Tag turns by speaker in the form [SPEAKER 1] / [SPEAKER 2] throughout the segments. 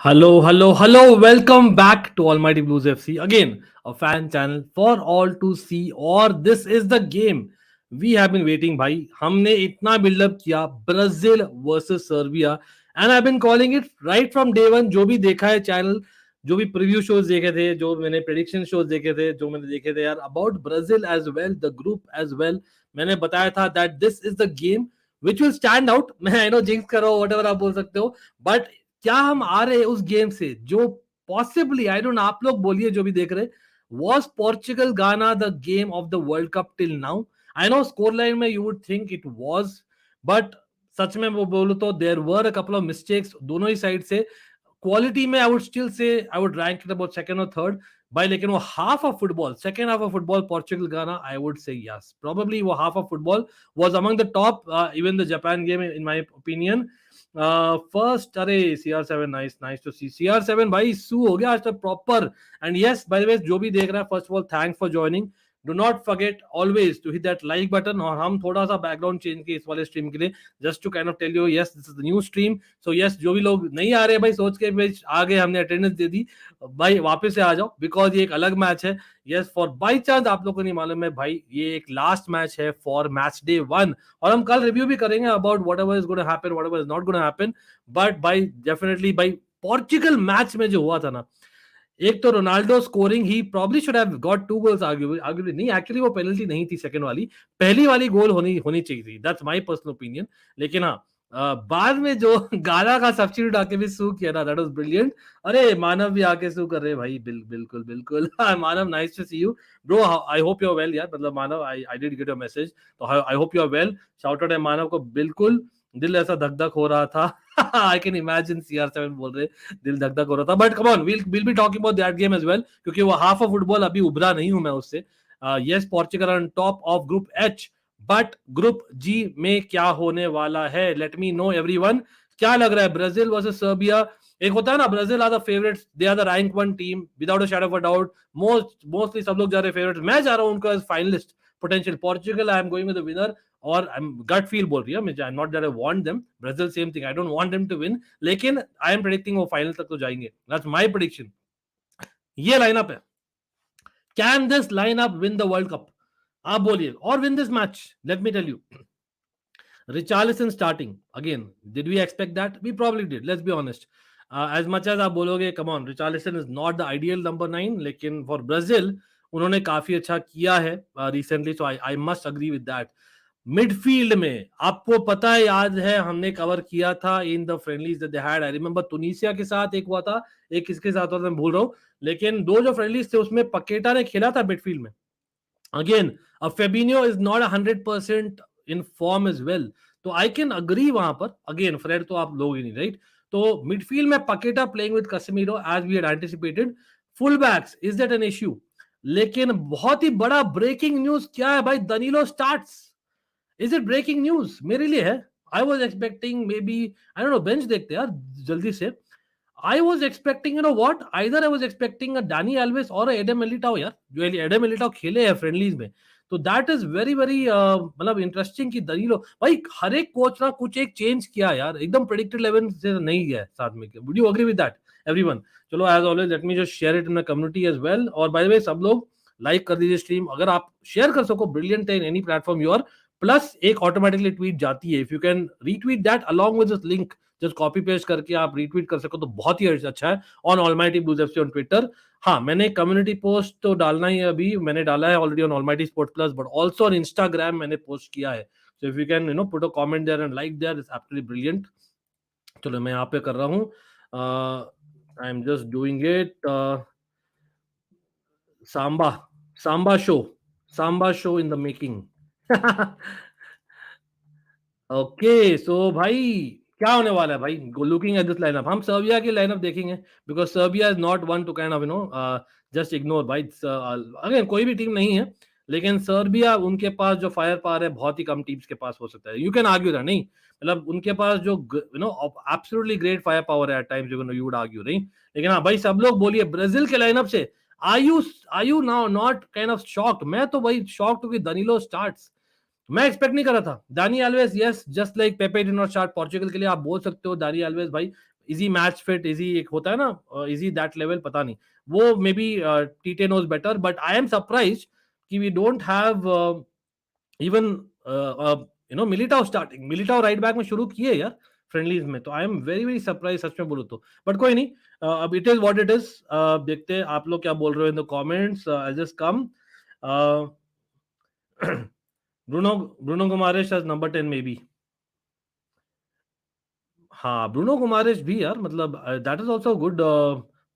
[SPEAKER 1] Hello. Welcome back to Almighty Blues FC. Again, a fan channel for all to see. Or this is the game we have been waiting, भाई. हमने इतना buildup किया Brazil versus Serbia and I been calling it right from day one. जो भी देखा है channel, जो भी प्रीव्यू शोज देखे थे, जो मैंने प्रेडिक्शन शोज देखे थे, जो मैंने देखे थे यार about Brazil as well, the group as well, मैंने बताया था that this is the game which will stand out. मैं आई नो जिंक्स कर रहा हूँ, व्हाटएवर आप बोल सकते हो, बट क्या हम आ रहे हैं उस गेम से जो पॉसिबली, आई डोंट, आप लोग बोलिए जो भी देख रहे, was Portugal Ghana the game of the world Cup till now? I know scoreline में you would think it was, but सच में वो बोलूं तो there were a couple of mistakes दोनों ही साइड से. क्वालिटी में आई would still say I would rank it about second और थर्ड भाई, लेकिन वो half of football, second half of football Portugal Ghana, I would say yes, probably वो half of football was among the top, even the Japan game in my opinion. First, अरे CR7, nice to C CR7 भाई, सू हो गया आज तक proper. And yes, by the way, जो भी देख रहा है, first of all thanks for joining. Do not forget always to hit that like button. और हम थोड़ा सा बैकग्राउंड चेंज किए इस वाले स्ट्रीम के लिए, just to kind of tell you yes this is the new stream. So yes, जो भी लोग नहीं आ रहे भाई, सोच के भाई आ गए, हमने अटेंडेंस दे दी भाई, वापस से आ जाओ, बिकॉज ये एक अलग मैच है. यस, फॉर बाई चांस आप लोग को नहीं मालूम है भाई, ये एक लास्ट मैच है फॉर मैच डे 1, और हम कल रिव्यू भी करेंगे about whatever is gonna happen, whatever is not gonna happen. But भाई डेफिनेटली भाई, पोर्चुगल मैच में जो हुआ था ना, एक तो Ronaldo scoring, he probably should have got 2 goals, arguably नहीं, एक्चुअली वो पेनल्टी नहीं थी सेकंड वाली, पहली वाली गोल होनी चाहिए थी, दैट्स माय पर्सनल ओपिनियन. लेकिन हाँ, बाद में जो गाला का सब्स्टिट्यूट आके भी सू किया ना, दैट वाज ब्रिलियंट. अरे मानव भी आके सू कर रहे भाई, बिल्कुल. Manav, nice to see you bro, I hope you are well यार. मतलब Manav, I did get your message, तो I hope you are well. Shout out है मानव को. बिल्कुल दिल ऐसा धक धक हो रहा था. आई कैन इमेजिन CR7 बोल रहे दिल धक धक हो रहा था, but come on, will be talking about that game as well, क्योंकि वो हाफ ऑफ फुटबॉल अभी उभरा नहीं हूं मैं उससे. Yes, Portugal on top of group H, but group G में क्या होने वाला है, लेट मी नो एवरीवन. क्या लग रहा है, ब्राजील वर्सेस सर्बिया? एक होता है ना, Brazil are the favourites, they are the rank 1 team without a shadow of a doubt. Mostly सब लोग जा रहे हैं फेवरेट्स, मैं जा रहा हूं उनका finalist potential. Portugal, I am going with the winner, और गट फील बोल रही है मुझे, not that I want them, Brazil same thing, I don't want them to win, लेकिन आई एम प्रेडिक्टिंग वो फाइनल तक तो जाएंगे. That's my prediction. ये लाइनअप है. Can this lineup win the world cup? आप बोलिए, और win this match? Let me tell you, Richarlison starting again. Did we expect that? We probably did. Let's be honest. As much as आप बोलोगे, come on, Richarlison is not the ideal number 9, लेकिन for Brazil उन्होंने काफी अच्छा किया है recently, so I must agree with that. Midfield में आपको पता है, याद है हमने कवर किया था in the friendlies that they had. I remember Tunisia के साथ एक हुआ था, एक किसके साथ हुआ था मैं भूल रहा हूं, लेकिन दो जो फ्रेंडलीज थे उसमें पकेटा ने खेला था मिडफील्ड में. Again, Fabinho is not 100% in form as well, तो आई कैन अग्री वहां पर. अगेन, फ्रेड तो आप लोग ही नहीं, राइट? तो मिडफील्ड में Paqueta playing with Casemiro as we had anticipated. Full backs, is that an issue? लेकिन बहुत ही बड़ा ब्रेकिंग न्यूज क्या है भाई, Danilo starts. Is it breaking news? मेरे लिए है. I was expecting maybe, I don't know, bench देखते यार जल्दी से. I was expecting, you know what? Either I was expecting a Dani Alves or a Eder Militao यार, जो Eder Militao खेले हैं फ्रेंडलीज में, तो दैट इज वेरी मतलब इंटरेस्टिंग कि दनीलो भाई, हर एक कोच ना कुछ एक चेंज किया यार, एकदम प्रेडिक्टेड 11 से नहीं गया साथ में. Would you agree with that everyone? चलो, as always let me just share it in the community as well. और बाय द वे, सब लोग लाइक कर दीजिए स्ट्रीम, अगर आप शेयर कर सको, ब्रिलियंट है in any platform you are. Plus एक ऑटोमेटिकली ट्वीट जाती है, if you can retweet that along with this link, just copy paste करके आप रीट्वीट कर सको तो बहुत ही अच्छा है. On almighty blues FC on Twitter. हाँ, मैंने कम्युनिटी पोस्ट तो डालना ही है, अभी मैंने डाला है already on Almighty Sport Plus, but also on Instagram मैंने पोस्ट किया है. So if you can put a comment there and like there, it's absolutely brilliant. चलो, मैं यहाँ पे कर रहा हूँ, I am just doing it. Samba show in the making. Okay, so भाई क्या होने वाला है भाई, लुकिंग एट दिस लाइनअप, हम सर्बिया की लाइनअप देखेंगे, because Serbia is not one two kind of just ignore भाई. अगेन, कोई भी टीम नहीं है, लेकिन सर्बिया, उनके पास जो फायर पावर है बहुत ही कम टीम्स के पास हो सकता है. यू कैन आर्ग्यू दैट, नहीं मतलब उनके पास जो एब्सोल्युटली ग्रेट फायर पावर है at times, you would argue, नहीं. लेकिन हाँ भाई, सब लोग बोलिए ब्राजील के लाइनअप से are you now not kind of shocked? मैं तो भाई शॉक्ड हूं कि दानिलो स्टार्ट्स. मैं एक्सपेक्ट नहीं कर रहा था. दानी Alves, yes, just like पेपे did not start Portugal के लिए, आप बोल सकते हो दानी एल्वेस भाई इजी मैच फिट, इजी एक होता है ना, इजी दैट लेवल, पता नहीं, वो maybe Tite knows better, but I am surprise कि we don't have even Militao starting, Militao right back में शुरू किए यार फ्रेंडलीज में, तो I am very very surprise सच में बोलूं तो, बट कोई नहीं, अब it is what it is. देखते हैं आप लोग क्या बोल रहे हो in the comments. I just come Bruno Guimaraes as number 10 maybe. हाँ, ब्रूनो गुमारेश भी यार, मतलब that is also good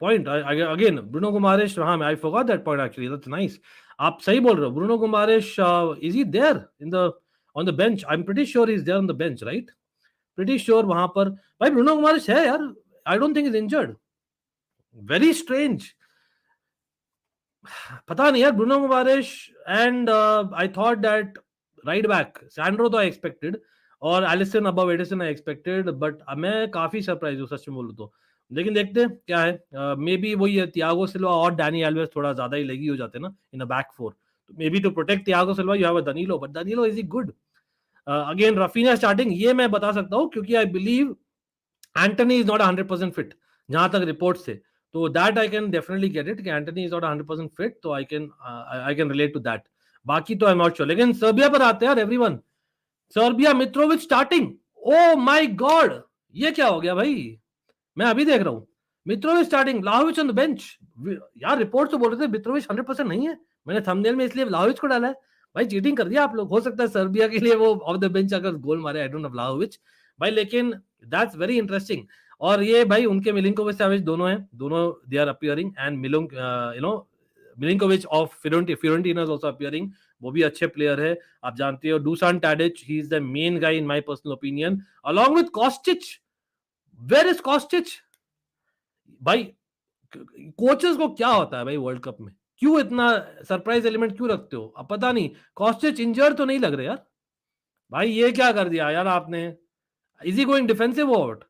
[SPEAKER 1] point again, Bruno Guimaraes, हाँ I forgot that point actually, that's nice. आप सही बोल रहे हो, Bruno Guimaraes is he there in the on the bench? I am pretty sure is there on the bench, right? Pretty sure वहां पर भाई Bruno Guimaraes है यार, I don't think is injured, very strange, पता नहीं यार, Bruno Guimaraes and I thought that right back Sandro तो I expected, और Alisson above Ederson I expected, but मैं काफी सरप्राइज हूँ सच में बोलूं तो, लेकिन देखते हैं क्या है। मे बी वही है, थियागो सिल्वा और डैनी एल्वेस थोड़ा ज्यादा ही लगी हो जाते हैं ना इन अ बैक फोर, तो maybe to protect Thiago Silva you have a Danilo, but Danilo is he good. Again Raphinha starting, ये मैं बता सकता हूँ क्योंकि I believe Antony is not 100% fit, जहां तक रिपोर्ट से, तो that I can definitely get it कि एंटनी इज नॉट 100% फिट, तो I can relate to that. बाकी तो आई एम नॉट श्योर, लेकिन सर्बिया पर आते हैं यार everyone. Serbia Mitrovic starting, oh my God, ये क्या हो गया भाई, मैं अभी देख रहा हूं, Mitrovic starting, Vlahovic on the bench. यार रिपोर्ट तो बोल रहे थे मित्रोविच 100% नहीं है, मैंने थंबनेल में इसलिए व्लाहोविच को डाला है। भाई चीटिंग कर दिया आप लोग, हो सकता है सर्बिया के लिए वो ऑफ द बेंच अगर गोल मारे, आई डोंट नो व्लाहोविच भाई, लेकिन दैट्स वेरी इंटरेस्टिंग। और ये भाई उनके मिलिंकोविच साविच दोनों हैं, दोनों they are appearing, and Milinkovic of Fiorentina is also appearing, वो भी अच्छे प्लेयर है, आप जानते हो। Dusan Tadic, he is the main guy in my personal opinion, along with Kostic. Where is Kostic भाई? कोचेस को क्या होता है भाई वर्ल्ड कप में, क्यों इतना सरप्राइज एलिमेंट क्यों रखते हो? अब पता नहीं, कॉस्टिच इंजर्ड तो नहीं लग रहे यार भाई, ये क्या कर दिया यार आपने? इज ही गोइंग डिफेंसिव और what?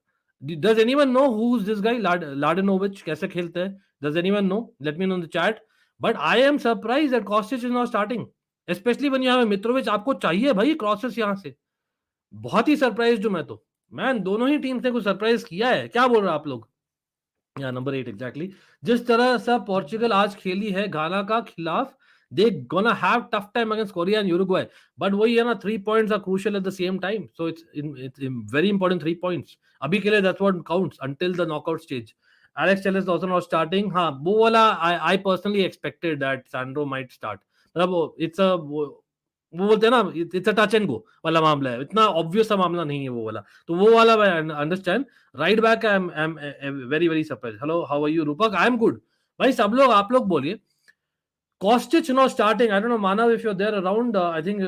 [SPEAKER 1] Does anyone know who is this guy Ladenovic, कैसे खेलते हैं? Does anyone know? Let me know in the chat. But I am surprise that Kostic is not starting, especially when you have Mitrovic, आपको चाहिए भाई crosses यहां से, बहुत ही surprise हूं मैं तो, मैन दोनों ही टीम ने कुछ सरप्राइज किया है, क्या बोल रहे हो आप लोग? या नंबर 8 एग्जैक्टली, जिस तरह से पोर्चुगल आज खेली है घाना का खिलाफ, they gonna have tough time against Korea and Uruguay, but वही है ना, 3 points are crucial at the same time, so it's very important 3 points अभी के लिए, that's what counts until the knockout stage. Alex Telles also not starting, हाँ वो वाला I personally expected that Sandro might start, मतलब it's a वो बोलते हैं ना, it's a touch and go वाला मामला है, इतना ऑब्वियस सा मामला नहीं है वो वाला, तो वो वाला मैं understand. Right back I am very very surprise. Hello, how are you Roopak? I am good भाई, सब लोग आप लोग बोलिए। Kostic not starting, I don't know Manav if you are there around, I think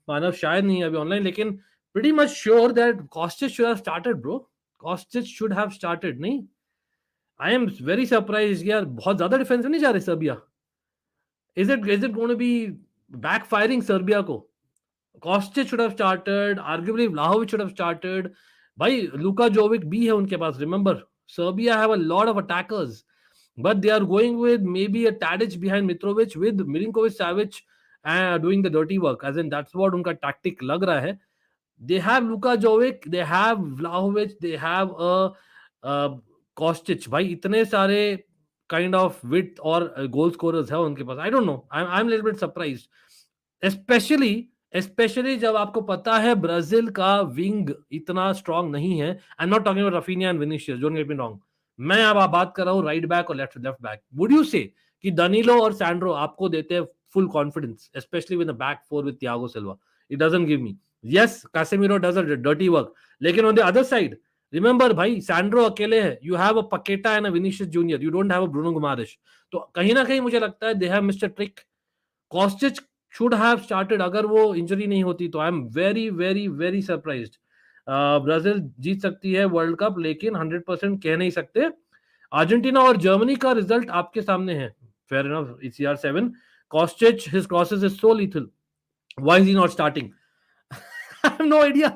[SPEAKER 1] Manav शायद नहीं है अभी ऑनलाइन, लेकिन pretty much sure that Kostic should have started bro, Kostic should have started, नहीं? आई एम वेरी सरप्राइज यार, बहुत ज्यादा defensive नहीं जा रहे Serbia, is it going to be backfiring Serbia को? Kostic should have started. Arguably, Vlahovic should have started. भाई लुका जोविक भी है उनके पास. Remember, Serbia have a lot of attackers, but they are going with maybe a Tadic behind Mitrovic with Milinkovic Savic doing the dirty work. As in that's what उनका tactic लग रहा है. They have Luka Jovic, they have Vlahovic, they have a Kostic. भाई इतने सारे kind of width और goal scorers है उनके पास. I don't know. I'm a little bit surprised. Specially जब आपको पता है ब्राजील का विंग इतना स्ट्रांग नहीं है. I am not talking about Raphinha and Vinicius, don't get me wrong. मैं अब बात कर रहा हूं राइट बैक और left back. Would you say कि दानिलो और सैंड्रो आपको देते हैं full confidence, especially with the back four with Thiago Silva? It doesn't give me. Yes, Casemiro does a dirty work, लेकिन on the other side remember भाई, Sandro अकेले है, you have a Paqueta and a Vinicius Junior, you don't have a Bruno Guimaraes. तो कहीं ना कहीं मुझे लगता है they have missed a trick. Kostic should have started अगर वो इंजरी नहीं होती तो. I am very very very surprised. Brazil जीत सकती है वर्ल्ड कप, लेकिन 100% कह नहीं सकते. अर्जेंटीना और जर्मनी का रिजल्ट आपके सामने है. Fair enough, it's CR7. Kostic, his crosses is so lethal, why is he not starting? I have no idea,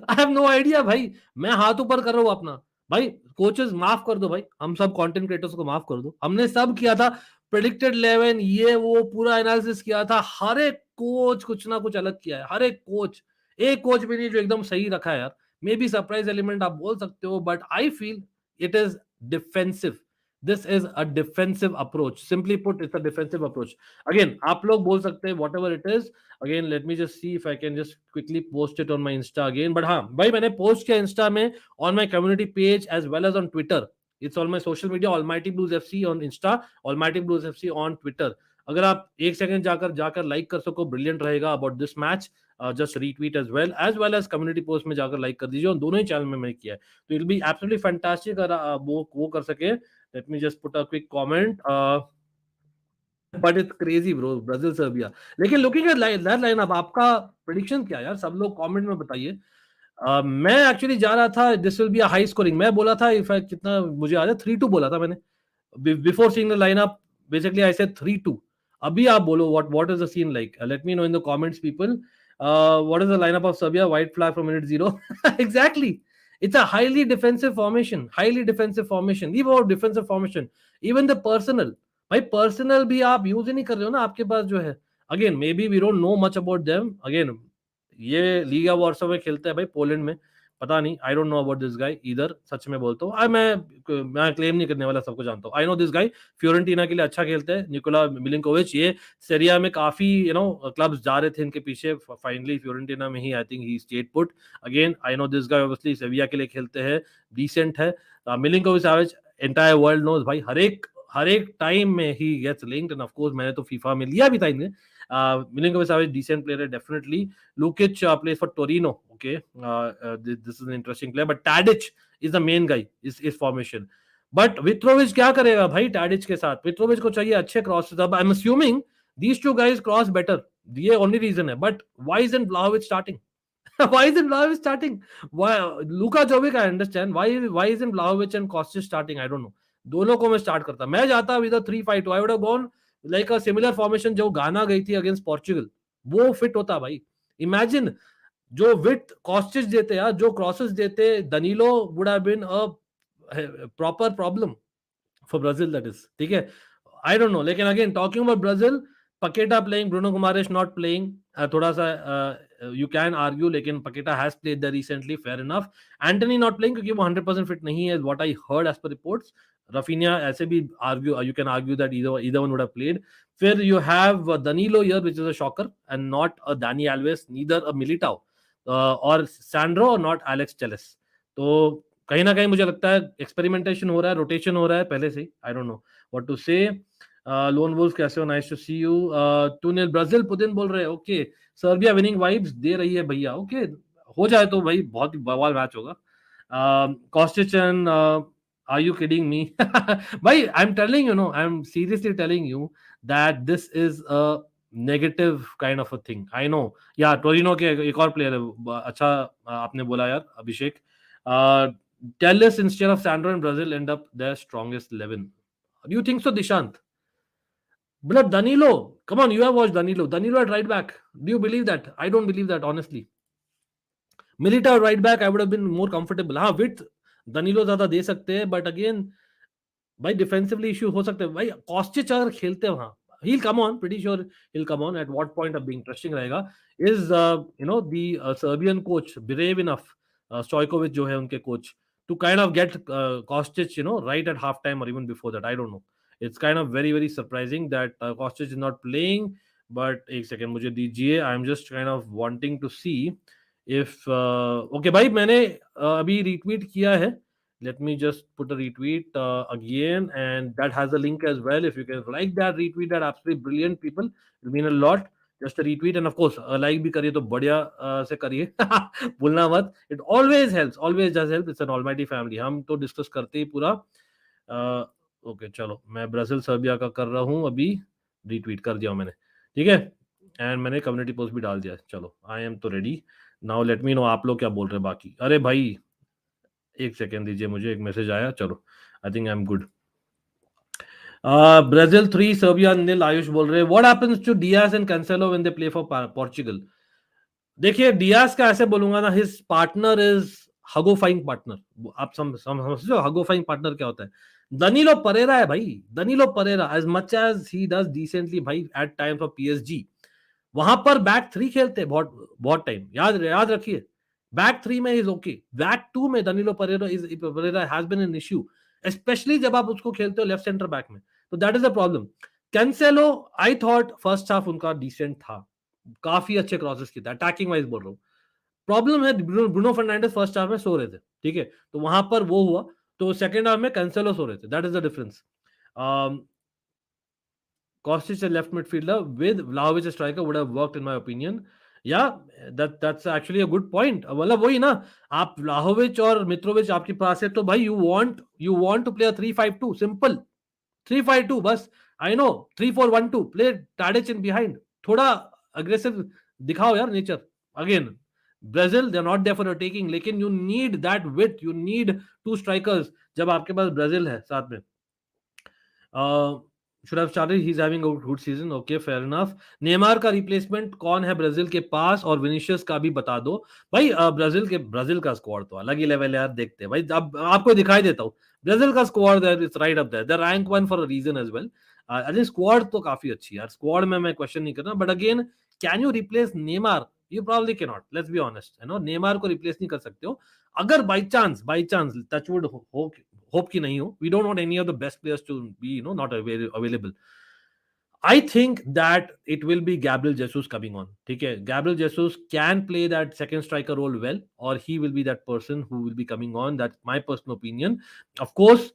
[SPEAKER 1] I have no idea भाई. मैं हाथ ऊपर कर रहा हूं अपना भाई. कोचेस माफ कर दो भाई, हम सब कंटेंट क्रिएटर्स को माफ कर दो. हमने सब किया था प्रेडिक्टेड 11, ये वो पूरा एनालिसिस किया था. हर एक कोच कुछ ना कुछ अलग किया है, हर एक कोच. एक कोच भी नहीं जो एकदम सही रखा है यार. मे बी सरप्राइज एलिमेंट आप बोल सकते हो, but I feel it is defensive. This is a defensive approach. Simply put, it's a defensive approach. Again आप लोग बोल सकते हैं what ever it is. Again let me just see if I can just quickly post it on my Insta again. But हाँ भाई, मैंने post किया Insta में, on my community page as well as on Twitter. It's on my social media, Almighty Blues FC on Insta, Almighty Blues FC on Twitter. अगर आप एक second जाकर जाकर लाइक कर सको, ब्रिलियंट रहेगा about this match. Just retweet as well as community post में जाकर लाइक कर दीजिए. और दोनों ही चैनल में मैंने किया है, तो इट बी एब्सोल्युटली फैंटास्टिक अगर वो कर सके. Late me just put a quick comment. But it's crazy bro, Brazil Serbia. लेकिन लुकिंग एट दैट लाइन, अब आपका प्रेडिक्शन क्या है यार, सब लोग कमेंट में बताइए. मैं एक्चुअली जा रहा था this will be a high scoring. मैं बोला था, इनफैक्ट कितना मुझे याद है, 3-2 बोला था मैंने before seeing the lineup. Basically I said 3-2. अभी आप बोलो what is the scene like. Let me know in the comments people. What is the lineup of Serbia? White flag from minute 0. Exactly. It's a highly defensive formation, highly defensive formation. Leave out defensive formation, even the personal. भाई personal भी आप use ही नहीं कर रहे हो ना आपके पास जो है. Again maybe we don't know much about them. Again ये लीगा वार्सो में खेलते हैं भाई, पोलैंड में. पता नहीं, I don't know about this guy इधर. सच में बोलता हूँ, मैं क्लेम नहीं करने वाला, सबको जानता हूँ. आई नो दिस गाय फ्योरेंटीना के लिए अच्छा खेलते हैं, निकोला मिलिंकोविच. ये सेरिया में काफी क्लब्स जा रहे थे इनके पीछे. फाइनली फ्योरेंटीना में ही I think he stayed put. Again I know this guy obviously Sevilla के लिए खेलते हैं, डिसेंट है. Milinkovic Savic, entire world knows भाई, हर एक टाइम में he gets linked. And of course मैंने तो फीफा में लिया भी था इन्हें. Milinkovic Savic decent player definitely. Lukic plays for Torino. Okay, this is an interesting player. But Tadic is the main guy. Is formation. But Mitrovic क्या करेगा भाई Tadic के साथ? Mitrovic को चाहिए अच्छे crosses. अब I'm assuming these two guys cross better. ये only reason है. But why isn't Vlahovic starting? Why isn't Vlahovic starting? Why Luka Jovic I understand. Why isn't Vlahovic and Kostic starting? I don't know. दोनों को मैं start करता. मैं जाता with a 3-5-2. I would have gone like a similar formation जो Ghana गई थी against Portugal. वो फिट होता भाई. इमेजिन जो विथ कॉस्टिच देते यार, जो क्रॉसेस देते, Danilo would have been a proper problem for Brazil. That is ठीक है. I don't know. लेकिन again talking about Brazil, Paqueta playing, Bruno Guimaraes not playing. थोड़ा सा यू कैन आर्ग्यू, लेकिन Paqueta has played that recently, fair enough. Antony not playing क्योंकि वो 100% fit नहीं है, what I heard as per reports. Rafinha ऐसे भी argue, you can argue that either one would have played. फिर you have Danilo here, which is a shocker, and not a Dani Alves, neither a Militao, or Sandro, or not Alex Telles. तो कहीं ना कहीं मुझे लगता है experimentation हो रहा है, रोटेशन हो रहा है पहले से. I don't know what to say. Lone wolf कैसे हो? Nice to see you. 2-0 Brazil, Putin बोल रहे हैं. ओके, सर्बिया विनिंग वाइब्स दे रही है भैया. ओके, हो जाए तो भाई बहुत ही बवाल मैच होगा. कॉस्टिच and are you kidding me? Bhai, I'm telling you, no, I'm seriously telling you that this is a negative kind of a thing. I know. Yeah, Torino के एक और प्लेयर है अच्छा. आपने बोला यार अभिषेक. Tell us instead of Sandro and Brazil end up their strongest 11. Do you think so, Dishant? But Danilo, come on, you have watched Danilo. Danilo at right back. Do you believe that? I don't believe that, honestly. Militao right back, I would have been more comfortable. हाँ, width Danilo ज्यादा दे सकते हैं, but again भाई defensively issue हो सकते हैं भाई. कॉस्टिच अगर खेलते हैं वहां, he'll come on, pretty sure he'll come on. At what point of being interesting रहेगा is the Serbian coach brave enough, Stojkovic जो है उनके coach, to kind of get Kostic right at half time or even before that. I don't know. It's kind of very very surprising that Kostic is not playing. But एक second मुझे दीजिए. I am just kind of wanting to see if okay भाई, मैंने अभी retweet किया है. Let me just put a retweet again, and that has a link as well. If you can like that retweet, that absolutely brilliant, people, it will mean a lot. Just a retweet, and of course like भी करिए तो बढ़िया से करिए. भूलना मत. It always helps, always does help. It's an almighty family. हम तो डिस्कस करते ही पूरा. ओके चलो, मैं ब्राजील सर्बिया का कर रहा हूँ अभी. retweet कर दिया मैंने, ठीक है. एंड मैंने कम्युनिटी पोस्ट भी डाल दिया. चलो, आई एम तो ready. Now let me no आप लोग क्या बोल रहे हैं बाकी. अरे भाई एक सेकेंड दीजिए, मुझे एक मैसेज आया. चलो, I think I am good. Brazil 3 Serbia 0. Ayush बोल रहे हैं what happens to Dias and Cancelo when they play for Portugal. देखिए डियाज का ऐसे बोलूंगा ना, his partner is hugofying partner. आप समझते हो हगोफाइंग पार्टनर क्या होता है? दनीलो परेरा है भाई. Danilo Pereira, as much as he does decently भाई एट टाइम्स फॉर पीएसजी, वहां पर बैक 3 खेलते हैं बहुत बहुत टाइम. याद रखिए, बैक थ्री में इज ओके, बैक टू में Danilo Pereira has been an issue, especially जब आप उसको खेलते हो लेफ्ट सेंटर बैक में, तो that is the problem. Cancelo, I thought first half उनका डिसेंट था, काफी अच्छे क्रॉसेस किया, अटैकिंग वाइज बोल रहा हूँ. प्रॉब्लम है ब्रूनो फर्नांडिस फर्स्ट हाफ में सो रहे थे, ठीक है, तो वहां पर वो हुआ. तो सेकंड हाफ में कैंसेलो सो रहे थे, that is the difference. Kostic a left midfielder with Vlahovic a striker would have worked in my opinion. Yeah, that's actually a good point. मतलब वही ना, आप Vlahovic और Mitrovic आपके पास है, तो भाई you want to play a 3-5-2 simple 3-5-2 बस. I know 3-4-1-2 play Tadic in behind, थोड़ा aggressive दिखाओ यार nature. Again, Brazil they're not there for attacking, लेकिन you need that width, you need two strikers जब आपके पास Brazil है साथ में. Should have started, he is having a good season, okay fair enough. Neymar का replacement कौन है Brazil के पास, और विनिशियस का भी बता दो भाई. ब्राजील का स्क्वाड तो अलग ही लेवल है यार, देखते हैं भाई. अब आपको दिखाई देता हूँ ब्राजील का squad, it's right up there, they rank one for a reason as well. I think squad तो काफी अच्छी है यार, स्क्वाड में मैं क्वेश्चन नहीं कर रहा, but again can you replace Neymar? You probably can not, let's be honest, है ना. नेमार को रिप्लेस नहीं कर सकते हो. अगर बाई चांस टचवुड हो hope कि नहीं हो, we don't want any of the best players to be not available. I think that it will be Gabriel Jesus coming on. ठीक है, Gabriel Jesus can play that second striker role well, or he will be that person who will be coming on. That's my personal opinion. Of course,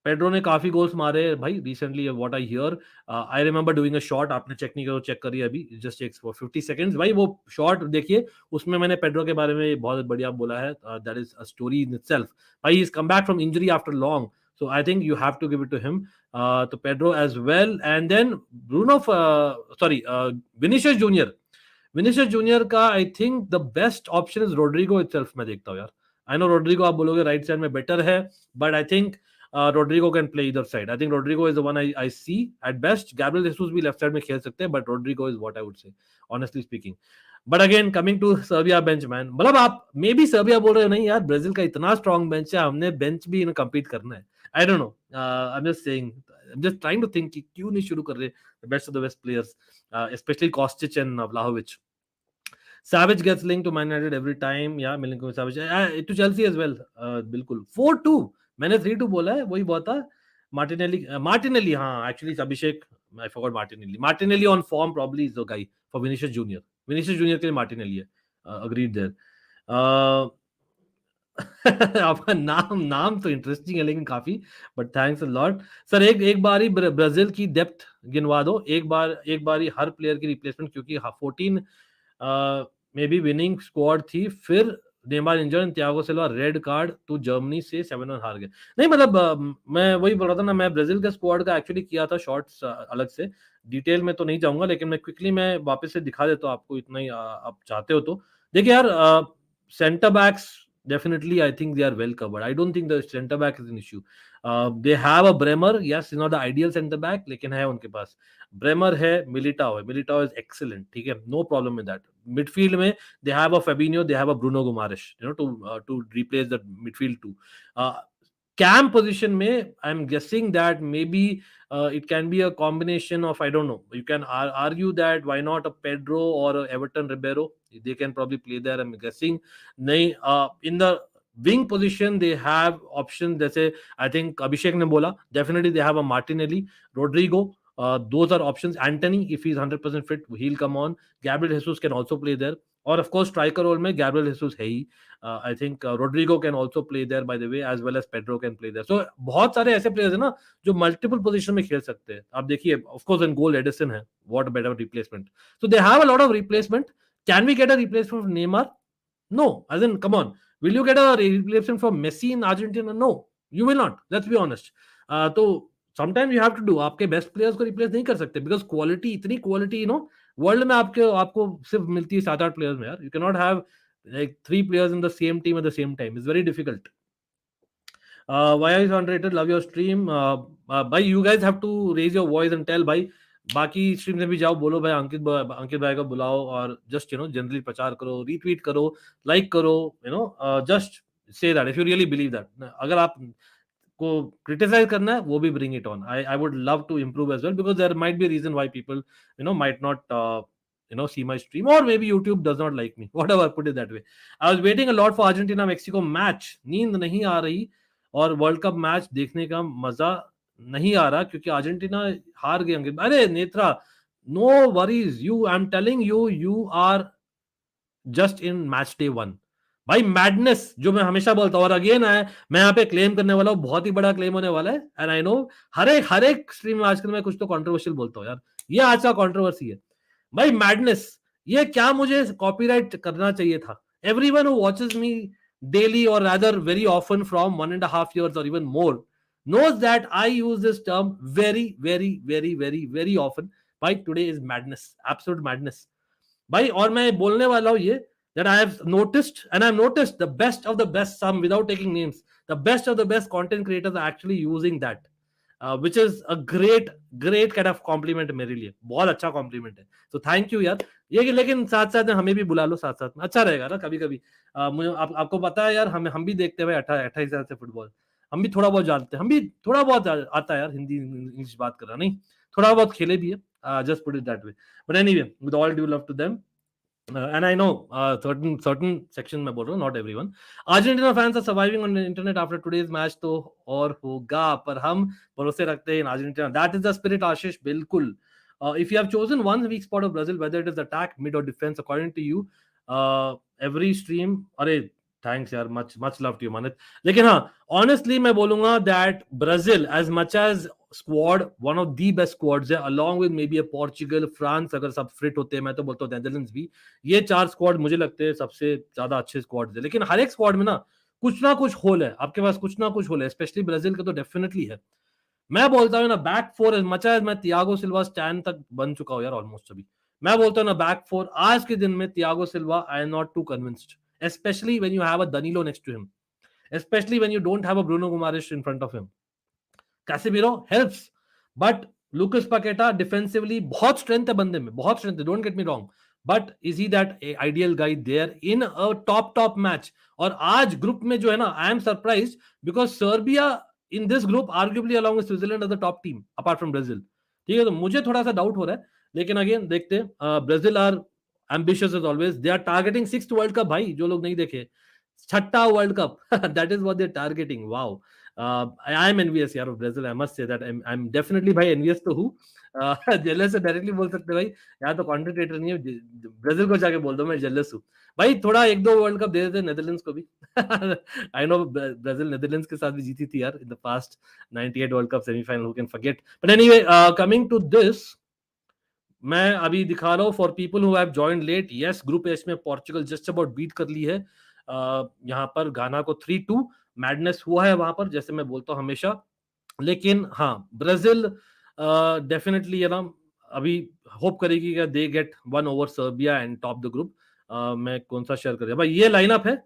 [SPEAKER 1] Pedro ने काफी goals मारे भाई recently, what I hear. I remember doing a shot, आपने check नहीं करो, check करिए अभी, just takes for 50 seconds भाई. वो शॉट देखिए, उसमें मैंने पेड्रो के बारे में बहुत बढ़िया बोला है. That is a story in itself भाई. He is come back from injury after long, so I think you have to give it to him, to Pedro as well. And then Vinicius Junior. Vinicius Junior का I think the best option is Rodrigo itself, मैं देखता हूँ यार. I know Rodrigo आप बोलोगे right side में better है, but I think Rodrigo can play either side. I think Rodrigo is the one I see at best. Gabriel Jesus भी left side में खेल सकते हैं, but Rodrigo is what I would say, honestly speaking. But again coming to Serbia bench man, मतलब आप may be Serbia बोल रहे हो नहीं यार ब्राजील का इतना स्ट्रॉन्ग बेंच है, हमने बेंच भी कम्पीट करना है. I don't know, I am just saying, I am just trying to think कि क्यों नहीं शुरू कर रहे best of the best players, especially Kostic and Vlahovic. Savage gets linked to Man United every time. Yeah, Milinkovic Savage to Chelsea as well. बिल्कुल 4-2, मैंने 3-2 बोला है, वही बहुत था. मार्टिनेली हाँ, actually Abhishek, I forgot Martinelli on form probably is the guy for Vinicius Junior. Vinicius Junior के लिए Martinelli है. Agreed there. आपका नाम तो इंटरेस्टिंग है लेकिन काफी, but thanks a lot sir. एक बारी ब्राजील की डेप्थ गिनवा दो, एक बारी हर प्लेयर की रिप्लेसमेंट, क्योंकि 14 मे बी विनिंग स्क्वाड थी, फिर नेमार इंजर्ड, त्यागो सिल्वा रेड कार्ड, तो जर्मनी से 7-1 हार गए. नहीं मतलब मैं वही बोल रहा था ना, मैं ब्राजील के स्क्वाड का एक्चुअली किया था शॉर्ट्स अलग से, डिटेल में तो नहीं जाऊंगा, लेकिन मैं क्विकली मैं वापस से दिखा देता हूँ आपको, इतना ही आप चाहते हो तो. देखिए यार, centre backs definitely I think they are well covered. I don't think the center back is an issue. They have a Bremer, yes, not the ideal center back, लेकिन है उनके पास. Bremer है, Militao is excellent, ठीक है, no problem with that. Midfield में they have a Fabinho, they have a Bruno Guimaraes, to replace the midfield too. Cam position में I'm guessing that maybe it can be a combination of, I don't know, you can argue that why not a Pedro or a Everton Ribeiro, they can probably play there, I'm guessing. नहीं, in the wing position they have options, जैसे I think Abhishek ने बोला, definitely they have a Martinelli, Rodrigo, those are options. Anthony, if he's 100% fit, he'll come on. Gabriel Jesus can also play there, और of course striker role में Gabriel Jesus है ही. I think Rodrigo can also play there by the way, as well as Pedro can play there. So बहुत सारे ऐसे players है ना जो multiple position में खेल सकते हैं. आप देखिए, of course in goal Edison है, what a better replacement. So they have a lot of replacement. Can we get a replacement for Neymar? No, as in, come on. Will you get a replacement for Messi in Argentina? No, you will not. Let's be honest. तो sometimes you have to do. आपके best players को replace नहीं कर सकते, because quality, इतनी quality, world में आपको सिर्फ मिलती है 7-8 players में यार. You cannot have like 3 players in the same team at the same time. It's very difficult. Why are you underrated? Love your stream. Bhai, you guys have to raise your voice and tell भाई, बाकी stream में भी जाओ, बोलो भाई अंकित भाई को बुलाओ, और जस्ट जनरली प्रचार करो, रीट्वीट करो, लाइक करो, just say that if you really believe that. अगर आप को क्रिटिसाइज करना है, वो भी bring it on. I would love to improve as well, because there might be reason why people might not see my stream, or maybe YouTube does not like me, whatever, put it that way. I was waiting a lot for Argentina Mexico match. नींद नहीं आ रही और world cup match देखने का मजा नहीं आ रहा क्योंकि अर्जेंटीना हार गए होंगे. अरे Netra, no worries, you I am telling you, you are just in match day 1. भाई मैडनेस जो मैं हमेशा बोलता हूँ, और अगेन मैं यहाँ पे क्लेम करने वाला हूँ, बहुत ही बड़ा क्लेम होने वाला है. एंड आई नो हर एक स्ट्रीम में आजकल मैं कुछ तो कंट्रोवर्शियल बोलता हूँ यार. ये आज का कंट्रोवर्सी है भाई. मैडनेस, ये क्या मुझे कॉपीराइट करना चाहिए था? Everyone who watches me daily और rather very often from 1.5 years और even more knows that I use this term very very very very very often. By today is madness, absolute madness भाई. और मैं बोलने वाला हूं ये, that I have noticed, and I have noticed the best of the best, some without taking names, the best of the best content creators are actually using that, which is a great kind of compliment मेरे लिए. बहुत अच्छा compliment है, so thank you यार. ये लेकिन साथ साथ हमें भी बुला लो, साथ साथ में अच्छा रहेगा ना. कभी कभी मुझे आपको पता है यार, हम भी देखते हैं भाई 28 साल से फुटबॉल. हम भी थोड़ा बहुत जानते हैं, हम भी थोड़ा बहुत आता है यार हिंदी इंग्लिश बात करना. नहीं, थोड़ा बहुत खेले भी है. Just put it that way. But anyway, with all due love to them, and I know certain section में बोल रहा हूँ, not everyone. Argentina fans are surviving on the internet after today's match तो और होगा, पर हम भरोसे रखते हैं in Argentina. That is the spirit, Ashish. बिल्कुल. If you have chosen one weak spot of Brazil, whether it is attack, mid or defense, according to you, every stream, अरे थैंक्स यार, much love to you Manit. लेकिन हाँ, honestly मैं बोलूंगा that Brazil as much as squad one of the best squads है, along with may be Portugal, France अगर सब fit होते हैं, मैं तो बोलता हूँ नेदरलैंड्स भी. ये 4 स्क्वाड मुझे लगते हैं सबसे ज्यादा अच्छे स्क्वाड्स है. लेकिन हर एक स्क्वाड में ना कुछ होल है, आपके पास कुछ ना कुछ होल है. स्पेशली ब्राजील का तो डेफिनेटली है. मैं बोलता हूँ ना back four, as much as मैं थियागो सिल्वा स्टैंड तक बन चुका हूँ यार ऑलमोस्ट अभी. मैं बोलता हूँ ना बैक फोर आज के दिन में Thiago Silva, I am not too convinced. Especially when you have a Danilo next to him, especially when you don't have a Bruno Guimaraes in front of him. Casemiro helps, but Lucas Paqueta defensively बहुत strength है बंदे में, बहुत strength है, don't get me wrong. But is he that ideal guy there in a top match? और आज group में जो है ना, I am surprised because Serbia in this group arguably along with Switzerland are the top team apart from Brazil. ठीक है, तो मुझे थोड़ा सा डाउट हो रहा है, लेकिन अगेन देखते हैं. Brazil are ambitious as always. They are targeting 6th World Cup भाई, जो लोग नहीं देखे, 6ठा world cup. That is what they're targeting. Wow. I am envious यार of Brazil. I must say that I'm definitely भाई envious तो हूँ. जेलस से डायरेक्टली बोल सकते भाई, यहाँ तो कंटेंट क्रिएटर नहीं है. ब्राजील को जाके बोल दो मैं जेलस हूँ भाई. थोड़ा 1-2 वर्ल्ड कप दे देते नेदरलैंड्स को भी. आई नो ब्राजील नेदरलैंड्स के साथ भी जीती थी यार in the past 98 world cup semifinal, who can forget. But anyway, coming to this, मैं अभी दिखा रहा हूँ for people who have joined late. Yes, group H में पोर्चुगल जस्ट अबाउट बीट कर ली है यहाँ पर गाना को 3-2. मैडनेस हुआ है वहां पर, जैसे मैं बोलता हूँ हमेशा. लेकिन हाँ, ब्राजील डेफिनेटली है ना अभी होप करेगी कि they get 1 over Serbia and top the group. मैं कौन सा शेयर कर भाई, ये लाइनअप है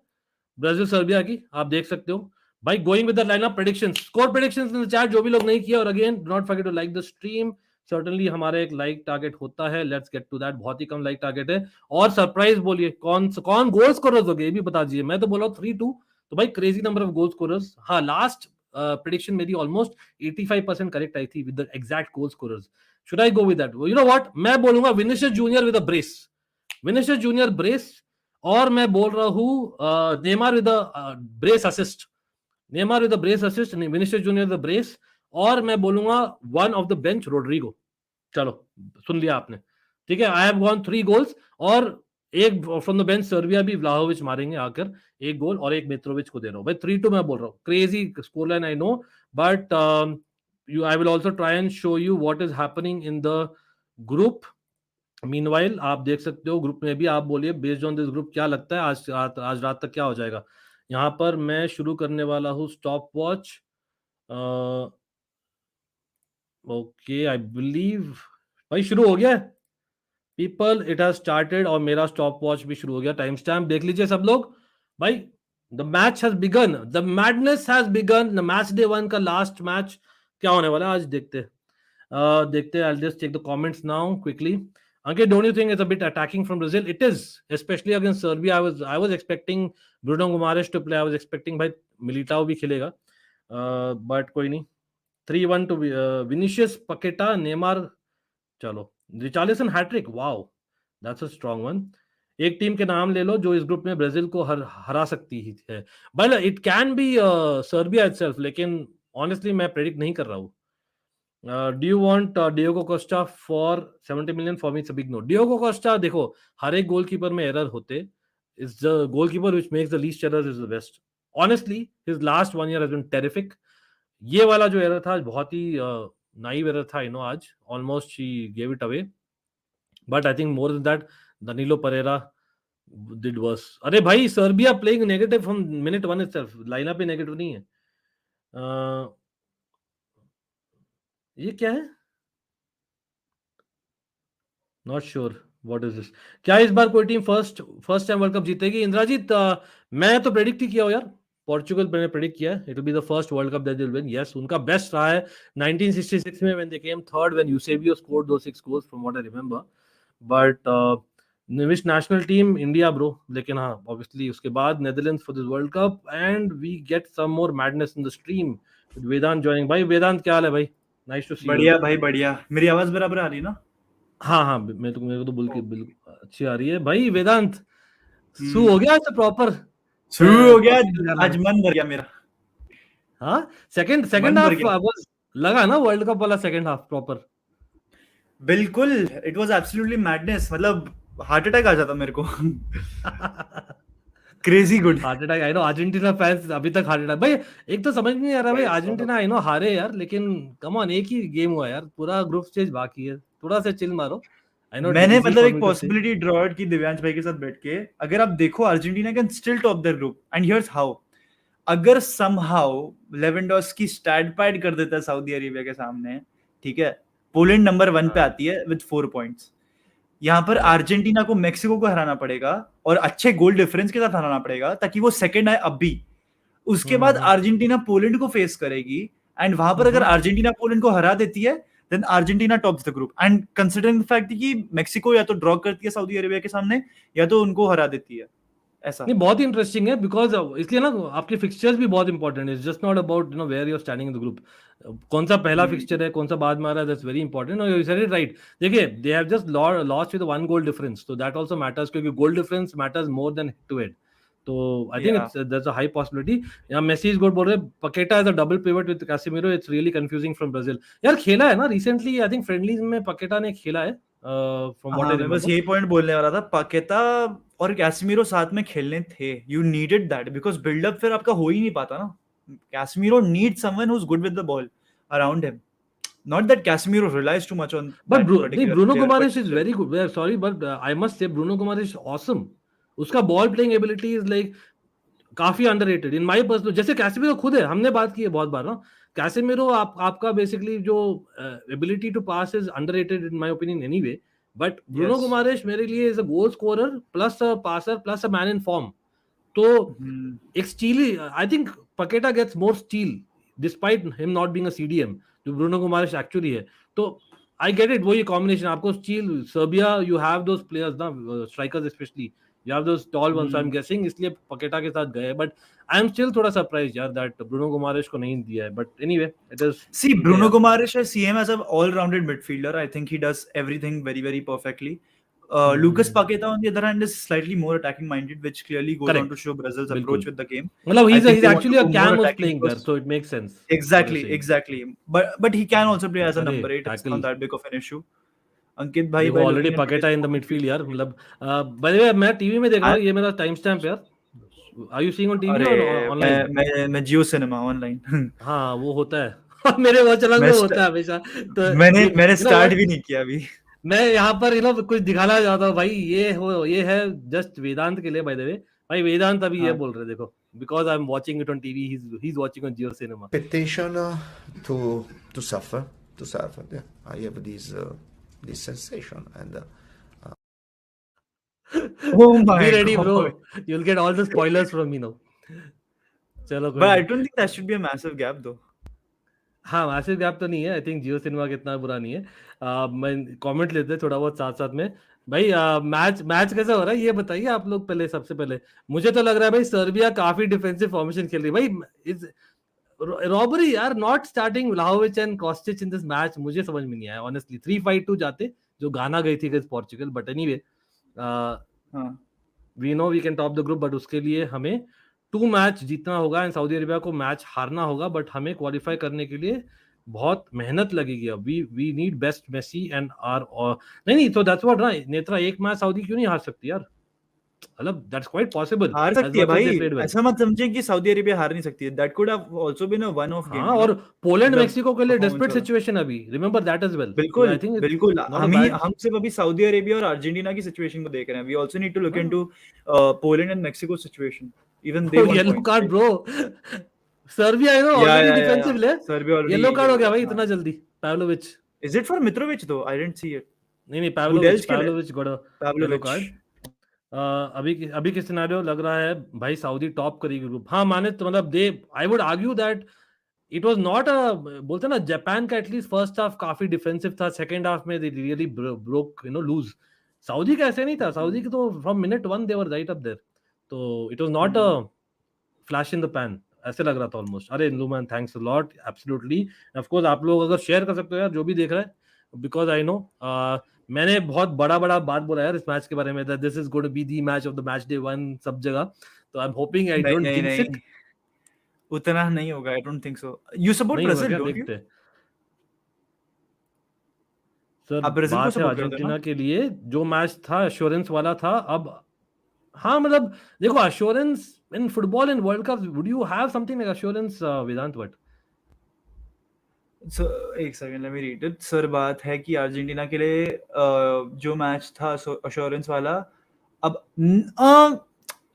[SPEAKER 1] ब्राजील सर्बिया की, आप देख सकते हो भाई. Going with the lineup predictions, score predictions in the chat, जो भी लोग नहीं किया. और again do not forget to like the stream. Certainly हमारा एक लाइक टारगेट होता है, लेट्स गेट टू दैट. बहुत ही कम लाइक टारगेट है. और सरप्राइज बोलिए कौन गोल स्कोरर्स हो गए, ये भी बता दीजिए. मैं तो बोला 3-2, तो भाई crazy number of goal scorers. हाँ, लास्ट प्रेडिक्शन मेरी ऑलमोस्ट 85% करेक्ट आई थी with the exact goal scorers. Should I go with that? You know what, मैं बोलूंगा Vinicius Junior with a brace, Vinicius Junior brace. और मैं बोल रहा हूँ Neymar with a brace assist, Neymar with a brace assist, Vinicius Junior with a brace. और मैं बोलूंगा one of the bench Rodrigo. चलो, सुन लिया आपने, ठीक है. आई हैव गॉन 3 goals और एक फ्रॉम द बेंच सर्बिया भी व्लाहोविच मारेंगे आकर 1 गोल, और एक मित्रोविच को दे रहा हूं भाई. 3-2 मैं बोल रहा हूँ. Crazy score line I know, but I will also try and show you what is happening in the group. Meanwhile आप देख सकते हो ग्रुप में भी, आप बोलिए बेस्ड ऑन दिस ग्रुप क्या लगता है आज रात तक क्या हो जाएगा. यहाँ पर मैं शुरू करने वाला हूँ stop watch. Okay, I believe भाई शुरू हो गया पीपल, इट हैज स्टार्टेड. और मेरा स्टॉप वॉच भी शुरू हो गया. टाइम स्टैम्प देख लीजिए सब लोग भाई. The match has begin, the madness has begin. The match day 1 का लास्ट मैच क्या होने वाला है आज देखते हैं. I will just check the comments now quickly. Ankit, don't you think it's a bit attacking from Brazil? It is, especially against Serbia. I was expecting Bruno Guimaraes to play. I was expecting भाई Militao भी खेलेगा, but कोई नहीं. 3-1 to Vinicius, Paqueta, Neymar. चलो, Richarlison hat-trick. Wow. That's a strong one. एक team के नाम ले लो जो इस ग्रुप में ब्राजील को हरा सकती ही है। But it can be Serbia itself, लेकिन ऑनेस्टली मैं प्रेडिक्ट नहीं कर रहा हूँ। Do you want Diogo Costa for 70 million? For me it's a big no. Diogo Costa, देखो, हर एक गोलकीपर में एरर होते, is the goalkeeper which makes the least errors is the best. Honestly his last 1 year has been terrific. ये वाला जो error था बहुत ही नाइव एरर था, यू नो, आज almost he gave it away. But I think more than that Danilo Pereira did worse. अरे भाई, Serbia playing negative from minute 1 itself, lineup भी नेगेटिव नहीं है। ये क्या है? Not sure what is this. क्या इस बार कोई team first first time world cup जीतेगी? इंद्राजीत, मैं तो प्रेडिक्ट ही किया हूं यार। पोर्चुगल मैंने प्रेडिक्ट किया है, it will be the first world cup that they will win. Yes, उनका बेस्ट रहा है 1966 में, when they came third, when Eusebio scored दो 6 goals from what I remember. But which national team? India bro. लेकिन हाँ, obviously उसके बाद Netherlands for this world cup, and we get some more madness in the stream with Vedant joining. भाई वेदांत, क्या हाल है भाई? Nice to see you.
[SPEAKER 2] बढ़िया भाई बढ़िया। मेरी आवाज बराबर आ रही है ना?
[SPEAKER 1] हाँ हाँ, मेरे को तो
[SPEAKER 2] ओके।
[SPEAKER 1] बिल्कुल अच्छी आ रही है भाई। वेदांत, सू हो
[SPEAKER 2] हम्म।
[SPEAKER 1] गया आज प्रॉपर?
[SPEAKER 2] शुरू हो गया।
[SPEAKER 1] जाना
[SPEAKER 2] आज
[SPEAKER 1] है।
[SPEAKER 2] मन भर गया मेरा।
[SPEAKER 1] हाँ, सेकंड सेकंड
[SPEAKER 2] मन भर
[SPEAKER 1] हाफ
[SPEAKER 2] गया
[SPEAKER 1] बस लगा ना, वर्ल्ड कप वाला सेकंड हाफ प्रॉपर।
[SPEAKER 2] बिल्कुल। इट वाज एब्सोल्युटली मैडनेस, मतलब हार्ट अटैक आ जाता मेरे को। Crazy good.
[SPEAKER 1] Heart attack, I know, Argentina fans अभी तक हार्ट अटैक भाई। एक तो समझ नहीं आ रहा भाई,
[SPEAKER 2] भाई
[SPEAKER 1] अर्जेंटीना आई नो हारे यार, लेकिन कम ऑन, एक ही गेम हुआ यार, पूरा ग्रुप स्टेज बाकी है, थोड़ा सा चिल मारो। आई नो
[SPEAKER 2] मैंने
[SPEAKER 1] इजी
[SPEAKER 2] मतलब
[SPEAKER 1] फॉर
[SPEAKER 2] एक
[SPEAKER 1] मी टू से।
[SPEAKER 2] पॉसिबिलिटी ड्रॉ की दिव्यांश भाई के साथ बैठ के, अगर आप देखो Argentina can still top their group and here's how. अगर समहाउ लेवेंडोस्की स्टैट पैड कर देता है सऊदी अरेबिया के सामने, ठीक है, पोलैंड नंबर 1 पे
[SPEAKER 1] हाँ,
[SPEAKER 2] आती है विद 4 पॉइंट्स। यहाँ पर
[SPEAKER 1] करेक्ट।
[SPEAKER 2] अर्जेंटीना को मेक्सिको को हराना पड़ेगा और अच्छे गोल डिफरेंस के साथ हराना पड़ेगा ताकि वो सेकंड आए अब भी। उसके बाद
[SPEAKER 1] हम्म।
[SPEAKER 2] अर्जेंटीना पोलैंड को फेस करेगी, एंड वहां पर अगर
[SPEAKER 1] हम्म।
[SPEAKER 2] अर्जेंटीना पोलैंड को हरा देती है, then Argentina tops the group. And considering the fact कि मेक्सिको या तो ड्रॉ करती है सऊदी अरेबिया के सामने, या तो उनको हरा देती है, ऐसा।
[SPEAKER 1] नहीं, बहुत ही इंटरेस्टिंग है, बिकॉज इसलिए ना आपके फिक्सचर्स भी बहुत इंपॉर्टेंट है। Just not about where you are standing in the group. कौन सा पहला फिक्सचर है, कौन सा बाद में आ रहा है, दैट्स वेरी इंपॉर्टेंट। और यू सेड इट राइट। देखिए, they have just lost with 1 goal difference, तो दैट आल्सो मैटर्स, क्योंकि goal difference matters more than head to head. तो I think
[SPEAKER 2] yeah
[SPEAKER 1] it's that's a high possibility. यहाँ Messi is good बोल रहे हैं, Paqueta as a double pivot with Casemiro, it's really confusing from Brazil. यार खेला है ना recently, I think friendlies में पकेटा ने खेला है, फ्रॉम व्हाट आई
[SPEAKER 2] हाँ, मैं बस
[SPEAKER 1] रिमेंबर।
[SPEAKER 2] यही पॉइंट बोलने वाला था। पाकेता और कैसमीरो साथ में खेलने थे, you needed that because buildup फिर आपका हो ही नहीं पाता ना। Casemiro need someone who is good with the ball around him, not that Casemiro relies too much on
[SPEAKER 1] but
[SPEAKER 2] that
[SPEAKER 1] नहीं,
[SPEAKER 2] particular
[SPEAKER 1] Bruno
[SPEAKER 2] player, but
[SPEAKER 1] Guimaraes is
[SPEAKER 2] still.
[SPEAKER 1] Very good, sorry but I must say Bruno Guimaraes awesome. उसका ball playing ability is like काफी underrated in my personal. जैसे Casemiro खुद है, हमने बात की है बहुत बार ना। कैसेमिरो आपका बेसिकली जो ability to pass is underrated in my opinion anyway. But Bruno
[SPEAKER 2] Yes.
[SPEAKER 1] Guimaraes मेरे लिए is a goal scorer plus a passer plus a man in form. तो
[SPEAKER 2] Hmm.
[SPEAKER 1] एक steal, I think Paqueta gets more steal despite him not being a CDM, जो Bruno Guimaraes actually है। तो I get it, वही combination आपको steal. Serbia, you have those players ना, strikers specially, you have those tall ones, I am
[SPEAKER 2] Hmm.
[SPEAKER 1] Guessing, इसलिए पकेटा के साथ गए। बट आई एम स्टिल थोड़ा सरप्राइज यार दैट ब्रूनो गुमारेश को नहीं दिया है, but anyway it is
[SPEAKER 2] See,
[SPEAKER 1] ठीक है
[SPEAKER 2] Bruno
[SPEAKER 1] यार।
[SPEAKER 2] Guimaraes I see him as an all-rounded midfielder. I think he does everything very, very perfectly. Lucas Paqueta, on the other hand, is slightly more attacking-minded, which clearly goes on to
[SPEAKER 1] correct,
[SPEAKER 2] show Brazil's approach
[SPEAKER 1] बिल्कुल।
[SPEAKER 2] with the game.
[SPEAKER 1] मतलब
[SPEAKER 2] I think
[SPEAKER 1] he's
[SPEAKER 2] they want to
[SPEAKER 1] actually a
[SPEAKER 2] go more
[SPEAKER 1] cam of
[SPEAKER 2] attacking
[SPEAKER 1] playing there,
[SPEAKER 2] because
[SPEAKER 1] so it makes sense what you're
[SPEAKER 2] exactly,
[SPEAKER 1] saying.
[SPEAKER 2] exactly. But he can also play as a
[SPEAKER 1] अरे
[SPEAKER 2] number 8. It's not
[SPEAKER 1] tackle,
[SPEAKER 2] that big of an issue. Ankit bhai,
[SPEAKER 1] देखो
[SPEAKER 2] by
[SPEAKER 1] already
[SPEAKER 2] looking at today's
[SPEAKER 1] Paqueta in the
[SPEAKER 2] form,
[SPEAKER 1] midfield
[SPEAKER 2] feels
[SPEAKER 1] यार,
[SPEAKER 2] like
[SPEAKER 1] मतलब by the way मैं TV में देख रहा
[SPEAKER 2] I,
[SPEAKER 1] हूँ, ये मेरा टाइम स्टैम्प यार। Are you seeing on TV
[SPEAKER 2] अरे
[SPEAKER 1] और ऑनलाइन?
[SPEAKER 2] मैं जियो सिनेमा ऑनलाइन।
[SPEAKER 1] हाँ, वो होता है। मेरे वॉचलॉग
[SPEAKER 2] मैं
[SPEAKER 1] में
[SPEAKER 2] स्ट-
[SPEAKER 1] होता है हमेशा। तो
[SPEAKER 2] मैंने
[SPEAKER 1] यू नो
[SPEAKER 2] स्टार्ट
[SPEAKER 1] व्हाट,
[SPEAKER 2] भी नहीं किया अभी।
[SPEAKER 1] मैं यहाँ पर कुछ दिखाना चाहता हूँ भाई, ये है जस्ट वेदांत के लिए, बाय द वे। भाई वेदांत अभी ये
[SPEAKER 2] हाँ।
[SPEAKER 1] बोल रहे देखो, because I am watching it on TV, he is watching on Jio cinema.
[SPEAKER 3] Expectation to suffer. Yeah, I have this sensation, and
[SPEAKER 2] Oh
[SPEAKER 1] be
[SPEAKER 2] my
[SPEAKER 1] ready bro,
[SPEAKER 2] god.
[SPEAKER 1] You will get all the spoilers from me now. चलो
[SPEAKER 2] But
[SPEAKER 1] कोई
[SPEAKER 2] I
[SPEAKER 1] नहीं।
[SPEAKER 2] don't think that should be a massive gap though.
[SPEAKER 1] हाँ, massive gap तो नहीं है, I think Jio cinema का इतना बुरा नहीं है। मैं कमेंट लेते हैं थोड़ा बहुत साथ साथ में। भाई मैच मैच कैसा हो रहा है ये बताइए आप लोग पहले, सबसे पहले। मुझे तो लग रहा है भाई सर्बिया काफी डिफेंसिव फॉर्मेशन खेल रही है भाई। इज रॉबरी यार, not starting Vlahovic and Kostic in this match, मुझे समझ में नहीं आया ऑनेस्टली। 3-5-2 जाते, जो गाना गई थी अगेंस्ट पोर्चुगल, बट एनीवे
[SPEAKER 2] हाँ
[SPEAKER 1] we know we can top the group, but उसके लिए हमें 2 मैच जीतना होगा एंड सऊदी अरेबिया को मैच हारना होगा, बट हमें क्वालिफाई करने के लिए बहुत मेहनत लगेगी। अब we need best Messi and आर नहीं तो दैट्स व्हाट ना नेत्रा, एक मैच सऊदी क्यों नहीं हार सकती यार, मतलब दैट्स क्वाइट पॉसिबल
[SPEAKER 2] हार
[SPEAKER 1] एज
[SPEAKER 2] सकती है
[SPEAKER 1] मच एज दे
[SPEAKER 2] भाई,
[SPEAKER 1] प्लेड वेल।
[SPEAKER 2] ऐसा मत समझे कि सऊदी अरेबिया हार नहीं सकती है। That could have also been a one of game,
[SPEAKER 1] हाँ, और पोलैंड
[SPEAKER 2] मतलब
[SPEAKER 1] मेक्सिको के लिए
[SPEAKER 2] परफॉर्मेंस
[SPEAKER 1] डेस्परेट
[SPEAKER 2] वाला।
[SPEAKER 1] सिचुएशन अभी, रिमेंबर दैट एज वेल, तो
[SPEAKER 2] बिल्कुल
[SPEAKER 1] आई थिंक इट्स
[SPEAKER 2] बिल्कुल,
[SPEAKER 1] नॉट अ बैड।
[SPEAKER 2] हम सिर्फ अभी सऊदी अरेबिया और अर्जेंटीना की सिचुएशन को देख रहे हैं। We also need to look
[SPEAKER 1] हाँ,
[SPEAKER 2] into Poland and Mexico situation, even they
[SPEAKER 1] oh
[SPEAKER 2] want
[SPEAKER 1] yellow
[SPEAKER 2] points,
[SPEAKER 1] card
[SPEAKER 2] right?
[SPEAKER 1] Bro, Serbia है ना ऑलरेडी
[SPEAKER 2] या
[SPEAKER 1] डिफेंसिव ले,
[SPEAKER 2] सर्बिया
[SPEAKER 1] येलो
[SPEAKER 2] ऑलरेडी
[SPEAKER 1] कार्ड हो
[SPEAKER 2] येलो
[SPEAKER 1] गया भाई
[SPEAKER 2] कार्ड,
[SPEAKER 1] इतना
[SPEAKER 2] हाँ।
[SPEAKER 1] जल्दी। Pavlovic,
[SPEAKER 2] is it for Mitrovic दो? I didn't see it.
[SPEAKER 1] नहीं
[SPEAKER 2] Who else के लिए?
[SPEAKER 1] Pavlovic got a yellow
[SPEAKER 2] Pavlovic.
[SPEAKER 1] Card. अभी के सिनेरियो लग रहा है भाई सऊदी टॉप करेगी ग्रुप। हाँ माने तो मतलब they, I would argue that it was not a, बोलते हैं ना जापान का एटलीस्ट फर्स्ट हाफ काफी डिफेंसिव था, सेकंड हाफ में they really broke loose. Saudi का ऐसे नहीं था, सऊदी की तो from minute 1 they were right up there, तो it was not a flash in the pan, ऐसे लग रहा था ऑलमोस्ट। अरे लूमैन thanks a lot, absolutely of course आप लोग अगर शेयर कर सकते हो यार जो भी देख रहा है, बिकॉज आई नो मैंने बहुत बड़ा बात बोला यार इस मैच के बारे में, that this is going to be the match of the match day 1 सब जगह, तो आई एम होपिंग आई
[SPEAKER 2] नहीं
[SPEAKER 1] डोंट
[SPEAKER 2] नहीं
[SPEAKER 1] जिंक्स
[SPEAKER 2] नहीं,
[SPEAKER 1] इट।
[SPEAKER 2] उतना नहीं होगा, आई don't think so. You support
[SPEAKER 1] नहीं होगा
[SPEAKER 2] ब्राजील,
[SPEAKER 1] क्या,
[SPEAKER 2] डोंट यू?
[SPEAKER 1] देखते हैं सर।
[SPEAKER 2] आप ब्राजील को
[SPEAKER 1] बात है
[SPEAKER 2] सपोर्ट करते हो
[SPEAKER 1] अर्जेंटीना
[SPEAKER 2] ना?
[SPEAKER 1] के लिए, जो मैच था एश्योरेंस वाला था। अब हाँ मतलब देखो assurance in football in world cup, would you have something like assurance Vedant? But
[SPEAKER 2] So, एक second, let me read it. Sir बात है कि अर्जेंटीना के लिए जो मैच था अश्योरेंस वाला, अब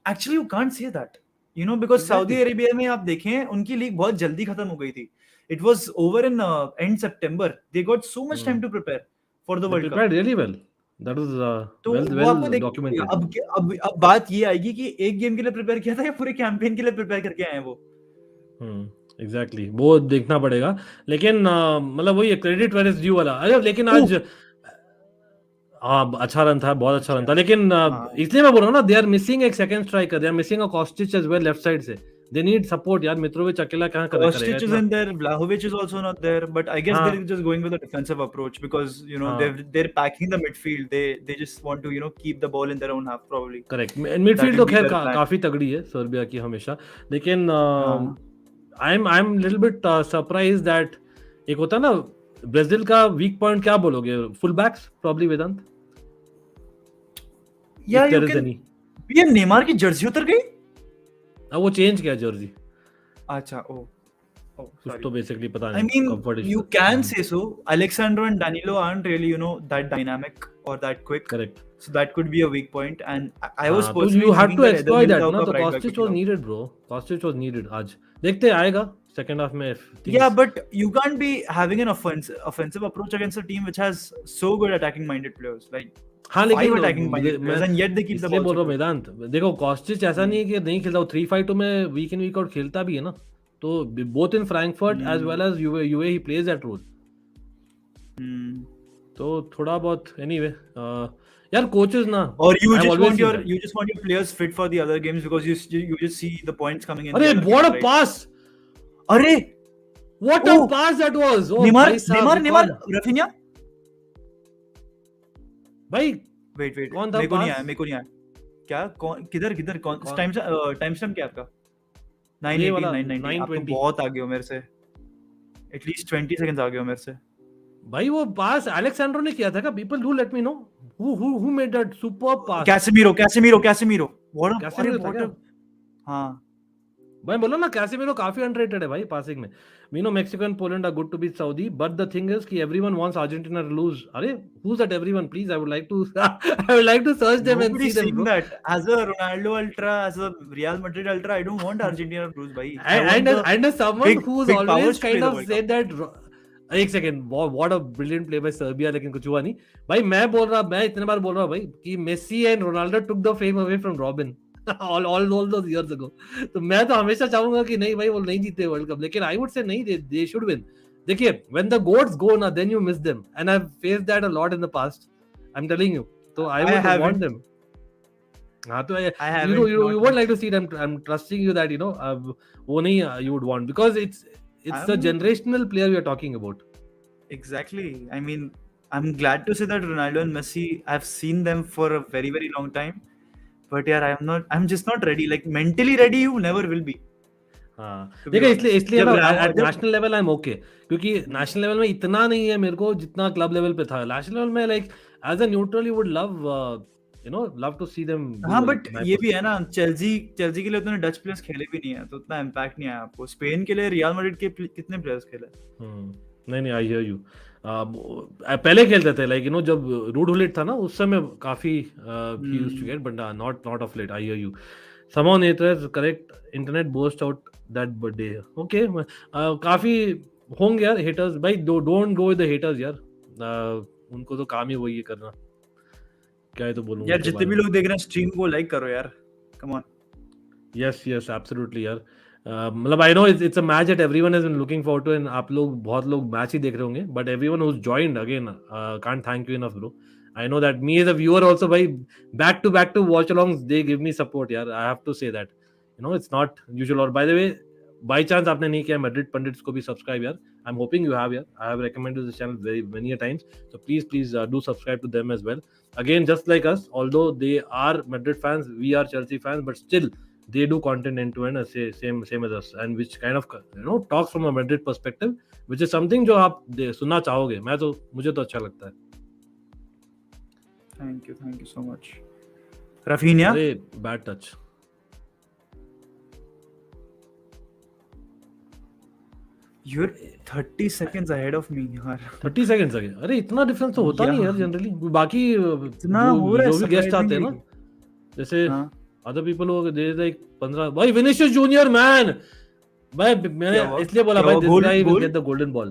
[SPEAKER 2] actually you can't say that, you no, because Saudi
[SPEAKER 1] exactly,
[SPEAKER 2] Arabia में आप देखें उनकी लीग बहुत जल्दी खत्म हो गई थी। It was over in end September, they got so much time to prepare for the
[SPEAKER 1] they
[SPEAKER 2] world cup.
[SPEAKER 1] Prepared really well, that was
[SPEAKER 2] तो
[SPEAKER 1] वेल
[SPEAKER 2] वो
[SPEAKER 1] वेल
[SPEAKER 2] आपको देख,
[SPEAKER 1] डॉक्यूमेंटेड।
[SPEAKER 2] अब बात ये आएगी कि एक गेम के लिए प्रिपेयर किया था या पूरे कैंपेन के लिए प्रिपेयर करके आए हैं वो।
[SPEAKER 1] एग्जैक्टली, वो देखना पड़ेगा। लेकिन मतलब वही क्रेडिट वेयर इज ड्यू वाला। अरे लेकिन आज हाँ अच्छा रन था, बहुत अच्छा रन था, लेकिन
[SPEAKER 2] हाँ,
[SPEAKER 1] इसलिए मैं बोल रहा हूँ ना, दे आर मिसिंग एक second striker, they are missing a Kostic as well left side से, दे नीड सपोर्ट यार। मित्रोविच अकेला कहाँ करेगा
[SPEAKER 2] Kostic is
[SPEAKER 1] इतना।
[SPEAKER 2] in there, Vlahovic is also not there, but I guess they're
[SPEAKER 1] हाँ
[SPEAKER 2] just going with a defensive approach because, you know,
[SPEAKER 1] हाँ
[SPEAKER 2] they're packing the midfield. They just want to, you know, keep the ball in their own half probably.
[SPEAKER 1] Correct,
[SPEAKER 2] That
[SPEAKER 1] midfield तो
[SPEAKER 2] will be
[SPEAKER 1] खैर
[SPEAKER 2] their plan.
[SPEAKER 1] काफी तगड़ी है Serbia की हमेशा, लेकिन
[SPEAKER 2] हाँ,
[SPEAKER 1] I am little bit surprise that, एक होता है ना ब्राजील का वीक पॉइंट, क्या बोलोगे, full backs probably Vedant,
[SPEAKER 2] yeah,
[SPEAKER 1] if
[SPEAKER 2] you
[SPEAKER 1] there is
[SPEAKER 2] can.
[SPEAKER 1] Any.
[SPEAKER 2] ये नेमार की जर्सी उतर गई?
[SPEAKER 1] वो चेंज किया जर्सी,
[SPEAKER 2] अच्छा, oh,
[SPEAKER 1] कुछ
[SPEAKER 2] sorry.
[SPEAKER 1] तो बेसिकली पता
[SPEAKER 2] I
[SPEAKER 1] नहीं,
[SPEAKER 2] mean,
[SPEAKER 1] comfort
[SPEAKER 2] you
[SPEAKER 1] issue.
[SPEAKER 2] can say so. Alexandro and Danilo aren't really, you know, that dynamic or that quick.
[SPEAKER 1] Correct,
[SPEAKER 2] So that could be a weak point. And I was
[SPEAKER 1] हाँ तो
[SPEAKER 2] personally
[SPEAKER 1] you have
[SPEAKER 2] thinking
[SPEAKER 1] to
[SPEAKER 2] that Eder
[SPEAKER 1] exploit that
[SPEAKER 2] Militao
[SPEAKER 1] ना,
[SPEAKER 2] का
[SPEAKER 1] तो
[SPEAKER 2] right back
[SPEAKER 1] कॉस्टिच
[SPEAKER 2] पे
[SPEAKER 1] was
[SPEAKER 2] खिलाओ।
[SPEAKER 1] Needed bro, Kostic was needed. आज देखते हैं आएगा सेकंड हाफ में
[SPEAKER 2] Yeah,
[SPEAKER 1] things.
[SPEAKER 2] but you can't be having an offensive approach against a team which has so good attacking minded players, like
[SPEAKER 1] हाँ
[SPEAKER 2] 5
[SPEAKER 1] लेकिन
[SPEAKER 2] attacking minded
[SPEAKER 1] मैं
[SPEAKER 2] players, and yet they keep the
[SPEAKER 1] इसलिए
[SPEAKER 2] ball
[SPEAKER 1] बोल रहा हूँ
[SPEAKER 2] secure.
[SPEAKER 1] वेदांत, देखो कॉस्टिच ऐसा नहीं है कि नहीं खेलता, वो 3-5-2 में वीक इन वीक आउट खेलता भी है ना, तो both in Frankfurt as well as UA he plays that role,
[SPEAKER 2] Hmm.
[SPEAKER 1] तो थोड़ा बहुत एनीवे यार कोचेस ना,
[SPEAKER 2] Or you
[SPEAKER 1] I have
[SPEAKER 2] just
[SPEAKER 1] always
[SPEAKER 2] want
[SPEAKER 1] seen
[SPEAKER 2] your
[SPEAKER 1] that.
[SPEAKER 2] players fit for the other games because you just see the points coming in the
[SPEAKER 1] अरे
[SPEAKER 2] other
[SPEAKER 1] what
[SPEAKER 2] games,
[SPEAKER 1] a
[SPEAKER 2] right?
[SPEAKER 1] Pass,
[SPEAKER 2] अरे,
[SPEAKER 1] what a
[SPEAKER 2] oh,
[SPEAKER 1] pass that was, oh
[SPEAKER 2] Neymar,
[SPEAKER 1] भाई साहब
[SPEAKER 2] Neymar,
[SPEAKER 1] record
[SPEAKER 2] Rafinha.
[SPEAKER 1] भाई,
[SPEAKER 2] Wait,
[SPEAKER 1] कौन था
[SPEAKER 2] मेरे को नहीं आया,
[SPEAKER 1] पास,
[SPEAKER 2] मेरे को नहीं आया। क्या, कौन, किधर कौन
[SPEAKER 1] कौन
[SPEAKER 2] टाइम स्टैम्प क्या आपका?
[SPEAKER 1] ये
[SPEAKER 2] 918,
[SPEAKER 1] वाला
[SPEAKER 2] 990, आप तो
[SPEAKER 1] 920
[SPEAKER 2] बहुत आगे हो मेरे से, एटलीस्ट 20 सेकंड्स आगे हो मेरे से।
[SPEAKER 1] भाई, वो पास अलेक्सेंड्रो ने किया था क्या? People do let me know who made that super pass.
[SPEAKER 2] Casemiro, what अरे
[SPEAKER 1] कैसेमीरो था
[SPEAKER 2] व्हाट,
[SPEAKER 1] क्या?
[SPEAKER 2] हाँ,
[SPEAKER 1] भाई बोला ना कैसेमीरो काफी अंडररेटेड है भाई पासिंग में। We know Mexico and Poland are good to beat Saudi, but the thing is कि everyone wants Argentina to lose. अरे who is that everyone? Please I would like to I would like to search them and see
[SPEAKER 2] nobody's
[SPEAKER 1] them
[SPEAKER 2] saying
[SPEAKER 1] bro.
[SPEAKER 2] that. As a Ronaldo ultra, as a Real Madrid ultra, I don't want Argentina to lose, bhai. I want the
[SPEAKER 1] And as someone who's
[SPEAKER 2] big
[SPEAKER 1] always
[SPEAKER 2] powers to play
[SPEAKER 1] kind
[SPEAKER 2] the
[SPEAKER 1] of
[SPEAKER 2] World
[SPEAKER 1] said
[SPEAKER 2] Cup.
[SPEAKER 1] that, एक second, what a brilliant play by Serbia, लेकिन कुछ हुआ नहीं भाई। मैं इतने बार बोल रहा हूँ भाई कि Messi and Ronaldo took the fame away from Robben all those years ago। तो मैं तो हमेशा चाहूंगा कि नहीं भाई वो नहीं जीते वर्ल्ड कप, लेकिन आई वुड से नहीं, दे शुड विन। देखिए when the goats go ना, then you miss them, and I've faced that a lot in the past, I'm telling you, so I would want
[SPEAKER 2] haven't.
[SPEAKER 1] them। हाँ तो
[SPEAKER 2] I
[SPEAKER 1] you
[SPEAKER 2] haven't,
[SPEAKER 1] you
[SPEAKER 2] not
[SPEAKER 1] won't like
[SPEAKER 2] much.
[SPEAKER 1] to see it, I'm trusting you that वो नहीं you would want, because it's a
[SPEAKER 2] I'm
[SPEAKER 1] generational player we are talking about।
[SPEAKER 2] exactly. I mean, I'm glad to say that Ronaldo and Messi, I've seen them for a very, very long time. But yeah, I'm just not ready. Like mentally ready, you never will be.
[SPEAKER 1] हाँ
[SPEAKER 2] To be
[SPEAKER 1] देखो इसलिए
[SPEAKER 2] honest.
[SPEAKER 1] इसलिए ना eight
[SPEAKER 2] जब
[SPEAKER 1] national level I am okay, क्योंकि national level में इतना नहीं है मेरे को जितना क्लब लेवल पे था। नेशनल लेवल में like as a neutral you would love to see them do
[SPEAKER 2] हाँ,
[SPEAKER 1] वेल
[SPEAKER 2] बट
[SPEAKER 1] माय
[SPEAKER 2] ये भी है
[SPEAKER 1] पर्सपेक्टिव।
[SPEAKER 2] ना, चेल्सी के लिए उतने डच प्लेयर्स खेले भी नहीं है, तो उतना इम्पैक्ट नहीं आया आपको। स्पेन के लिए रियल मैड्रिड के कितने प्लेयर्स खेले?
[SPEAKER 1] नहीं आई हियर यू। पहले खेलते थे लाइक जब रूड हुलिट था ना उस समय काफी ही used to get, but not of late. I hear you. Someone it is correct, internet boast out that birthday. Okay काफी होंगे यार हेटर्स भाई, don't go with the haters यार। उनको तो काम ही वही है करना, क्या है तो बोलूं
[SPEAKER 2] यार
[SPEAKER 1] उनके
[SPEAKER 2] जितने
[SPEAKER 1] बारे
[SPEAKER 2] भी
[SPEAKER 1] में।
[SPEAKER 2] लोग देख रहे हैं स्ट्रीम को लाइक करो यार, come on.
[SPEAKER 1] Yes yes absolutely यार। मतलब I know it's a match that everyone has been looking forward to, and आप लोग बहुत लोग मैच ही देख रहे होंगे, but everyone who joined again can't thank you enough bro. I know that me as a viewer also भाई, back to watch alongs they give me support यार। I have to say that it's not usual. और by the way, by chance आपने नहीं किया Madrid Pundits को भी subscribe यार, I am hoping you have यार। I have recommended this channel very many a times, so please do subscribe to them as well. Again, just like us, although they are Madrid fans, we are Chelsea fans, but still they do content end to end same as us, and which kind of talks from a Madrid perspective, which is something जो आप सुनना चाहोगे। मुझे तो अच्छा लगता है।
[SPEAKER 2] Thank you so much. Raphinha,
[SPEAKER 1] अरे bad touch.
[SPEAKER 2] you're 30 seconds ahead of me यार।
[SPEAKER 1] 30 सेकंड्स आगे? अरे इतना डिफरेंस तो होता नहीं यार जनरली। बाकी
[SPEAKER 2] इतना हो रहा है
[SPEAKER 1] जो भी गेस्ट आते हैं ना,
[SPEAKER 2] surprisingly।
[SPEAKER 1] जैसे
[SPEAKER 2] हाँ,
[SPEAKER 1] अदर पीपल हो गए लाइक 15। भाई विनिशियस जूनियर मैन, भाई मैंने
[SPEAKER 2] क्या हुआ?
[SPEAKER 1] इसलिए बोला
[SPEAKER 2] क्या
[SPEAKER 1] भाई
[SPEAKER 2] हुआ?
[SPEAKER 1] This
[SPEAKER 2] goal
[SPEAKER 1] guy will
[SPEAKER 2] goal
[SPEAKER 1] get the golden ball.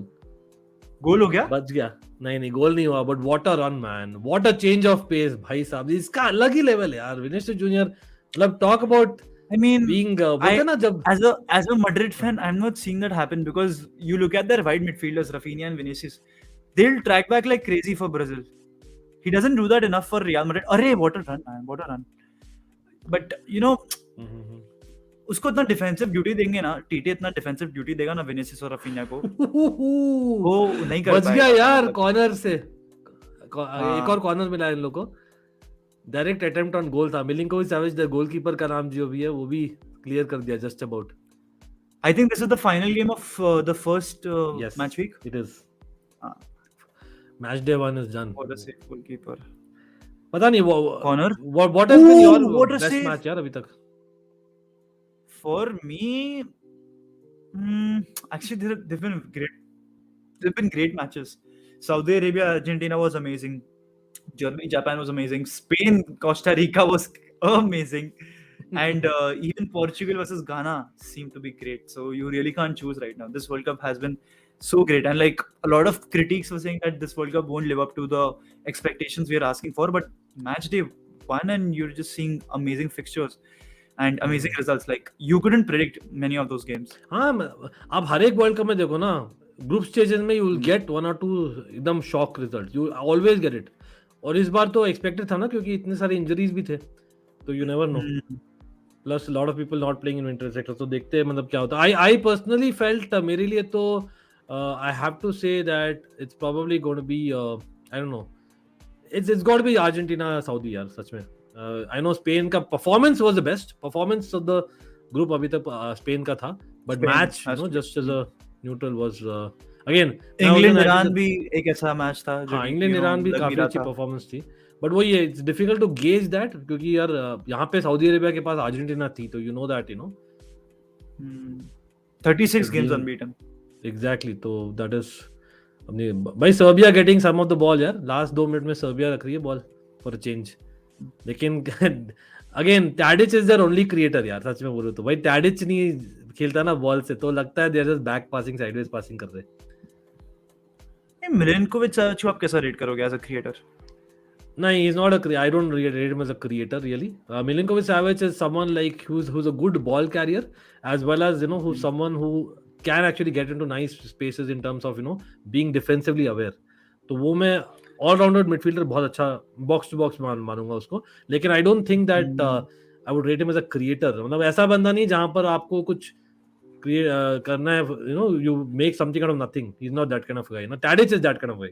[SPEAKER 2] Goal हो गया?
[SPEAKER 1] बच गया। नहीं गोल नहीं हुआ, but what a run man, what a change of pace भाई साहब, इसका अलग ही लेवल है यार। विनिशियस जूनियर मतलब talk about
[SPEAKER 2] I mean,
[SPEAKER 1] being बोलते हैं
[SPEAKER 2] I
[SPEAKER 1] ना जब
[SPEAKER 2] as a Madrid fan, I'm not seeing that happen because you look at their wide midfielders, Rafinha and Vinicius, they'll track back like crazy for Brazil. He doesn't do that enough for Real Madrid. अरे what a run, man, what a run! But उसको इतना defensive duty देंगे ना, TT इतना defensive duty देगा ना Vinicius और Raphinha को, वो नहीं कर
[SPEAKER 1] बच गया
[SPEAKER 2] पाएगा
[SPEAKER 1] यार
[SPEAKER 2] मतलब।
[SPEAKER 1] कॉर्नर से। एक
[SPEAKER 2] हाँ,
[SPEAKER 1] और कॉर्नर मिला इन लोगों को, डायरेक्ट अटेम्प्ट ऑन गोल था। मिलिंकोविच साविच द गोलकीपर का नाम जो भी है वो भी क्लियर कर दिया just about.
[SPEAKER 2] I think this is the final game of the first
[SPEAKER 1] yes
[SPEAKER 2] match week.
[SPEAKER 1] It is.
[SPEAKER 2] हाँ,
[SPEAKER 1] match day 1 is done.
[SPEAKER 2] what a save goalkeeper.
[SPEAKER 1] पता नहीं
[SPEAKER 2] Corner.
[SPEAKER 1] What has been your
[SPEAKER 2] What a
[SPEAKER 1] best
[SPEAKER 2] save.
[SPEAKER 1] Match यार अभी तक?
[SPEAKER 2] For me, actually they've been great. They've been great matches. Saudi Arabia, Argentina was amazing. Germany, Japan was amazing. Spain, Costa Rica was amazing. And even Portugal versus Ghana seemed to be great. So you really can't choose right now. This World Cup has been so great. And like a lot of critics were saying that this World Cup won't live up to the expectations we are asking for. But match day 1 and you're just seeing amazing fixtures and amazing results. Like you couldn't predict many of those games.
[SPEAKER 1] हाँ आप हर एक world Cup में देखो ना, group stages में you will gate 1 और 2 एकदम shock result, you always get it. और इस बार तो एक्सपेक्टेड था ना, क्योंकि इतने सारे इंजरीज भी थे, तो you never know. Plus lot of people not playing in winter sector, तो देखते हैं मतलब क्या होता है। आई पर्सनली फेल्ट, मेरे लिए तो I have to say that it's probably going to be I don't know, it's got be Argentina Saudi यार सच में। आई नो स्पेन का performance was the best performance of the group अभी तक Spain का था, but match just as a neutral was again.
[SPEAKER 2] England Iran भी एक ऐसा मैच था जो
[SPEAKER 1] हाँ इंग्लैंड ईरान भी काफी अच्छी परफॉर्मेंस थी, बट वही है, it's difficult to gauge that, क्योंकि यार यहाँ पे सऊदी अरेबिया के पास अर्जेंटीना थी, तो you know that
[SPEAKER 2] 36 games unbeaten.
[SPEAKER 1] Exactly. तो दैट इज अपनी भाई Serbia getting some of the ball यार, लास्ट 2 मिनट में सर्बिया रख रही है बॉल फॉर अ चेंज। लेकिन again Tadic is there only creator यार, सच में बोलो तो भाई टैडिच नहीं खेलता ना बॉल से, तो लगता है they are just back passing, sideways passing कर रहे।
[SPEAKER 2] मिलिंकोविच साविच आप कैसा रेट करोगे as a creator?
[SPEAKER 1] No, he's not I don't rate him as a creator really. Milinkovic Savic is someone like who's a good ball carrier, as well as who's someone who can actually get into nice spaces in terms of being defensively aware. तो वो मैं all rounded midfielder बहुत अच्छा box to box मानूंगा उसको, लेकिन I don't think that I would rate him as a creator. मतलब ऐसा बंदा नहीं जहाँ पर आपको कुछ करना है, you make something out of nothing. He's not that kind of guy. Tadic is that kind of guy.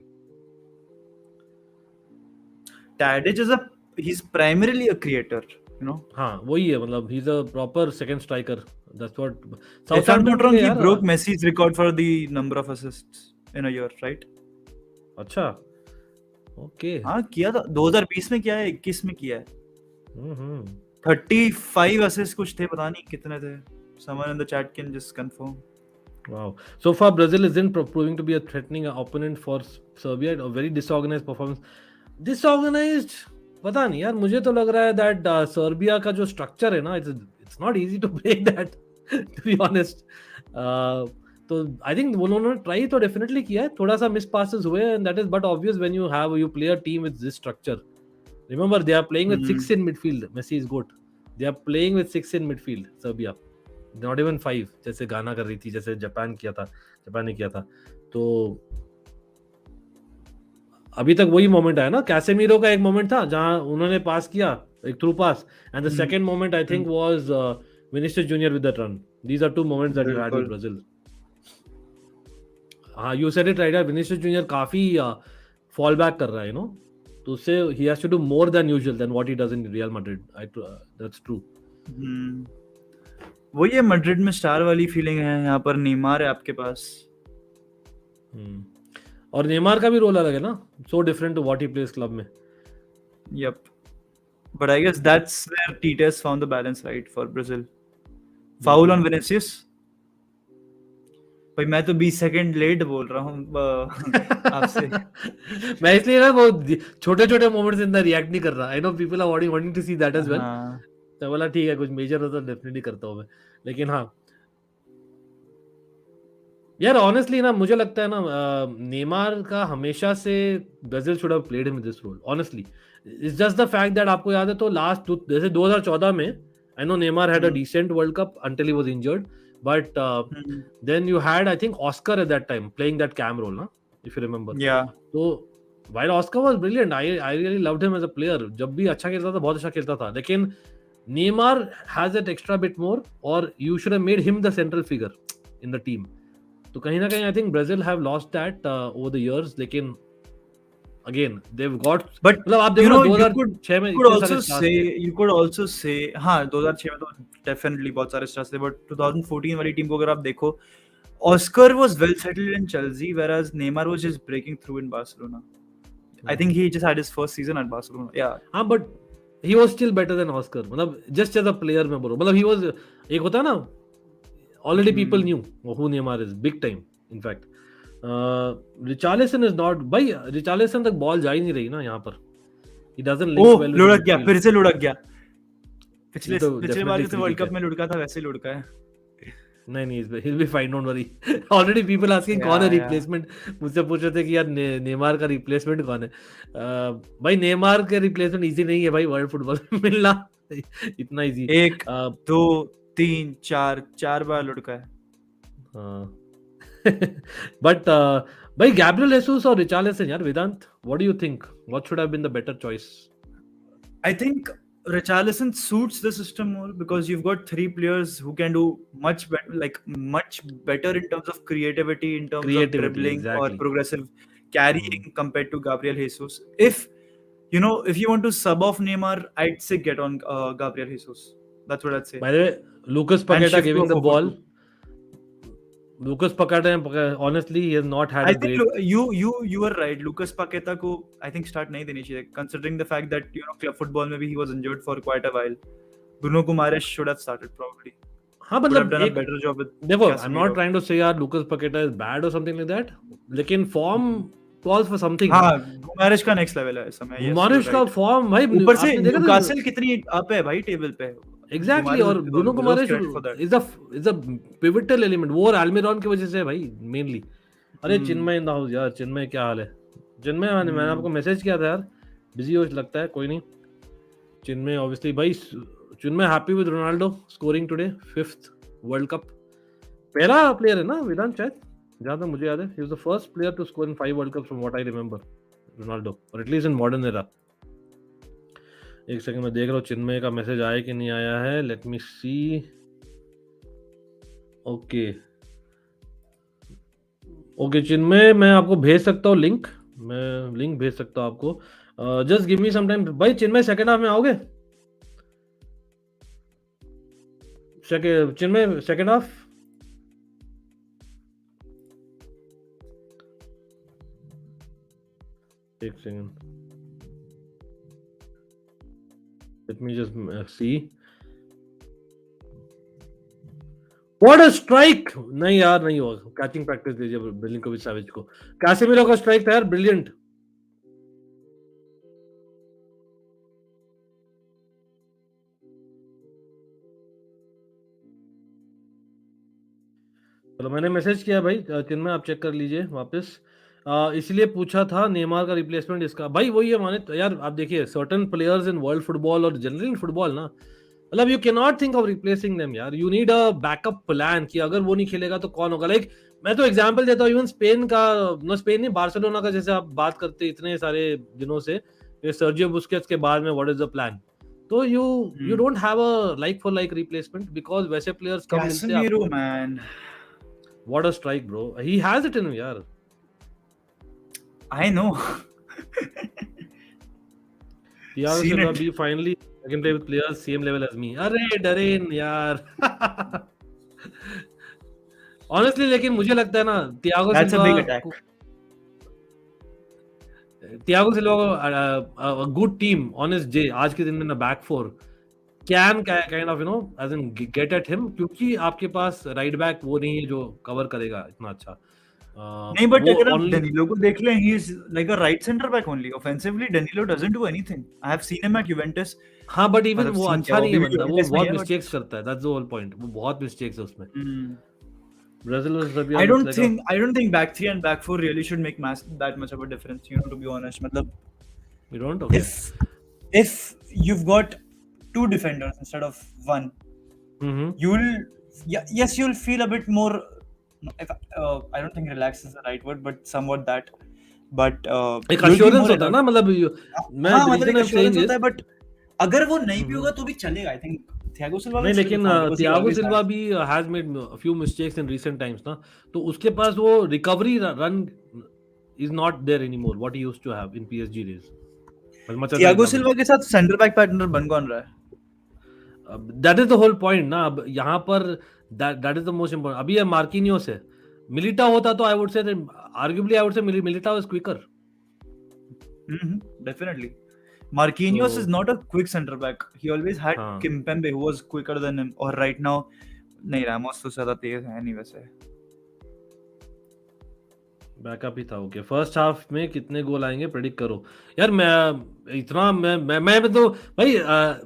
[SPEAKER 2] Tadic is he's primarily a creator, you know.
[SPEAKER 1] हाँ वही है, मतलब he's a proper second striker. That's what
[SPEAKER 2] If I'm
[SPEAKER 1] Southampton
[SPEAKER 2] not
[SPEAKER 1] के
[SPEAKER 2] wrong,
[SPEAKER 1] लिए
[SPEAKER 2] he
[SPEAKER 1] यार.
[SPEAKER 2] broke Messi's record for the number of assists in a year, right?
[SPEAKER 1] अच्छा, okay.
[SPEAKER 2] हाँ किया था, 2020 में किया है, 21 में किया है.
[SPEAKER 1] हम्म.
[SPEAKER 2] 35 assists कुछ थे, पता नहीं कितने थे. Someone in the chat can just confirm.
[SPEAKER 1] Wow. So far, Brazil isn't proving to be a threatening opponent for Serbia. A very disorganized performance. Disorganized? पता नहीं यार, मुझे तो लग रहा है that सर्बिया का जो स्ट्रक्चर है ना, it's not easy to break that, to be honest. तो I think वो लोगों ने ट्राई तो डेफिनेटली किया है, थोड़ा सा मिस पासेस हुए, and that is but obvious when you play a team with this structure. Remember, they are playing with 6 in midfield. Messi is good. They are playing with 6 in midfield. Serbia. Not even 5, जैसे गाना कर रही थी, जैसे Japan ने किया था. तो अभी तक वही मोमेंट आया ना. कैसेमीरो का एक मोमेंट था जहां उन्होंने पास किया, एक through pass, and the second moment I think was Vinicius Junior with that run. These are two moments that you had with Brazil. हाँ, यू सेड इट राइट यार. विनिसियस जूनियर काफी fall back कर रहा है, you know. तो उससे ही has to do more than usual than what he does in Real Madrid. That's true.
[SPEAKER 2] वो ये मैड्रिड में स्टार वाली फीलिंग है, यहाँ पर नेमार है आपके पास.
[SPEAKER 1] और नेमार का भी रोल अलग है ना, so different to what he plays club में.
[SPEAKER 2] Yep. But I guess that's where TITE has found the balance right for Brazil. Foul on Vinicius. भाई मैं तो 20 सेकंड लेट बोल रहा हूँ आपसे.
[SPEAKER 1] मैं इसलिए ना वो छोटे-छोटे मोमेंट्स इन द रिएक्ट नहीं कर रहा. I know people are wanting to see that as well. तो बोला ठीक है, कुछ मेजर हो तो डेफिनेटली करता हूँ मैं. लेकिन हाँ यार, ऑनेस्टली ना मुझे लगता है ना, नेमार का हमेशा से Brazil should have played him in this role. Honestly it's just the fact that आपको याद है तो लास्ट जैसे 2014 में I know Neymar had a decent world cup until he was injured, but then you had I think Oscar at that time playing that CAM role ना, if you remember. तो while Oscar was brilliant, I really loved him as a player. जब भी अच्छा खेलता था, बहुत अच्छा खेलता था. लेकिन Neymar has that extra bit more, और you should have made him the central figure in the team. तो कहीं ना कहीं I think Brazil have lost that over the years. लेकिन again they have got,
[SPEAKER 2] but
[SPEAKER 1] मतलब आप देखो 2006 में
[SPEAKER 2] you could also say हाँ 2006 में तो डेफिनेटली बहुत सारे स्टार्स थे, बट 2014 वाली टीम को अगर आप देखो, Oscar was well settled in Chelsea whereas Neymar was just breaking through in Barcelona. I think he just had his first season at Barcelona. Yeah.
[SPEAKER 1] हाँ, but he was still better than Oscar. मतलब just as a player मैं बोल रहा हूँ. मतलब he was, एक होता है ना, already people knew who Neymar is big time. In fact, Richarlison is not. भाई Richarlison तक बॉल जा ही नहीं रही ना यहाँ पर. He doesn't link well.
[SPEAKER 2] लुढ़क गया, फिर से लुढ़क गया. पिछले बार जैसे वर्ल्ड कप में लुढ़का था वैसे लुढ़का है.
[SPEAKER 1] नहीं, he'll be fine, don't worry. Already people asking कौन है रिप्लेसमेंट. मुझसे पूछ रहे थे कि यार नेमार का रिप्लेसमेंट कौन है. भाई नेमार का रिप्लेसमेंट इजी नहीं है भाई वर्ल्ड फुटबॉल में मिलना इतना इजी.
[SPEAKER 2] 1 2 3 4 बार लुढ़का है.
[SPEAKER 1] बट भाई गैब्रियल जेसस और रिचार्लिसन यार, Vedant, what do you think, what should have been the better choice?
[SPEAKER 2] I think Richarlison suits the system more because you've got 3 players who can do much better in terms of creativity, in terms of dribbling, exactly, or progressive carrying compared to Gabriel Jesus. If you want to sub off Neymar, I'd say get on Gabriel Jesus. That's what I'd say.
[SPEAKER 1] By the way, Lucas Paqueta giving the ball. Lucas Paqueta, honestly, he has not had a great.
[SPEAKER 2] I think you were right. Lucas Paqueta को I think start नहीं देनी चाहिए, considering the fact that club football में भी he was injured for quite a while. Bruno Guimaraes should have started probably.
[SPEAKER 1] हाँ, मतलब
[SPEAKER 2] done a better job with.
[SPEAKER 1] देखो, I'm not trying to say यार Lucas Paqueta is bad or something like that. लेकिन form calls for something.
[SPEAKER 2] हाँ, Guimaraes का next level है इस समय.
[SPEAKER 1] Guimaraes का form भाई,
[SPEAKER 2] ऊपर से Newcastle कितनी up है भाई टेबल पे.
[SPEAKER 1] Exactly, और Bruno गुइमारेस is a pivotal element. वो और अल्मिरॉन की वजह से है भाई मेनली. अरे चिन्मय इन द हाउस यार. चिन्मय क्या हाल है? चिन्मय मैंने आपको मैसेज किया था यार, बिजी हो लगता है. कोई नहीं. चिन्मय ऑब्वियसली भाई, Chinmay happy with Ronaldo scoring today 5th world cup. पहला प्लेयर है ना वेदांत, शायद जहाँ तक मुझे याद है. He was the first player to score in 5 world cups from what I remember, Ronaldo, और एटलीस्ट इन मॉडर्न एरा. एक सेकंड में देख रहा हूँ चिन्मय का मैसेज आया कि नहीं आया है. लेट मी सी. ओके चिन्मय, मैं आपको भेज सकता हूँ लिंक. मैं लिंक भेज सकता हूँ आपको. Just give me some time भाई. चिन्मय सेकंड हाफ में आओगे? Chinmay second half. एक second. Let me just see. What a strike! नहीं यार, नहीं होगा. कैचिंग प्रैक्टिस दीजिए मिलिंकोविच साविच को. कैसेमिरो का स्ट्राइक था यार, ब्रिलियंट. चलो मैंने मैसेज किया भाई. चिन्मय आप चेक कर लीजिए वापस. इसलिए पूछा था नेमार का रिप्लेसमेंट इसका. भाई वही है माने तो यार. आप देखिए certain players in world football और जनरली इन फुटबॉल ना, मतलब you can not think of replacing them यार. You need a backup plan कि अगर वो नहीं खेलेगा तो कौन होगा. लाइक मैं तो एग्जांपल देता हूँ इवन स्पेन का. नो स्पेन नहीं, बार्सिलोना का. जैसे आप बात करते इतने सारे दिनों से सर्जियो बुस्केट्स के बाद में व्हाट इज द प्लान. तो you don't have a like for like replacement because वैसे प्लेयर्स कम मिलते हैं.
[SPEAKER 2] Casemiro, man.
[SPEAKER 1] What a strike bro. He has it in यार.
[SPEAKER 2] I know.
[SPEAKER 1] Thiago
[SPEAKER 2] Seen
[SPEAKER 1] Silva
[SPEAKER 2] it.
[SPEAKER 1] be finally I can play with players same level as me. अरे Darren यार. Honestly लेकिन मुझे लगता है ना Thiago
[SPEAKER 2] That's a
[SPEAKER 1] Silva
[SPEAKER 2] big attack.
[SPEAKER 1] Thiago Silva को a good team on his day आज के दिन में ना back four can kind of as in get at him क्योंकि आपके पास right back वो नहीं है जो cover करेगा इतना अच्छा.
[SPEAKER 2] नहीं, but
[SPEAKER 1] वो
[SPEAKER 2] अगर आप
[SPEAKER 1] only
[SPEAKER 2] Danilo को देख लें, he is like a right center back only. Offensively, Danilo doesn't do anything. I have seen him at Juventus.
[SPEAKER 1] हाँ but even
[SPEAKER 2] मतलब
[SPEAKER 1] वो
[SPEAKER 2] seen
[SPEAKER 1] अच्छा
[SPEAKER 2] क्या,
[SPEAKER 1] नहीं है
[SPEAKER 2] वो भी
[SPEAKER 1] बंदा. वो
[SPEAKER 2] Juventus में
[SPEAKER 1] बहुत
[SPEAKER 2] है, but
[SPEAKER 1] mistakes करता है. That's the whole point. वो बहुत mistakes है उसमें. Brazil versus Serbia
[SPEAKER 2] I
[SPEAKER 1] looks
[SPEAKER 2] don't
[SPEAKER 1] like
[SPEAKER 2] think I don't think back three and back four really should make that much of a difference. You know, to be honest, मतलब
[SPEAKER 1] we don't. Okay.
[SPEAKER 2] if you've got two defenders instead of one, you'll feel a bit more. I don't think relax is the right word, but somewhat that. But
[SPEAKER 1] एक assurance होता है ना, मतलब मैं
[SPEAKER 2] हाँ,
[SPEAKER 1] the
[SPEAKER 2] मतलब
[SPEAKER 1] reason
[SPEAKER 2] एक
[SPEAKER 1] I'm saying
[SPEAKER 2] assurance होता
[SPEAKER 1] is
[SPEAKER 2] है, but अगर वो नहीं भी होगा तो भी चलेगा. I think Thiago Silva
[SPEAKER 1] नहीं,
[SPEAKER 2] will
[SPEAKER 1] लेकिन
[SPEAKER 2] find because he
[SPEAKER 1] Thiago
[SPEAKER 2] always
[SPEAKER 1] Silva
[SPEAKER 2] has.
[SPEAKER 1] भी has made a few mistakes in recent times ना, तो उसके पास वो recovery run is not there anymore what he used to have in PSG days.
[SPEAKER 2] Thiago Silva के साथ centre back partner बन कौन रहा है?
[SPEAKER 1] That is the whole point ना. अब यहाँ पर that is the most important. अभी ये मार्किनियोस है. मिलिटा होता तो I would say that arguably I would say Militao is quicker.
[SPEAKER 2] Definitely. Marquinhos
[SPEAKER 1] So-
[SPEAKER 2] is not a quick center back. He always had
[SPEAKER 1] हाँ.
[SPEAKER 2] Kimpembe who was quicker than him. और right now नहीं, Ramos तो ज़्यादा तेज है नहीं वैसे.
[SPEAKER 1] Backup ही था. Okay first half में कितने गोल आएंगे प्रेडिक्ट करो यार. मैं तो भाई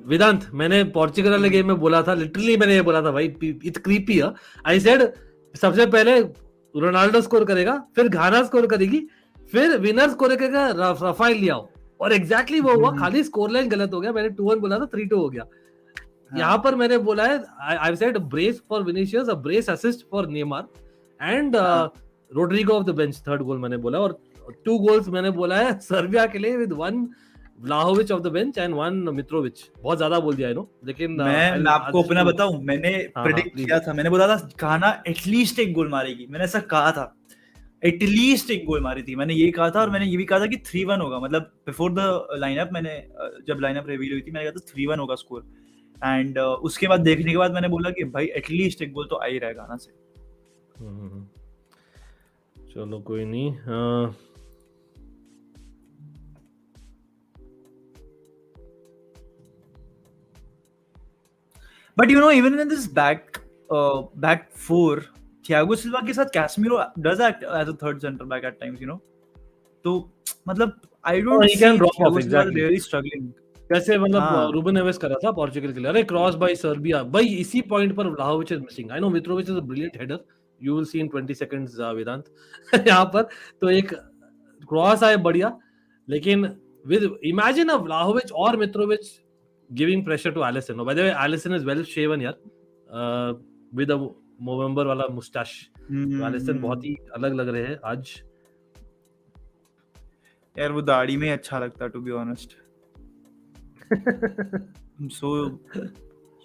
[SPEAKER 1] वेदांत मैंने पोर्चुगल वाले गेम में बोला था. लिटरली मैंने ये बोला था भाई. It's creepy. आई सेड सबसे पहले रोनाल्डो स्कोर करेगा, फिर घाना स्कोर करेगी, फिर विनर स्कोर करेगा रफाइल लियाओ. और एग्जैक्टली वो हुआ. खाली स्कोर लाइन गलत हो गया. मैंने 2-1 बोला था, 3-2 हो गया. यहाँ पर मैंने बोला है I said brace for Vinicius, a brace assist for Neymar and Rodrigo off the bench. Third goal मैंने बोला. और 2 गोल्स मैंने बोला है सर्बिया के लिए with 1 Vlahovic of the bench and 1 Mitrovic. बहुत ज्यादा बोल दिया लेकिन
[SPEAKER 2] मैं आपको अपना बताऊं, मैंने प्रेडिक्ट किया था. मैंने बोला था घाना एटलीस्ट एक गोल मारेगी. मैंने ऐसा कहा था, एटलीस्ट एक गोल मारी थी. मैंने ये कहा था और मैंने ये भी कहा था कि 3-1 होगा. मतलब बिफोर द लाइनअप मैंने जब लाइनअप रिवील हुई थी मैंने कहा था 3-1 होगा स्कोर. एंड उसके बाद देखने के बाद मैंने बोला कि भाई एटलीस्ट एक गोल तो आ ही रहेगा घाना से.
[SPEAKER 1] चलो कोई नहीं.
[SPEAKER 2] But you know, even in this back four, Thiago Silva के साथ Casemiro does act as a third center back at times, you know. तो मतलब I don't
[SPEAKER 1] he can
[SPEAKER 2] see
[SPEAKER 1] drop off,
[SPEAKER 2] Thiago Silva
[SPEAKER 1] exactly.
[SPEAKER 2] really struggling.
[SPEAKER 1] जैसे मतलब
[SPEAKER 2] हाँ.
[SPEAKER 1] Ruben Neves करा था Portugal के लिए. अरे क्रॉस बाय सर्बिया भाई. इसी पॉइंट पर Vlahovic is missing. I know Mitrovic is a brilliant header. You will see in 20 seconds Vedant. यहाँ पर तो एक क्रॉस आए बढ़िया, लेकिन विद इमेजिन अ व्लाहोविच और Mitrovic giving pressure to Alisson. By the way Alisson is well shaven यार, with a November वाला मुस्टैच. एलिसन बहुत ही अलग लग रहे हैं आज
[SPEAKER 2] यार. वो दाढ़ी में अच्छा लगता है, to be honest. I'm so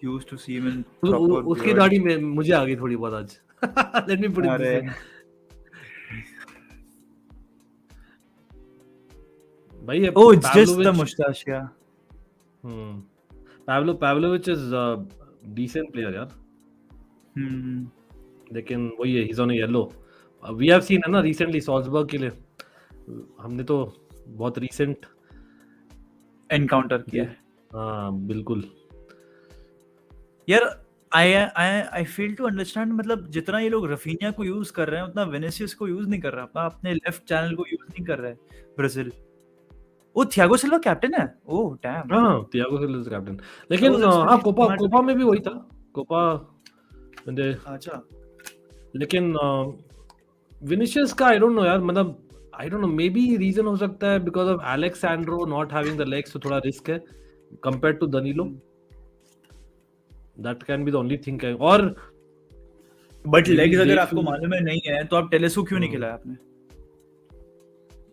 [SPEAKER 2] used to see him in proper
[SPEAKER 1] उसकी
[SPEAKER 2] beard.
[SPEAKER 1] दाढ़ी में मुझे आ गई थोड़ी बहुत आज. Let me put it this way. भाई ये
[SPEAKER 2] Oh, it's just the
[SPEAKER 1] Pavlovic,
[SPEAKER 2] mustache, yeah.
[SPEAKER 1] Pavlovic is a decent player यार,
[SPEAKER 2] Hmm.
[SPEAKER 1] लेकिन वही है, he's on a yellow. We have seen है ना recently सॉल्जबर्ग के लिए, हमने तो बहुत recent
[SPEAKER 2] Encounter किया है.
[SPEAKER 1] हाँ बिल्कुल.
[SPEAKER 2] यार I fail to understand, मतलब जितना ये लोग रफीनिया को यूज कर रहे हैं उतना विनिसियस को यूज नहीं कर रहा, अपने लेफ्ट चैनल को यूज नहीं कर रहा है ब्राजील. ओ थियागो सिल्वा कैप्टन है. Oh damn.
[SPEAKER 1] हाँ थियागो सिल्वा इज कैप्टन, लेकिन
[SPEAKER 2] I was
[SPEAKER 1] हाँ
[SPEAKER 2] expecting
[SPEAKER 1] कोपा में भी वही था, कोपा में
[SPEAKER 2] अच्छा.
[SPEAKER 1] लेकिन विनिशियस का आई डोंट नो यार, मतलब I don't know, may be reason हो सकता है because of Alex Sandro not having the legs, तो थोड़ा रिस्क है compared to Danilo, that can be the only thing. और
[SPEAKER 2] बट लेग्स अगर
[SPEAKER 1] देख
[SPEAKER 2] आपको
[SPEAKER 1] लूं-
[SPEAKER 2] मालूम है नहीं है तो आप टेलेस को क्यों नहीं खिलाया आपने?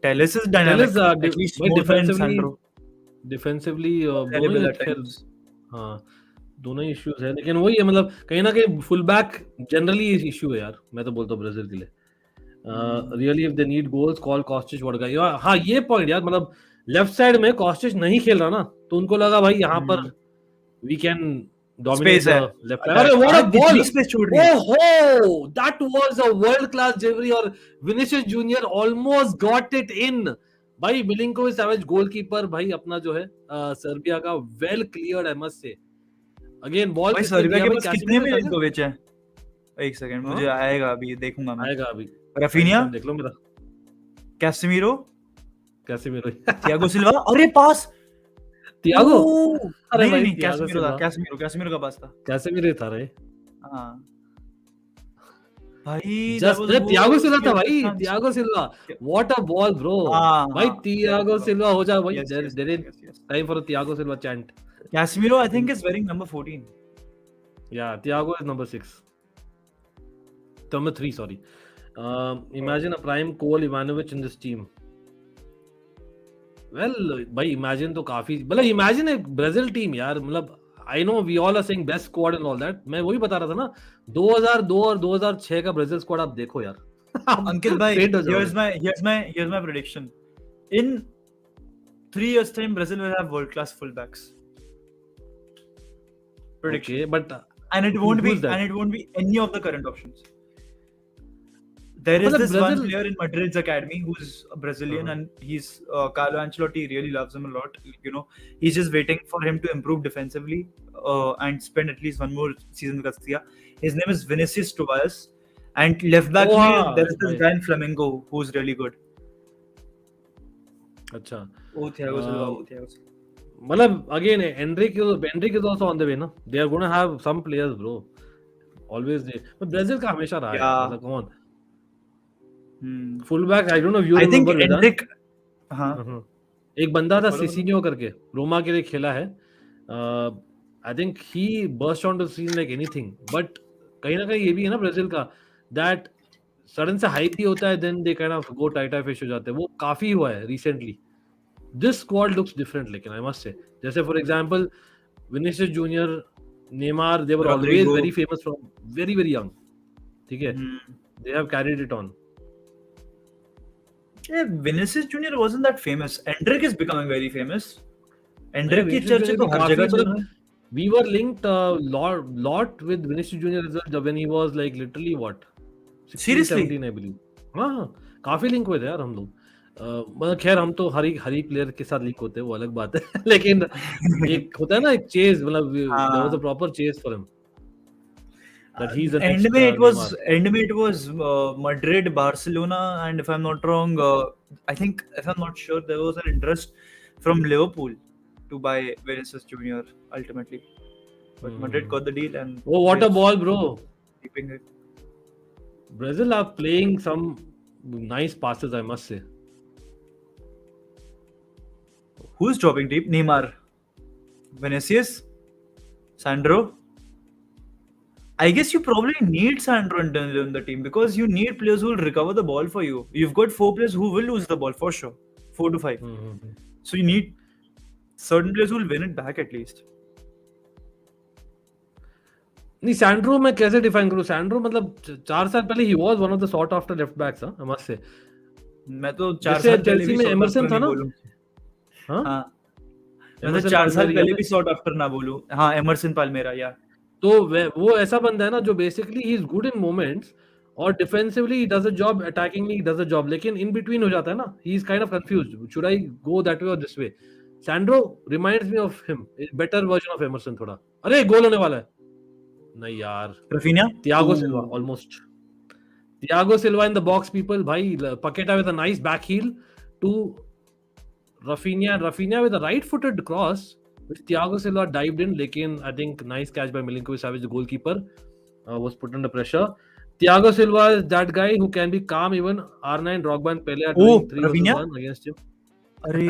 [SPEAKER 2] Telles is dynamic,
[SPEAKER 1] Teles,
[SPEAKER 2] at least
[SPEAKER 1] भाई
[SPEAKER 2] more than
[SPEAKER 1] defensively-
[SPEAKER 2] Sandro.
[SPEAKER 1] Defensively दोनों
[SPEAKER 2] Terrible
[SPEAKER 1] ही
[SPEAKER 2] at
[SPEAKER 1] खेल,
[SPEAKER 2] times.
[SPEAKER 1] हाँ दोनों ही इश्यूज है, लेकिन वही है मतलब कहीं ना कहीं फुल बैक जनरली इशू है यार, मैं तो बोलता हूँ ब्राजील के लिए. Really if they need goals call Kostic what guy. हाँ ये पॉइंट यार, मतलब लेफ्ट साइड में कॉस्टिच नहीं खेल रहा ना, तो उनको लगा भाई यहाँ पर वी कैन dominate
[SPEAKER 2] Space है.
[SPEAKER 1] the left side. अरे what a ball!
[SPEAKER 2] कितनी space छोड़ दी.
[SPEAKER 1] Oh, that was a world class delivery, और Vinicius Junior almost got it in. भाई मिलिंकोविच साविच गोलकीपर भाई अपना जो है सर्बिया का, वेल क्लियर्ड आई मस्ट से. अगेन बॉल
[SPEAKER 2] भाई सर्बिया के पास कितने मिलिंकोविच है? एक सेकंड, मुझे आएगा अभी, देखूंगा मैं.
[SPEAKER 1] आएगा अभी.
[SPEAKER 2] रफीनिया,
[SPEAKER 1] देख लो मेरा
[SPEAKER 2] कैसेमीरो,
[SPEAKER 1] कैसेमीरो.
[SPEAKER 2] Thiago Silva. अरे पास
[SPEAKER 1] थियागो, अरे
[SPEAKER 2] नहीं
[SPEAKER 1] भाई
[SPEAKER 2] नहीं
[SPEAKER 1] थियागो
[SPEAKER 2] कैसेमीरो था,
[SPEAKER 1] सिल्वा,
[SPEAKER 2] कैसेमीरो का पास था.
[SPEAKER 1] कैसेमीरो था रे.
[SPEAKER 2] हाँ भाई,
[SPEAKER 1] जस्ट थियागो सिल्वा था भाई, Thiago Silva. What a ball bro. भाई थियागो सिल्वा हो जा भाई, there is time for Thiago Silva chant.
[SPEAKER 2] Casemiro I think is wearing number 14.
[SPEAKER 1] Yeah, Thiago is number 6. Number 3, sorry. Imagine a prime Cole Ivanovic in this team. Well, भाई imagine तो काफी, मतलब imagine a Brazil team यार, मतलब I know we all are saying best squad and all that. मैं वही बता रहा था ना, 2002 और 2006 का Brazil squad आप देखो यार.
[SPEAKER 2] अंकित भाई,
[SPEAKER 1] Faint हो जाओगे.
[SPEAKER 2] here's my prediction. In 3 years time Brazil will have world class fullbacks. Prediction.
[SPEAKER 1] Okay, but
[SPEAKER 2] And it won't
[SPEAKER 1] who's that?
[SPEAKER 2] be any of the current options. There is
[SPEAKER 1] मतलब
[SPEAKER 2] this one
[SPEAKER 1] Brazil-
[SPEAKER 2] player in Madrid's academy who's a Brazilian, and he's Carlo Ancelotti really loves him a lot. You know, he's just waiting for him to improve defensively and spend at least one more season with Castilla. His name is Vinicius Tobias, and left back
[SPEAKER 1] Oh,
[SPEAKER 2] में there is this
[SPEAKER 1] right.
[SPEAKER 2] guy in Flamengo who's really good.
[SPEAKER 1] अच्छा,
[SPEAKER 2] Oh, Thiago Silva. Oh, Thiago Silva.
[SPEAKER 1] मतलब again Endrick is also on the way ना. They are going to have some players bro. Always they. but Brazil का हमेशा रहा है.
[SPEAKER 2] Yeah.
[SPEAKER 1] मतलब come on. Fullback, I don't know if you
[SPEAKER 2] I think
[SPEAKER 1] remember Vedant.
[SPEAKER 2] Endrick. हाँ.
[SPEAKER 1] एक बंदा था
[SPEAKER 2] बोलो,
[SPEAKER 1] सिसिनियो करके, रोमा के लिए खेला है. I think he burst on to scene like anything, but कहीं ना कहीं ये भी है ना ब्राजील का, दैट सडन से हाइप ही होता है, then they kind of go टाइटा फिश हो जाते हैं. वो काफी हुआ है recently. This squad looks different, लेकिन आई मस्ट से, जैसे for example Vinicius Junior, Neymar, they were always
[SPEAKER 2] Rodrigo.
[SPEAKER 1] Very famous from very very young. ठीक है, they have carried it on.
[SPEAKER 2] Yeah, Vinicius Junior wasn't that famous. Endrick is becoming very famous. Endrick की
[SPEAKER 1] Vinicius
[SPEAKER 2] चर्चे
[SPEAKER 1] Junior
[SPEAKER 2] तो
[SPEAKER 1] भी
[SPEAKER 2] हर
[SPEAKER 1] काफी,
[SPEAKER 2] जगह चल
[SPEAKER 1] मतलब
[SPEAKER 2] रहे हैं.
[SPEAKER 1] we were linked lot with Vinicius Junior as well when he was like literally what 16,
[SPEAKER 2] Seriously?
[SPEAKER 1] 17 I believe. हाँ काफी लिंक हुए थे यार हम लोग. मतलब खैर हम तो हर एक प्लेयर के साथ लिंक होते हैं, वो अलग बात है. लेकिन एक होता है ना एक चेज, मतलब there was a proper chase for him. That he's the
[SPEAKER 2] End
[SPEAKER 1] next,
[SPEAKER 2] में
[SPEAKER 1] Neymar.
[SPEAKER 2] it was Madrid, Barcelona, and if I'm not wrong, I think, if I'm not sure, there was an interest from Liverpool to buy Vinicius Junior ultimately, but Madrid got the deal and.
[SPEAKER 1] Oh, what a ball, bro!
[SPEAKER 2] Keeping it.
[SPEAKER 1] Brazil are playing some nice passes, I must say.
[SPEAKER 2] Who's dropping deep? Neymar, Vinicius, Sandro. I guess you probably need Sandro and Danilo in the team because you need players who will recover the ball for you. You've got 4 players who will lose the ball for sure, 4 to 5. So you need certain players who will win it back at least.
[SPEAKER 1] नहीं Sandro मैं कैसे define करूं? Sandro मतलब 4 साल पहले ही was one of the sought after left backs. I must say
[SPEAKER 2] मैं तो 4
[SPEAKER 1] जैसे
[SPEAKER 2] साल पहले
[SPEAKER 1] चेल्सी
[SPEAKER 2] भी
[SPEAKER 1] में
[SPEAKER 2] सॉर्ट
[SPEAKER 1] एमरसन
[SPEAKER 2] आफ्टर
[SPEAKER 1] था
[SPEAKER 2] नहीं
[SPEAKER 1] ना,
[SPEAKER 2] बोलूं.
[SPEAKER 1] हाँ
[SPEAKER 2] हाँ मैं तो
[SPEAKER 1] एमरसन
[SPEAKER 2] 4 साल
[SPEAKER 1] पाल्मेरी
[SPEAKER 2] पहले
[SPEAKER 1] याद
[SPEAKER 2] भी
[SPEAKER 1] है?
[SPEAKER 2] सॉर्ट आफ्टर ना बोलूं. हाँ एमरसन पाल्मेरा या
[SPEAKER 1] तो वो ऐसा बंदा है ना जो basically he is good in moments और defensively he does a job, attackingly he does a job, लेकिन इन बिटवीन हो जाता है ना, he is kind of confused, should I go that way और this way. Sandro reminds me of him, better version of Emerson थोड़ा. अरे goal होने वाला है. नहीं यार,
[SPEAKER 2] Raphinha.
[SPEAKER 1] Thiago Silva almost. Thiago Silva in the box, people. भाई Paqueta with a nice back heel to Rafinha, and Rafinha with a right-footed cross which Thiago Silva dived in. लेकिन I think nice catch by Milinkovic-Savic, the goalkeeper, was put under pressure. Thiago Silva is that guy who can be calm. Even R9, Drogba and Pele are
[SPEAKER 2] oh
[SPEAKER 1] doing 3 versus
[SPEAKER 2] Raphinha.
[SPEAKER 1] 1 against him.
[SPEAKER 2] अरे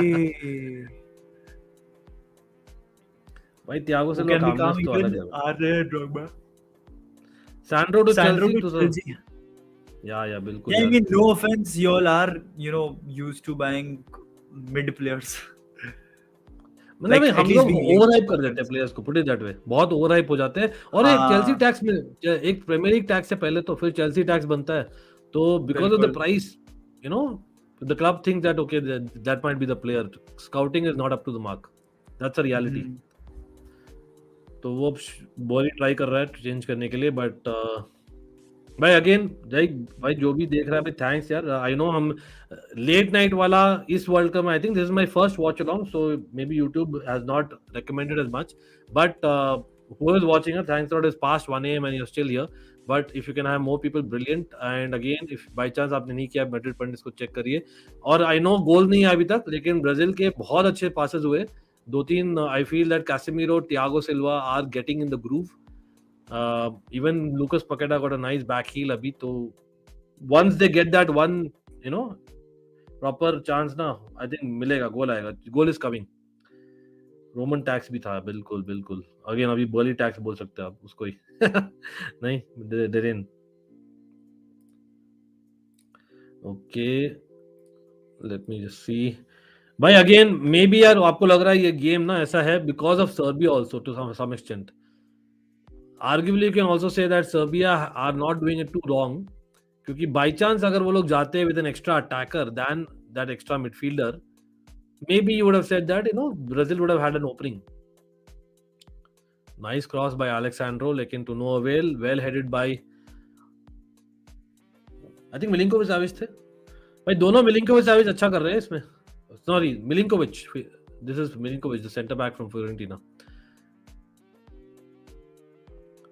[SPEAKER 1] भाई Thiago
[SPEAKER 2] who
[SPEAKER 1] Silva
[SPEAKER 2] can be
[SPEAKER 1] calmness
[SPEAKER 2] calm
[SPEAKER 1] तो
[SPEAKER 2] even
[SPEAKER 1] अलग है.
[SPEAKER 2] are Drogba.
[SPEAKER 1] Sandro to
[SPEAKER 2] Sandro
[SPEAKER 1] Chelsea
[SPEAKER 2] to
[SPEAKER 1] to
[SPEAKER 2] Chelsea.
[SPEAKER 1] yeah बिल्कुल
[SPEAKER 2] Yeah, I
[SPEAKER 1] यार.
[SPEAKER 2] mean, no offense, you all are, used to buying mid players.
[SPEAKER 1] मतलब
[SPEAKER 2] Like,
[SPEAKER 1] भाई
[SPEAKER 2] at
[SPEAKER 1] हम
[SPEAKER 2] least
[SPEAKER 1] लोग
[SPEAKER 2] being
[SPEAKER 1] over
[SPEAKER 2] linked
[SPEAKER 1] hype
[SPEAKER 2] to
[SPEAKER 1] कर देते हैं
[SPEAKER 2] offense.
[SPEAKER 1] Players को, पुट इट दैट वे, बहुत ओवर हाइप हो जाते हैं. और एक चेल्सी
[SPEAKER 2] हाँ
[SPEAKER 1] टैक्स में एक प्रीमियर लीग टैक्स से पहले तो फिर चेल्सी टैक्स बनता है, तो बिकॉज ऑफ द
[SPEAKER 2] बिल्कुल.
[SPEAKER 1] Price, you know, the club thinks that okay that might be the player, scouting is not up to the mark, that's a reality.
[SPEAKER 2] Hmm.
[SPEAKER 1] तो वो बोरी ट्राई कर रहा है चेंज करने के लिए, बट भाई अगेन भाई जो भी देख रहा है भाई थैंक्स यार. आई नो हम लेट नाइट वाला इस वर्ल्ड कप में, I think this is my first watch along, so may be YouTube has not recommended as much, but who is watching it, thanks a lot, it's past 1 a.m. and you're still here, but if you can have more people, brilliant. And again, if by chance आपने नहीं किया Madrid point, इसको check करिए. और I no गोल नहीं है अभी तक, लेकिन ब्राजील के बहुत अच्छे पासेस हुए, 2-3. I feel that Casemiro, Thiago Silva are getting in the groove. Even Lucas Paqueta got a nice back heel अभी तो. Once they get that one, you know, proper chance ना, I think मिलेगा, गोल आएगा, गोल is coming. Roman tax भी था, बिल्कुल बिल्कुल. Again अभी बर्ली टैक्स बोल सकते हैं आप उसको ही. नहीं Darren. Okay let me just see. भाई अगेन मे बी यार आपको लग रहा है ये गेम ना ऐसा है because of Serbia also to some extent. Arguably you can also say that Serbia are not doing it too wrong, क्योंकि by chance अगर वो लोग जाते with an extra attacker than that extra midfielder, maybe you would have said that, you know, Brazil would have had an opening. Nice cross by Alexandro, लेकिन to no avail. Well headed by, I think Milinkovic-Savic थे भाई. दोनों Milinkovic-Savic अच्छा कर रहे हैं इसमें. Sorry, Milinkovic. This is Milinkovic, the centre back from Fiorentina.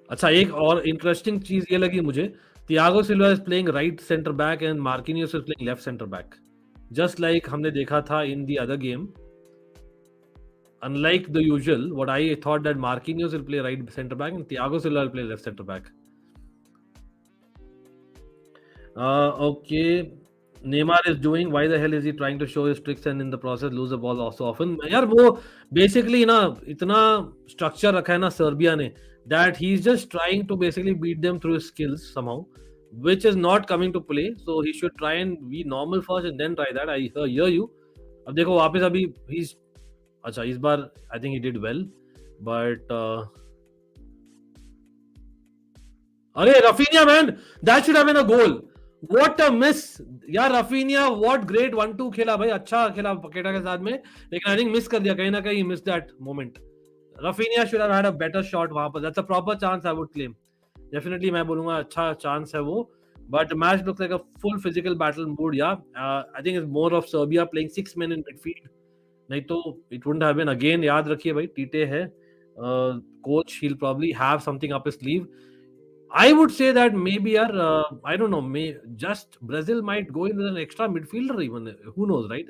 [SPEAKER 1] अच्छा एक और इंटरेस्टिंग चीज ये लगी मुझे, Thiago Silva is playing right centre back and Marquinhos is playing left centre back, just like हमने देखा था in the other game. Unlike the usual, what I thought that Marquinhos will play right center back and Thiago Silva will play left center back. Okay. Neymar is doing. Why the hell is he trying to show his tricks and in the process lose the ball so often? यार वो basically ना इतना structure रखा है ना Serbia ने, that he's just trying to basically beat them through his skills somehow, which is not coming to play. So he should try and be normal first and then try that. I hear you. अब देखो वापस अभी he's अच्छा इस बार I think he did well, but अरे Rafinha man, that should have been a goal. What a miss यार. Rafinha what great 1-2 खेला भाई, अच्छा खेला पकेटा के साथ में, लेकिन I think miss कर दिया कहीं ना कहीं, miss that moment. Rafinha should have had a better shot वहां पर. That's a proper chance I would claim. Definitely मैं बोलूंगा अच्छा chance है वो. But the match looks like a full physical battle mood. Yeah, I think it's more of Serbia playing 6 men in midfield. नहीं तो it wouldn't have been. Again याद रखिए भाई TITE है coach, he'll probably have something up his sleeve. I would say that maybe I don't know, just Brazil might go in with an extra midfielder even, who knows, right?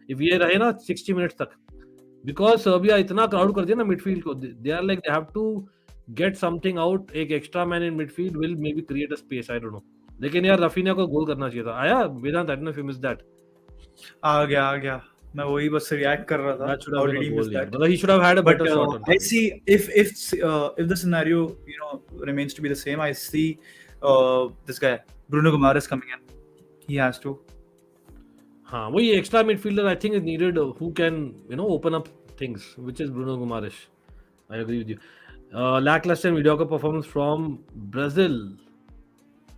[SPEAKER 1] If ये रहे ना 60 minutes तक, because Serbia इतना crowd कर दिया ना midfield को, they are like they have to get something out. एक extra man in midfield will maybe create a space, I don't know. लेकिन यार रफीनिया को गोल करना चाहिए था. आया वेदांत, I don't know if you missed that.
[SPEAKER 2] आ गया मैं वही बस रिएक्ट कर रहा था.
[SPEAKER 1] That should have been a
[SPEAKER 2] Already
[SPEAKER 1] goal,
[SPEAKER 2] missed
[SPEAKER 1] yeah.
[SPEAKER 2] that.
[SPEAKER 1] But he should have had a
[SPEAKER 2] But
[SPEAKER 1] better shot on
[SPEAKER 2] I
[SPEAKER 1] target.
[SPEAKER 2] see if the scenario remains to be the same, I see this guy Bruno Guimaraes coming in. He has to.
[SPEAKER 1] हाँ वही extra midfielder I think is needed, who can open up things, which is Bruno Guimaraes. I agree with you. Lackluster mediocre performance from Brazil.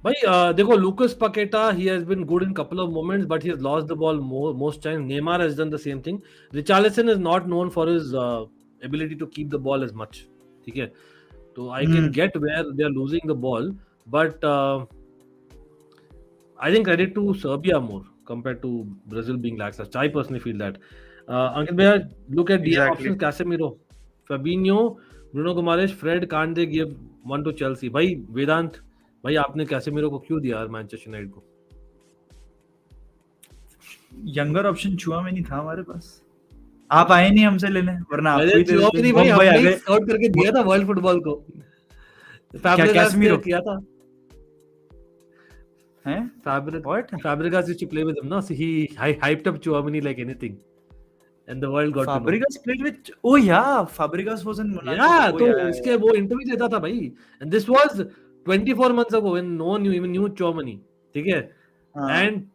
[SPEAKER 1] भाई देखो Lucas Paqueta, he has been good in couple of moments, but he has lost the ball most times. Neymar has done the same thing. Richarlison is not known for his ability to keep the ball as much. ठीक है, तो I can get where they are losing the ball, but I think credit to Serbia more compared to Brazil being lackluster. I personally feel that. Ankit bhaiya, look at DM
[SPEAKER 2] Exactly.
[SPEAKER 1] options: Casemiro, Fabinho, Bruno Guimaraes, Fred. Can't they give one to Chelsea? भाई वेदांत, भाई आपने Casemiro को क्यों दिया यार Manchester United को?
[SPEAKER 2] Younger option छुआ में नहीं था हमारे पास, आप आए नहीं हमसे लेने, वरना आपको
[SPEAKER 1] मैंने
[SPEAKER 2] ही दे देते।
[SPEAKER 1] नहीं भाई,
[SPEAKER 2] मुंबई आ
[SPEAKER 1] हमने
[SPEAKER 2] गए।
[SPEAKER 1] स्काउट करके दिया था वर्ल्ड फुटबॉल को। फैब्रिगास
[SPEAKER 2] कैसेमिरो?
[SPEAKER 1] ने किया था।
[SPEAKER 2] हैं? What?
[SPEAKER 1] Fabregas used to play with him, no? So he hyped up Chouameni like anything, and the world got to know.
[SPEAKER 2] Fabregas played with, oh yeah, Fabregas was in Monaco.
[SPEAKER 1] Yeah,
[SPEAKER 2] Oh,
[SPEAKER 1] तो
[SPEAKER 2] yeah.
[SPEAKER 1] इसके वो interview देता था भाई, and this was 24 months ago when no one even knew Chouameni, ठीक है? And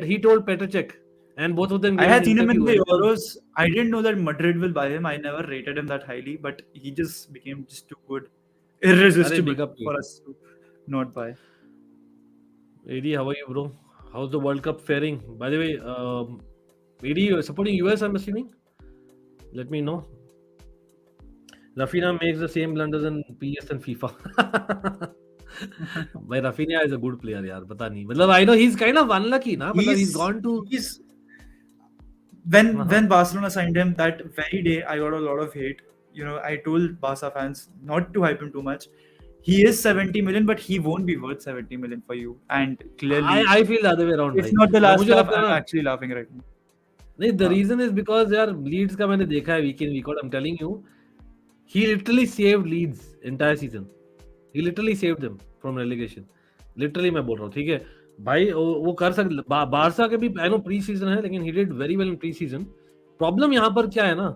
[SPEAKER 1] he told Petr Cech, and both of them
[SPEAKER 2] I
[SPEAKER 1] gave
[SPEAKER 2] had
[SPEAKER 1] an
[SPEAKER 2] seen him in the
[SPEAKER 1] interview.
[SPEAKER 2] Euros. I didn't know that Madrid will buy him. I never rated him that highly, but he just became just too good, irresistible
[SPEAKER 1] big up to
[SPEAKER 2] for
[SPEAKER 1] you.
[SPEAKER 2] us to not buy.
[SPEAKER 1] AD, how are you, bro? How's the World Cup faring? By the way, AD, you're supporting US, I'm assuming? Let me know. Rafinha makes the same blunders in PS and FIFA. But Rafinha is a good player, yaar. पता नहीं. मतलब I know he's kind of unlucky, na. मतलब he's gone to.
[SPEAKER 2] When Barcelona signed him, that very day I got a lot of hate. You know, I told Barca fans not to hype him too much. He is 70 million, but he won't be worth 70 million for you. And clearly,
[SPEAKER 1] I feel the other way around.
[SPEAKER 2] It's not the last
[SPEAKER 1] मुझे
[SPEAKER 2] laugh.
[SPEAKER 1] लगता है
[SPEAKER 2] I'm
[SPEAKER 1] ना,
[SPEAKER 2] actually laughing right now.
[SPEAKER 1] नहीं, the reason is because यार Leeds का मैंने देखा है week in week out. I'm telling you, he literally saved Leeds entire season. He literally saved them from relegation. Literally मैं बोल रहा हूँ, ठीक है भाई, वो कर सकते। बारसा के भी I know pre-season है, लेकिन he did very well in pre-season. Problem यहाँ पर क्या है ना,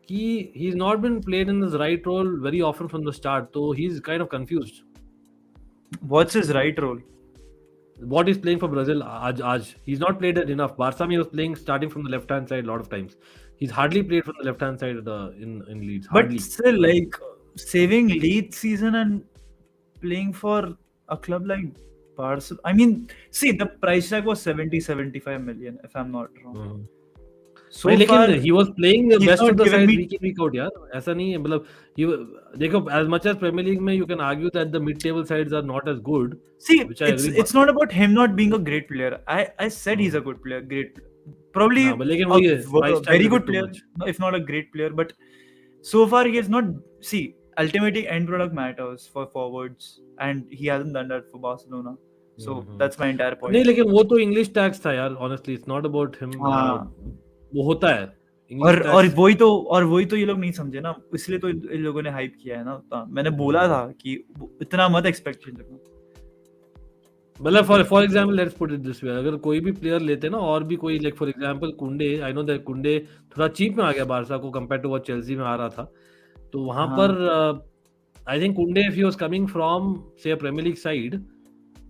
[SPEAKER 1] कि he's not been played in his right role very often from the start, so he's kind of confused.
[SPEAKER 2] What's his right role?
[SPEAKER 1] What he's playing for Brazil, आज he's not played it enough. Barca he was playing starting from the left hand side a lot of times. He's hardly played from the left hand side in Leeds. Hardly.
[SPEAKER 2] But still, like saving Leeds season and playing for a club like Barcelona. I mean, see, the price tag was 70-75 million, if I'm not wrong. So
[SPEAKER 1] भाई,
[SPEAKER 2] far,
[SPEAKER 1] लेकिन he was playing the
[SPEAKER 2] he's
[SPEAKER 1] best
[SPEAKER 2] not
[SPEAKER 1] of the
[SPEAKER 2] given
[SPEAKER 1] side
[SPEAKER 2] me-
[SPEAKER 1] week in week out यार, ऐसा नहीं है। मतलब देखो, as much as Premier League में you can argue that the mid-table sides are not as good.
[SPEAKER 2] See,
[SPEAKER 1] which I agree.
[SPEAKER 2] it's not about him not being a great player. I said he's a good player, great, probably
[SPEAKER 1] हाँ, but लेकिन वही है,
[SPEAKER 2] a
[SPEAKER 1] price tag
[SPEAKER 2] very
[SPEAKER 1] is a
[SPEAKER 2] good
[SPEAKER 1] bit too
[SPEAKER 2] player,
[SPEAKER 1] much.
[SPEAKER 2] if not a great player. But so far he has not. See, ultimately end product matters for forwards, and he hasn't done that for Barcelona. So that's my entire point.
[SPEAKER 1] नहीं, लेकिन वो तो English tax था यार, honestly it's not about him. वो होता है
[SPEAKER 2] और वही तो ये लोग नहीं समझे ना, इसलिए तो इन लोगों ने हाइप किया है ना उतना। मैंने बोला था कि इतना मत एक्सपेक्टेशन रखना।
[SPEAKER 1] मतलब for example let's put it this way, अगर कोई भी प्लेयर लेते ना, और भी कोई, लाइक फॉर एग्जांपल कुंडे, आई नो दैट कुंडे थोड़ा चीप में आ गया बारसा को कंपेयर टू व्हाट चेल्सी में आ रहा था, तो वहां पर I think Kounde if he was coming from say a Premier League side,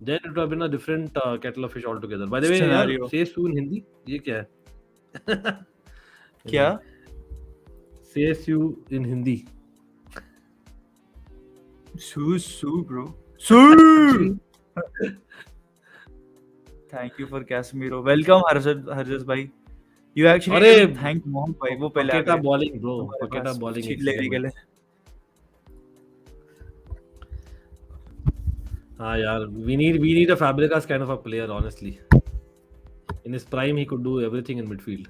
[SPEAKER 1] then it would have been a different kettle of fish altogether. By the way यार, से सू इन हिंदी ये क्या है?
[SPEAKER 2] क्या
[SPEAKER 1] says you in Hindi?
[SPEAKER 2] Su bro. Su. Thank you for Casemiro. Welcome Harjas bhai. You actually didn't thank Mohan bhai. वो पहले आ गए।
[SPEAKER 1] Bowling bro, Paqueta bowling
[SPEAKER 2] लेने के लिए।
[SPEAKER 1] हाँ यार, we need a Fabregas kind of a player, honestly. In his prime he could do everything in midfield.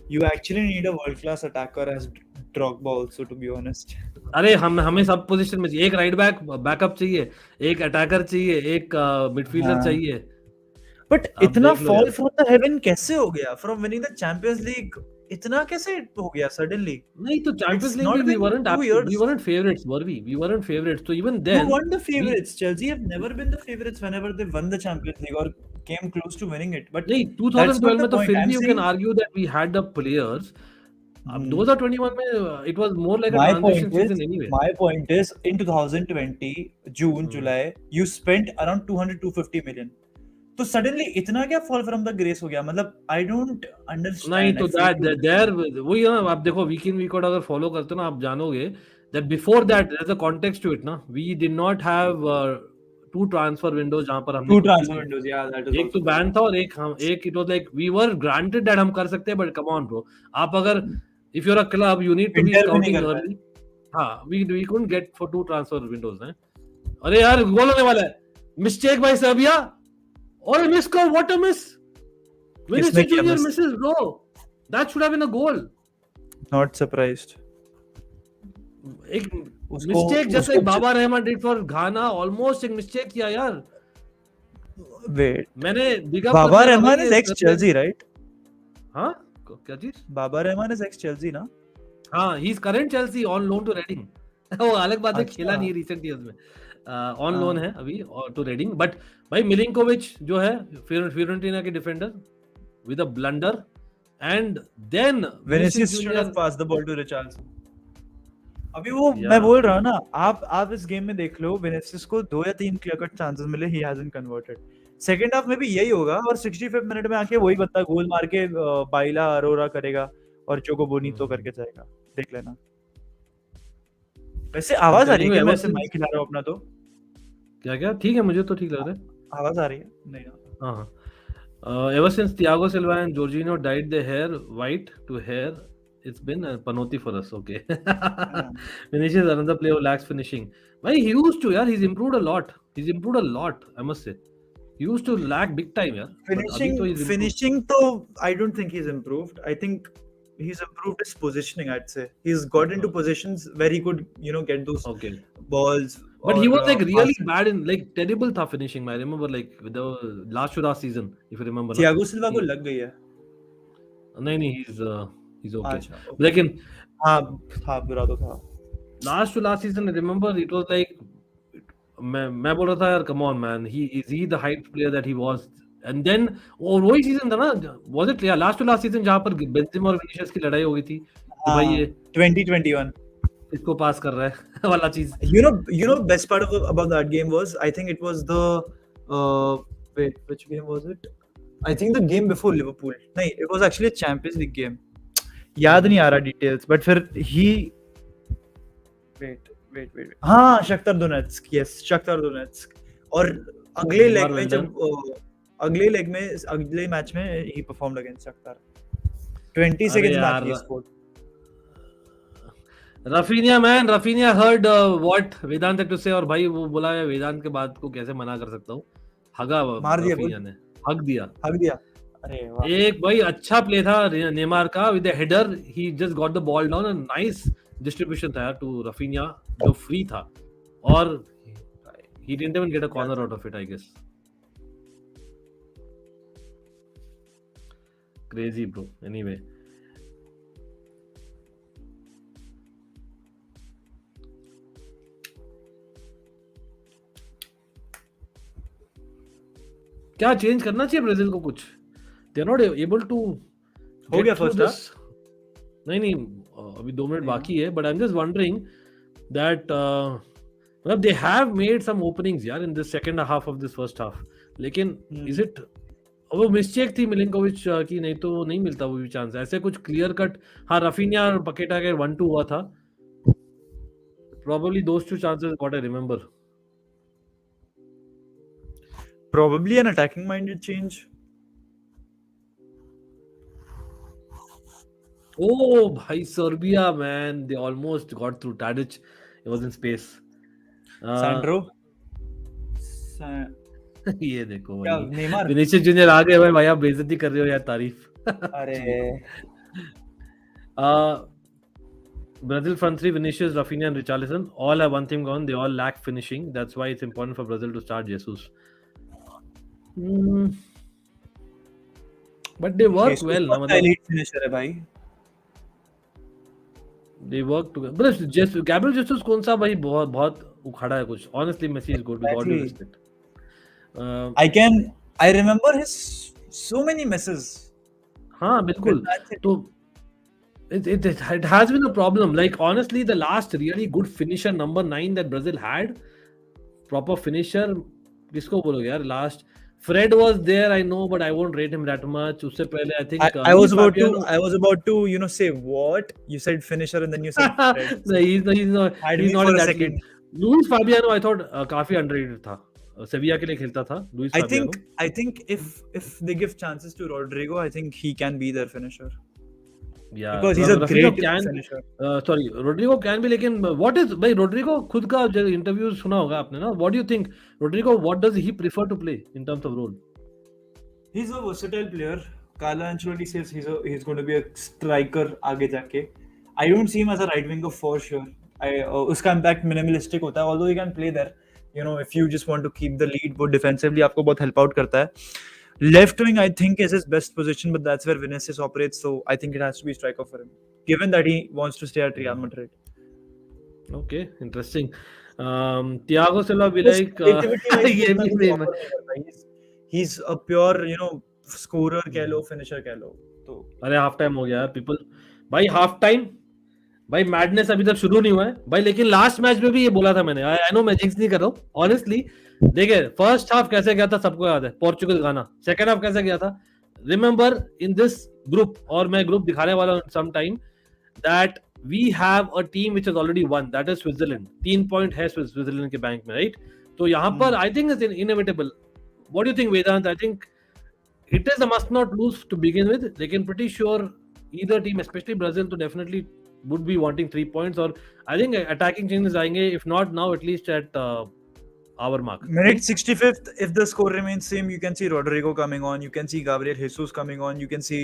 [SPEAKER 2] You actually need a world class attacker as Drogba also, to be honest.
[SPEAKER 1] अरे हमें सब position में एक right back backup चाहिए, एक attacker चाहिए, एक midfielder चाहिए।
[SPEAKER 2] बट इतना फॉल फ्रॉम द हेवन कैसे हो गया? From winning the champions league इतना कैसे हो गया सडनली?
[SPEAKER 1] नहीं तो चैंपियंस लीग में we weren't favorites, were we? We weren't favorites. So even then,
[SPEAKER 2] who won the favorites? Chelsea have never been the favorites whenever they won the Champions League or came close to winning it. But
[SPEAKER 1] नहीं, 2012 में तो फिर भी you can argue that we had the players. 2021 में it was more like a transition season anyway.
[SPEAKER 2] My point is, in 2020 June July you spent around 200-250 million. तो suddenly इतना क्या fall from the grace हो गया? मतलब I don't understand.
[SPEAKER 1] नहीं तो there वही है ना, आप देखो week in week out अगर follow करते हो ना, आप जानोगे that before that there's a context to it ना. We did not have two transfer windows जहाँ पर हमने
[SPEAKER 2] Two
[SPEAKER 1] कुछ
[SPEAKER 2] transfer
[SPEAKER 1] भी-
[SPEAKER 2] windows, yeah, that is
[SPEAKER 1] एक तो
[SPEAKER 2] also
[SPEAKER 1] बैन था और एक it was like we were granted that हम कर सकते हैं, but come on bro, आप अगर if you're a club you need to be
[SPEAKER 2] Winter में नहीं
[SPEAKER 1] scouting
[SPEAKER 2] कर पाए।
[SPEAKER 1] early. हाँ, we couldn't get for two transfer windows हैं. अरे यार गोल होने वाला है, मिस्टेक बाय सर्बिया और मिस को, व्हाट अ मिस, विनिसियस
[SPEAKER 2] किया
[SPEAKER 1] Junior
[SPEAKER 2] miss?
[SPEAKER 1] Misses bro, that should have been a goal.
[SPEAKER 2] Not surprised.
[SPEAKER 1] एक
[SPEAKER 2] उसको-
[SPEAKER 1] मिस्टेक जैसे
[SPEAKER 2] उसको-
[SPEAKER 1] Baba Rahman did for Ghana, almost एक मिस्टेक किया यार.
[SPEAKER 2] Wait,
[SPEAKER 1] मैंने big up
[SPEAKER 2] Baba Rahman is ex-Chelsea, right?
[SPEAKER 1] हाँ क्या चीज?
[SPEAKER 2] Baba Rahman is ex-Chelsea, ना?
[SPEAKER 1] हाँ, he is current Chelsea on loan to Reading. वो अलग बात है,
[SPEAKER 2] अच्छा।
[SPEAKER 1] खेला नहीं रिसेंट ईयर्स में, ऑन लोन है अभी टू रेडिंग. बट भाई मिलिंकोविच जो है फियोरेंटीना के defender with a blunder, and then
[SPEAKER 2] Vinicius should have passed the ball to Richarlison. अभी वो
[SPEAKER 1] Yeah.
[SPEAKER 2] मैं बोल रहा हूँ ना, आप इस गेम में देख लो, विनिसियस को 2 या 3 क्लियर कट चांसेस मिले, he hasn't converted. Second half में भी यही होगा और 65 मिनट में आके वही बंदा गोल मार के बाइला अरोरा करेगा और चोको बोनीतो करके जाएगा. देख लेना. वैसे आवाज आ रही है क्या? मैं ऐसे माइक हिला रहा हूँ अपना, तो
[SPEAKER 1] क्या ठीक है, मुझे तो ठीक लग रहा है.
[SPEAKER 2] आवाज आ रही है? नहीं ना.
[SPEAKER 1] हाँ. Ever since Thiago Silva and Jorginho dyed their hair white to hair, it's been a panoti for us. Okay. Vinicius is another player who lacks finishing. Why he used to, यार, he's improved a lot. He's improved a lot, I must say. He used to lack big time, यार. But अभी तो he's improved.
[SPEAKER 2] Finishing तो I don't think he's improved. I think he's improved his positioning, I'd say. He's got into positions where he could, get those
[SPEAKER 1] Okay.
[SPEAKER 2] balls.
[SPEAKER 1] But he
[SPEAKER 2] or,
[SPEAKER 1] was like really
[SPEAKER 2] passes.
[SPEAKER 1] bad in, like terrible था finishing. I remember like with the last to last season, if you remember. ना.
[SPEAKER 2] Thiago Silva को लग गई है.
[SPEAKER 1] नहीं, he's okay.
[SPEAKER 2] अच्छा, okay.
[SPEAKER 1] लेकिन
[SPEAKER 2] हाँ बुरा तो था.
[SPEAKER 1] last to last season, I remember it was like मैं बोल रहा था यार, come on man, is he the hyped player that he was? And then और वही सीजन था ना, was it last to last season जहाँ पर बेंजेमा और विनिशियस की लड़ाई हो गई थी कि भाई ये
[SPEAKER 2] 2021
[SPEAKER 1] इसको पास कर रहा है वाला चीज.
[SPEAKER 2] You know best part about that game was, I think it was the wait, which game was it? I think the game before Liverpool. नहीं, it was actually a Champions League game. याद नहीं आ रहा details, but फिर he wait. हाँ, Shakhtar Donetsk. Yes, Shakhtar Donetsk. और अगले leg में अगले मैच में he performed against Shakhtar. 20 seconds
[SPEAKER 1] यार,
[SPEAKER 2] match he scored.
[SPEAKER 1] Rafinha heard what Vedant had to say, और भाई वो बोला है वेदांत के बात को कैसे मना कर सकता हूँ. हगा
[SPEAKER 2] मार दिया
[SPEAKER 1] Rafinha ने, हग दिया.
[SPEAKER 2] अरे वाह.
[SPEAKER 1] एक भाई अच्छा प्ले था नेमार का with the header, he just got the ball down and nice distribution था यार टू रफीनिया जो फ्री था, और he didn't even get a corner out of it, I guess. Crazy bro. Anyway, क्या change करना चाहिए Brazil को कुछ? They are not able to.
[SPEAKER 2] हो गया फर्स्ट हाफ?
[SPEAKER 1] नहीं, अभी 2 मिनट बाकी है, but I am just wondering that मतलब they have made some openings यार in this second half of this first half, लेकिन इज इट वो मिस्टेक थी मिलिंकोविच की, नहीं तो नहीं मिलता वो भी चांस ऐसे कुछ क्लियर कट. हाँ, रफीनिया और पकेटा के 1-2 हुआ था, probably those two chances what I remember.
[SPEAKER 2] Probably an attacking minded change.
[SPEAKER 1] Oh, bhai, Serbia, man, they almost got through. Tadic, it was in space.
[SPEAKER 2] Sandro.
[SPEAKER 1] ये देखो
[SPEAKER 2] क्या
[SPEAKER 1] भाई,
[SPEAKER 2] नेमार?
[SPEAKER 1] विनिशियस जूनियर आ गए भाई आप बेइज्जती कर रहे हो यार, तारीफ.
[SPEAKER 2] अरे
[SPEAKER 1] Brazil front three: Vinicius, Rafinha, and Richarlison. All have one thing gone. They all lack finishing. That's why it's important for Brazil to start Jesus. But they work well. ना, मतलब
[SPEAKER 2] elite finisher है भाई.
[SPEAKER 1] they work together. But Gabriel Jesus कौन सा भाई बहुत उखाड़ा है कुछ. Honestly, Messi is good with all due respect.
[SPEAKER 2] I remember his so many misses.
[SPEAKER 1] हाँ बिल्कुल. तो it has been a problem. Like honestly, the last really good finisher number 9 that Brazil had, proper finisher, किसको बोलोगे यार? Last Fred was there, I know, but I won't rate him that much. उससे पहले I think
[SPEAKER 2] I was about to say what you said, finisher, and then you said Fred.
[SPEAKER 1] No, he's not
[SPEAKER 2] Had
[SPEAKER 1] in
[SPEAKER 2] me for a
[SPEAKER 1] that
[SPEAKER 2] second.
[SPEAKER 1] league. Luis Fabiano I thought काफी underrated था. सेविया के लिए खेलता था Luis
[SPEAKER 2] I
[SPEAKER 1] Fabiano.
[SPEAKER 2] think if they give chances to Rodrigo, I think he can be their finisher
[SPEAKER 1] या
[SPEAKER 2] because he's a
[SPEAKER 1] Raphinha
[SPEAKER 2] great
[SPEAKER 1] can,
[SPEAKER 2] finisher.
[SPEAKER 1] Sorry Rodrigo can भी, लेकिन what is भाई रोड्रिगो खुद का इंटरव्यू सुना होगा आपने ना, what do you think Rodrigo, what does he prefer to play in terms of role?
[SPEAKER 2] He's a versatile player. Carlo Ancelotti says he's going to be a striker आगे जाके. I don't see him as a right winger for sure. उसका impact minimalistic होता है, although he can play there. You know, if you just want to keep the lead, वो defensively आपको बहुत help out करता है. Left wing, I think, is his best position, but that's where Vinicius operates. So I think it has to be striker for him, given that he wants to stay at Real Madrid.
[SPEAKER 1] Okay, interesting. Thiago Silva be like
[SPEAKER 2] Creativity wise,
[SPEAKER 1] ये भी same है.
[SPEAKER 2] he's a pure, you know, scorer कह लो, finisher कह लो. तो
[SPEAKER 1] अरे half time हो गया यार पीपल भाई, हाफ टाइम भाई, मैडनेस अभी तक शुरू नहीं हुआ है भाई, लेकिन लास्ट मैच में भी ये बोला था मैंने, आई नो मैं जिंक्स नहीं कर रहा हूँ ऑनेस्टली. देखिए फर्स्ट हाफ कैसे गया था सबको याद है, पोर्चुगल गाना. सेकंड हाफ कैसे गया था, रिमेंबर इन दिस ग्रुप, और मैं ग्रुप दिखाने वाला हूँ some time, that we have a team which has already won, that is Switzerland. 3 point है स्विट्जरलैंड के बैंक में, राइट? तो यहाँ पर I think it's inevitable. What do you think Vedant? I think it is a must not lose to begin with, लेकिन pretty sure either team, especially Brazil, तो definitely would be wanting 3 points, और I think attacking changes आएंगे, if not now at least at our mark.
[SPEAKER 2] minute 65th, if the score remains same, you can see Rodrigo coming on, you can see Gabriel Jesus coming on, you can see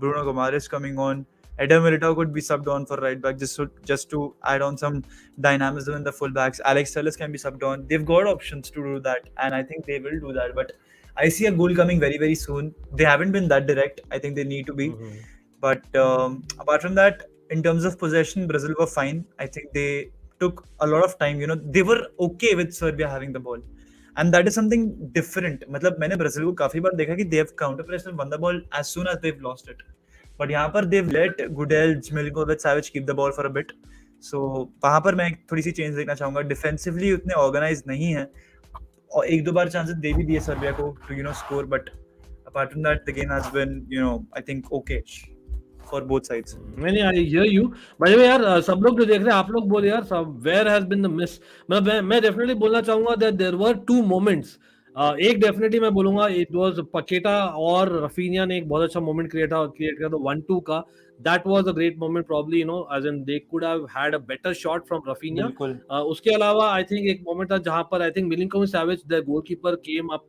[SPEAKER 2] Bruno Gomes coming on. Eder Militao could be subbed on for right back just to add on some dynamism in the full backs. Alex Telles can be subbed on. They've got options to do that, and I think they will do that. But I see a goal coming very, very soon. They haven't been that direct. I think they need to be. But apart from that, in terms of possession, Brazil were fine. I think they took a lot of time. You know, they were okay with Serbia having the ball. And that is something different. मतलब मैंने Brazil को काफी बार देखा कि they have counter pressed and won the ball as soon as they've lost it. But यहाँ पर they've let Gudel, Milinkovic, Savic keep the ball for a bit. So वहाँ पर मैं थोड़ी सी चेंज देखना चाहूँगा. Defensively उतने ऑर्गेनाइज नहीं है, और एक दो बार चांसेस दे भी दिए सर्बिया को to, you know, score. But apart from that, the game has been, you know, I think okay for both sides.
[SPEAKER 1] मैंने I hear you. By the way यार, सब लोग जो देख रहे हैं, आप लोग बोले यार, where has been the miss? मतलब मैं definitely बोलना चाहूँगा that there were 2 moments. एक डेफिनेटली मैं बोलूंगा इट वाज पकेटा और रफीनिया ने एक बहुत अच्छा मोमेंट क्रिएट किया था 1-2 का. That was a great moment, probably you know as in they could have had a better shot from Raphinha. उसके अलावा आई थिंक एक मोमेंट था जहां पर I think Milinkovic Savic the goalkeeper came up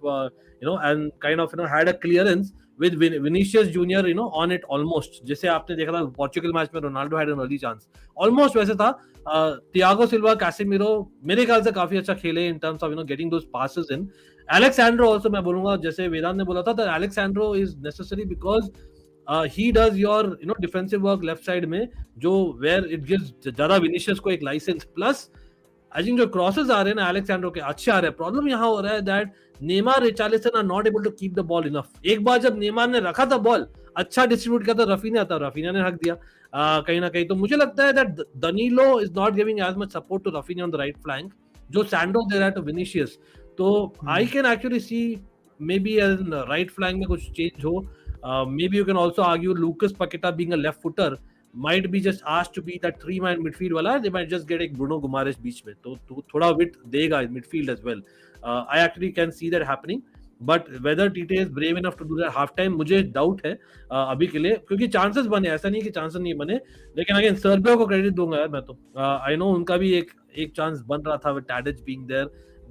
[SPEAKER 1] you know and kind of you know had a clearance with Vinicius Junior, you know, on it almost. जैसे आपने देखा था पोर्चुगल मैच में Ronaldo had an early chance. Almost वैसे था. Thiago Silva, Casemiro मेरे ख्याल से काफी अच्छा खेले in terms of, you know, getting those passes in. Alexandro also मैं बोलूंगा, जैसे वेदांत ने बोला था, that Alexandro is necessary because he does your, you know, defensive work left side में, जो where it gives ज़्यादा Vinicius को एक license. Plus आई थिंक जो क्रॉसेस आ रहे हैं ना एलेक्सेंड्रो के अच्छे आ रहे हैं. प्रॉब्लम यहाँ हो रहा है that Neymar, Richarlison are not able to keep the ball enough. एक बार जब नेमार ने रखा था बॉल, अच्छा डिस्ट्रीब्यूट किया था रफीनिया ने रख दिया कहीं ना कहीं. तो मुझे लगता है that Danilo is not giving as much support to Raphinha on the right flank, जो सैंड्रो दे रहा है टू विनिशियस. तो I can actually see maybe right flank में कुछ चेंज हो. Maybe you can also argue Lucas Paqueta being a left footer might be just asked to be that 3-man midfield वाला. They might just get एक Bruno Gomes बीच में, तो थोड़ा width देगा midfield as well. I actually can see that happening, but whether TITE is brave enough to do that half time, मुझे doubt है अभी के लिए, क्योंकि chances बने, ऐसा नहीं कि chances नहीं बने. लेकिन अगेन सर्बिया को क्रेडिट दूंगा यार मैं तो. I know उनका भी एक चांस बन रहा था with Tadic being there,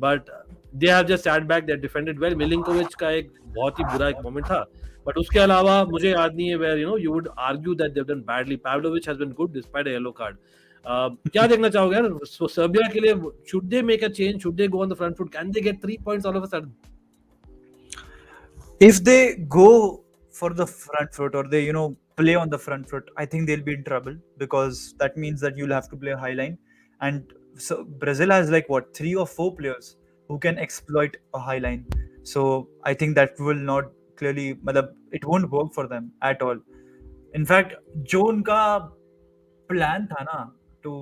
[SPEAKER 1] but they have just sat back, they defended well. Milinkovic का एक बहुत ही बुरा एक मोमेंट था, बट उसके अलावा मुझे याद नहीं है where, you know, you would argue that they've done badly. Pavlovic has been good despite a yellow card. क्या देखना चाहोगे यार? So सर्बिया के लिए should they make a change? Should they go on the front foot? Can they get 3 points all of a sudden?
[SPEAKER 2] If they go for the front foot, or they, you know, play on the front foot, I think they'll be in trouble, because that means that you'll have to play a high line. And so Brazil has like what, 3 or 4 players who can exploit a high line. So I think that will not clearly, it won't work for them at all. In fact, जो उनका plan था ना to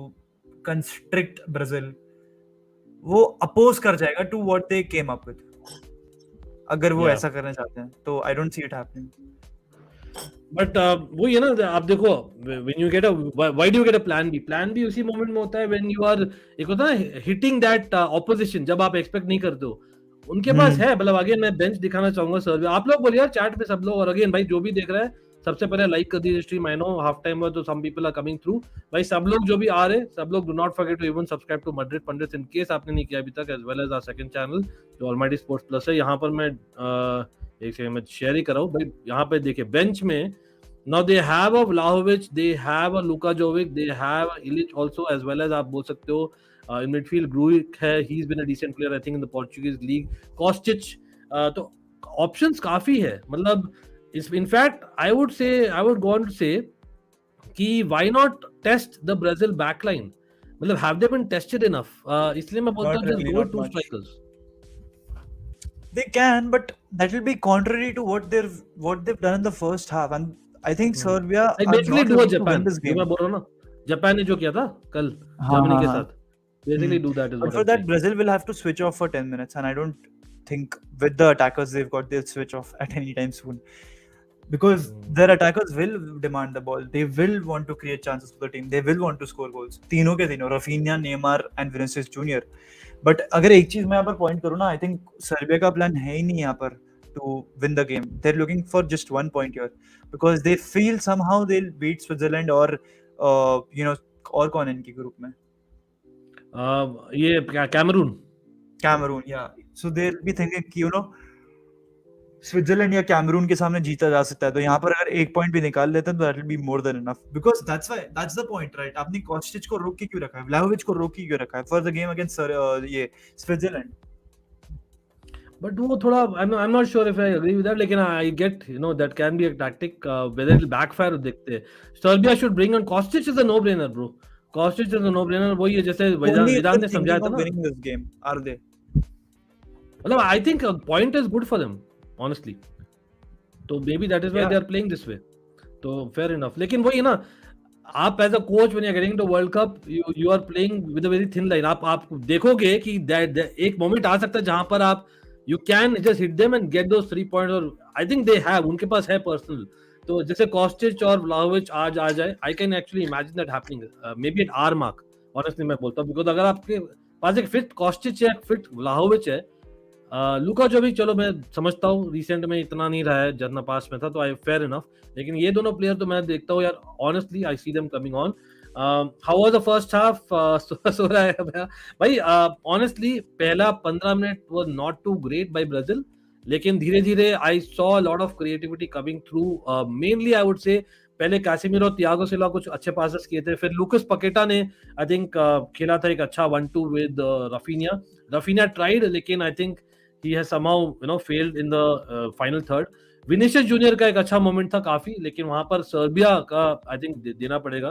[SPEAKER 2] constrict Brazil, वो oppose कर जाएगा to what they came up with. अगर वो ऐसा करना चाहते हैं तो I don't see it happening.
[SPEAKER 1] But वो ये ना, आप देखो, when you get why do you get a plan B? Plan B उसी moment में होता है when you are, एक होता है ना hitting that opposition, जब आप expect नहीं करते हो. उनके पास है, मतलब अगेन मैं बेंच दिखाना चाहूंगा सर्बिया। आप लोग बोलिए यार चैट पे सब लोग, और अगेन भाई जो भी देख रहा है सबसे पहले लाइक कर दीजिए stream. I know half time हुआ तो some people are coming through. भाई सब लोग जो भी आ रहे सब लोग, do not forget to even subscribe to Madrid Pandit in case आपने नहीं किया अभी तक, as well as our second channel जो ऑलमाइटी स्पोर्ट्स प्लस है। यहाँ पर मैं एक सेकंड में शेयर ही कर रहा हूँ भाई। यहाँ पे देखिए बेंच में now they have a Vlahovic, they have a Luka Jovic, they have a Ilic also, as well as आप बोल सकते हो in midfield Grujic है, he's been a decent player I think in the Portuguese league, Kostic, तो options काफी है। मतलब in fact I would go on to say कि why not test the Brazil backline, मतलब have they been tested enough, इसलिए मैं बोलता हूँ just go with two strikers.
[SPEAKER 2] They can, but that will be contrary to what they've done in the first half, and I think Serbia
[SPEAKER 1] like
[SPEAKER 2] are
[SPEAKER 1] basically
[SPEAKER 2] not
[SPEAKER 1] do a
[SPEAKER 2] looking to
[SPEAKER 1] Japan,
[SPEAKER 2] win this
[SPEAKER 1] जो
[SPEAKER 2] game.
[SPEAKER 1] मैं बोल रहा हूँ ना, Japan ने जो किया था कल जर्मनी के साथ, basically do that is
[SPEAKER 2] But
[SPEAKER 1] what
[SPEAKER 2] for
[SPEAKER 1] I'm
[SPEAKER 2] that,
[SPEAKER 1] saying.
[SPEAKER 2] Brazil will have to switch off for 10 minutes, and I don't think with the attackers they've got, they'll switch off at any time soon. Because their attackers will demand the ball. They will want to create chances for the team. They will want to score goals. तीनों के तीनों, Rafinha, Neymar and Vinicius Junior. But अगर एक चीज मैं यहाँ पर point करूँ ना, I think Serbia का plan है ही नहीं यहाँ पर to win the game. They're looking for just 1 point here because they feel somehow they'll beat Switzerland or और कौन है इनकी ग्रुप में?
[SPEAKER 1] ये Cameroon,
[SPEAKER 2] yeah. So they'll be thinking कि स्विट्जरलैंड या कैमरून के सामने जीता जा सकता है, तो यहाँ पर अगर एक पॉइंट भी निकाल लेते हैं तो that will be more than enough, because that's the point, right? आपने कॉस्टिच को रोक के क्यों रखा है, व्लाहोविच को रोक के क्यों रखा है फॉर द गेम अगेंस्ट ये स्विट्जरलैंड?
[SPEAKER 1] बट वो थोड़ा I am not sure if I agree with that, लेकिन I get that can be a tactic, whether it will backfire देखते हैं। Serbia should bring on Kostic, is a no brainer bro, Kostic is a no brainer. वही है जैसे विदान ने समझाया था ना,
[SPEAKER 2] winning this game are they,
[SPEAKER 1] मतलब I think point is good for them honestly, तो maybe that is why they are playing this way, तो फेयर इनफ। लेकिन वही है ना, आप as a coach when you are getting to world cup you are playing with a very thin line. आप देखोगे कि एक मोमेंट आ सकता है जहां पर आप you can just hit them and get those 3 points, और आई थिंक दे हैव, उनके पास है पर्सनल। तो जैसे कॉस्टिच और व्लाहोविच आज आ जाए, I can actually imagine that happening, maybe at our mark, honestly मैं बोलता हूं, बिकॉज अगर आपके पास एक फिट कॉस्टिच है, फिट व्लाहोविच है, लुका जो भी चलो मैं समझता हूँ रिसेंट में इतना नहीं रहा है जितना पास में था, तो आई फेयर इनफ, लेकिन ये दोनों प्लेयर तो मैं देखता हूँ यार, honestly I see them coming on. How was the first half? सो रहा है भाई, ऑनेस्टली पहला 15 minute was not too great by Brazil, लेकिन धीरे धीरे I saw lot of creativity coming through, mainly I would say पहले कैसेमिरो थियागो सिल्वा कुछ अच्छे पासेस किए थे, फिर लुकस पकेटा ने आई थिंक खेला था एक अच्छा 1-2 विद रफीनिया ट्राइड, लेकिन I think he has somehow failed in the final third. Vinicius junior का एक अच्छा मोमेंट था काफी, लेकिन वहां पर सर्बिया का आई थिंक देना पड़ेगा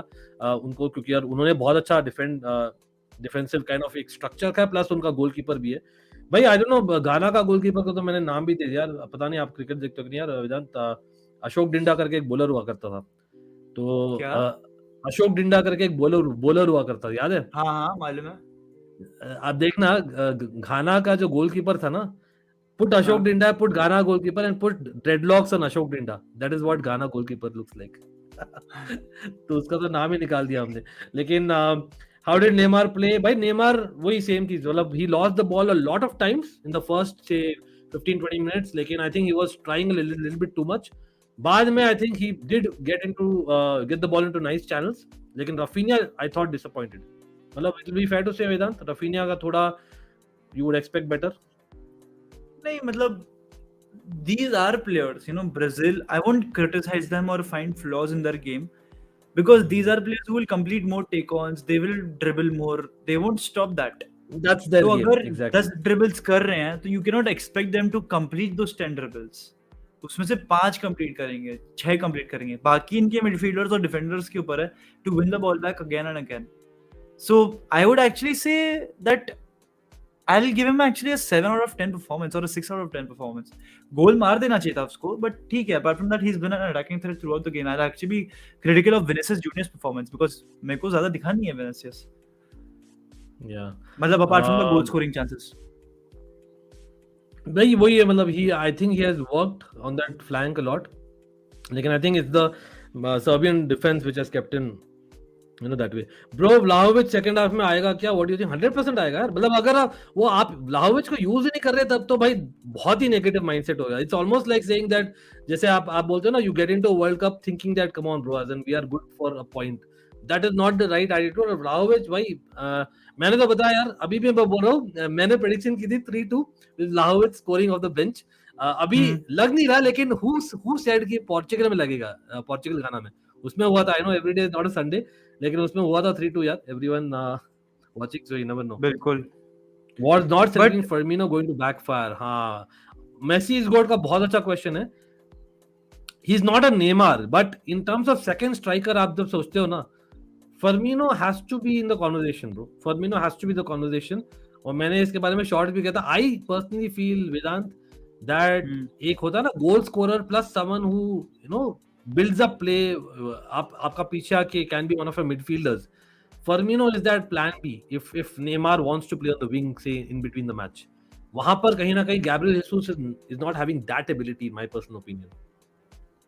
[SPEAKER 1] उनको, क्योंकि यार उन्होंने बहुत अच्छा डिफेंसिव काइंड ऑफ एक स्ट्रक्चर का, प्लस उनका गोलकीपर भी है भाई। आई डोंट नो, गाना का गोलकीपर को तो मैंने नाम भी दे दिया यार, पता नहीं आप क्रिकेट देखते हो कि नहीं यार वेदांत, अशोक डिंडा करके एक बॉलर हुआ करता था, तो अशोक डिंडा करके एक बॉलर हुआ करता था, याद है?
[SPEAKER 2] हाँ मालूम है।
[SPEAKER 1] आप देखना घाना का जो गोलकीपर था ना, put Ashok Dinda, put Ghana goalkeeper and put dreadlocks on Ashok Dinda. That is what Ghana goalkeeper looks like. तो उसका तो नाम ही निकाल दिया हमने। लेकिन how did Neymar play? भाई नेमार वही सेम चीज, मतलब he lost the ball a lot of times in the first say 15-20 minutes, लेकिन I think he was trying a little bit too much. बाद में I think he did get the ball into nice channels, लेकिन Rafinha I thought disappointed. मतलब it will be fair to say Vedanta, Rafinha का थोड़ा you would expect better.
[SPEAKER 2] नहीं मतलब these are players, Brazil, I won't criticize them or find flaws in their game, because these are players who will complete more take-ons, they will dribble more, they won't stop that.
[SPEAKER 1] That's their game,
[SPEAKER 2] अगर
[SPEAKER 1] exactly.
[SPEAKER 2] 10 dribbles कर रहे हैं तो you cannot expect them to complete those 10 dribbles. उसमें से 5 complete करेंगे, 6 complete करेंगे, बाकी इनके midfielders और defenders के ऊपर है to win the ball back again and again. So I would actually say that I'll give him actually a 7 out of 10 performance or a 6 out of 10 performance. गोल मार देना चाहिए था उसको, but ठीक है, apart from that he's been an attacking threat throughout the game. I'll actually be critical of Vinicius Junior's performance because मेरे को ज़्यादा दिखा नहीं है Vinicius.
[SPEAKER 1] Yeah.
[SPEAKER 2] मतलब apart from the goal scoring chances.
[SPEAKER 1] वही है, मतलब I think he has worked on that flank a lot, लेकिन I think it's the Serbian defense which has kept him You know that way. Bro, Vlahovic second half में आएगा क्या? What do you think? 100% आएगा यार. मतलब अगर आप Vlahovic को यूज ही नहीं कर रहे तब तो भाई बहुत ही नेगेटिव माइंडसेट होगा. It's almost like saying that जैसे आप बोलते हो ना, you get into a World Cup thinking that come on bro, as in we are good for a point. That is not the right attitude. और Vlahovic भाई मैंने तो बताया यार, अभी भी मैं बोल रहा हूँ, मैंने प्रेडिक्शन की थी 3-2 with Vlahovic scoring off the bench. अभी लग नहीं रहा, लेकिन who said कि पोर्चुगल में लगेगा, पोर्चुगल गाना में उसमें हुआ था. I know every day is not a Sunday, लेकिन उसमें हुआ था 3-2 यार. Everyone watching, so you never know.
[SPEAKER 2] बिल्कुल.
[SPEAKER 1] Was not
[SPEAKER 2] But
[SPEAKER 1] selecting Firmino going to backfire? हाँ, Messi is God का बहुत अच्छा क्वेश्चन है. He's not a Neymar, but in terms of second striker आप जब सोचते हो ना, Firmino has to be in the conversation, bro. Firmino has to be the conversation. और मैंने इसके बारे में शॉर्ट भी किया था. I personally feel, Vedant, that एक होता है ना गोल scorer plus someone who you know builds up play. आपका पीछे आके can be one of your midfielders. Firmino is that plan B if Neymar wants to play on the wing, say in between the match. वहां पर कहीं ना कहीं Gabriel Jesus is not having that ability, in my personal opinion.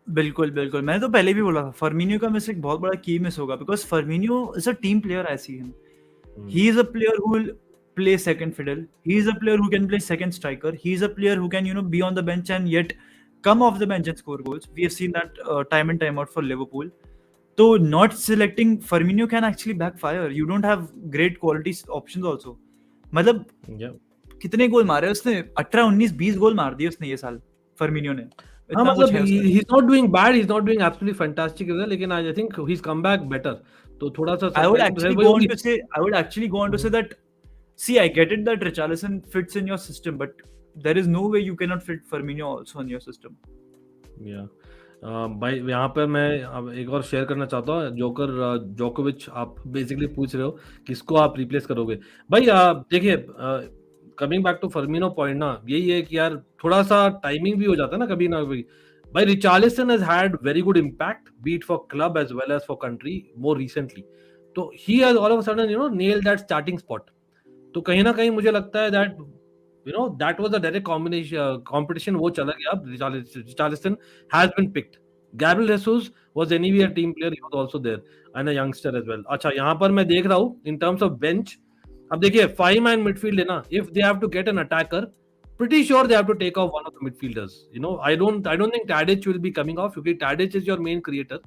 [SPEAKER 2] बिल्कुल बिल्कुल, मैंने तो पहले भी बोला था फर्मिनियो का मिस एक बहुत बड़ा की मिस होगा, because Firmino is a team player. I see him, he is a player who will play second fiddle. He is a player who can play second striker. He is a player who can, be on the bench and yet come off the bench and score goals. We have seen that time and time out for Liverpool. So not selecting Firmino can actually backfire. You don't have great quality options also. मतलब कितने गोल मारे उसने? 18, 19, 20 गोल मार दिए उसने ये साल फर्मिनियो ने.
[SPEAKER 1] हाँ, मतलब he's not doing bad, he's not doing absolutely fantastic, लेकिन I think he's come back better. तो थोड़ा सा
[SPEAKER 2] I would actually go on to say that, see, I get it that Richarlison fits in your system, but there is no way you cannot fit Firmino also in your system.
[SPEAKER 1] Yeah. भाई यहाँ पर मैं अब एक और share करना चाहता हूँ. जोकोविच आप बेसिकली पूछ रहे हो किसको आप रिप्लेस करोगे. भाई देखिए, coming back to Firmino point ना, यही है कि यार थोड़ा सा टाइमिंग भी हो जाता है ना कभी ना कभी. भाई Richarlison has had very good impact, both for club as well as for country more recently. तो he has all of a sudden nail that starting spot. तो कहीं ना कहीं मुझे लगता है that that was a direct competition वो चला गया. Richarlison has been picked. Gabriel Jesus was anyway a team player, he was also there and a youngster as well. अच्छा, यहाँ पर मैं देख रहा हूँ इन टर्म्स ऑफ बेंच. अब देखिए 5-man midfield है ना, if they have to get an attacker, pretty sure they have to take off one of the midfielders. I don't think Tadic will be coming off, क्योंकि Tadic is your main creator.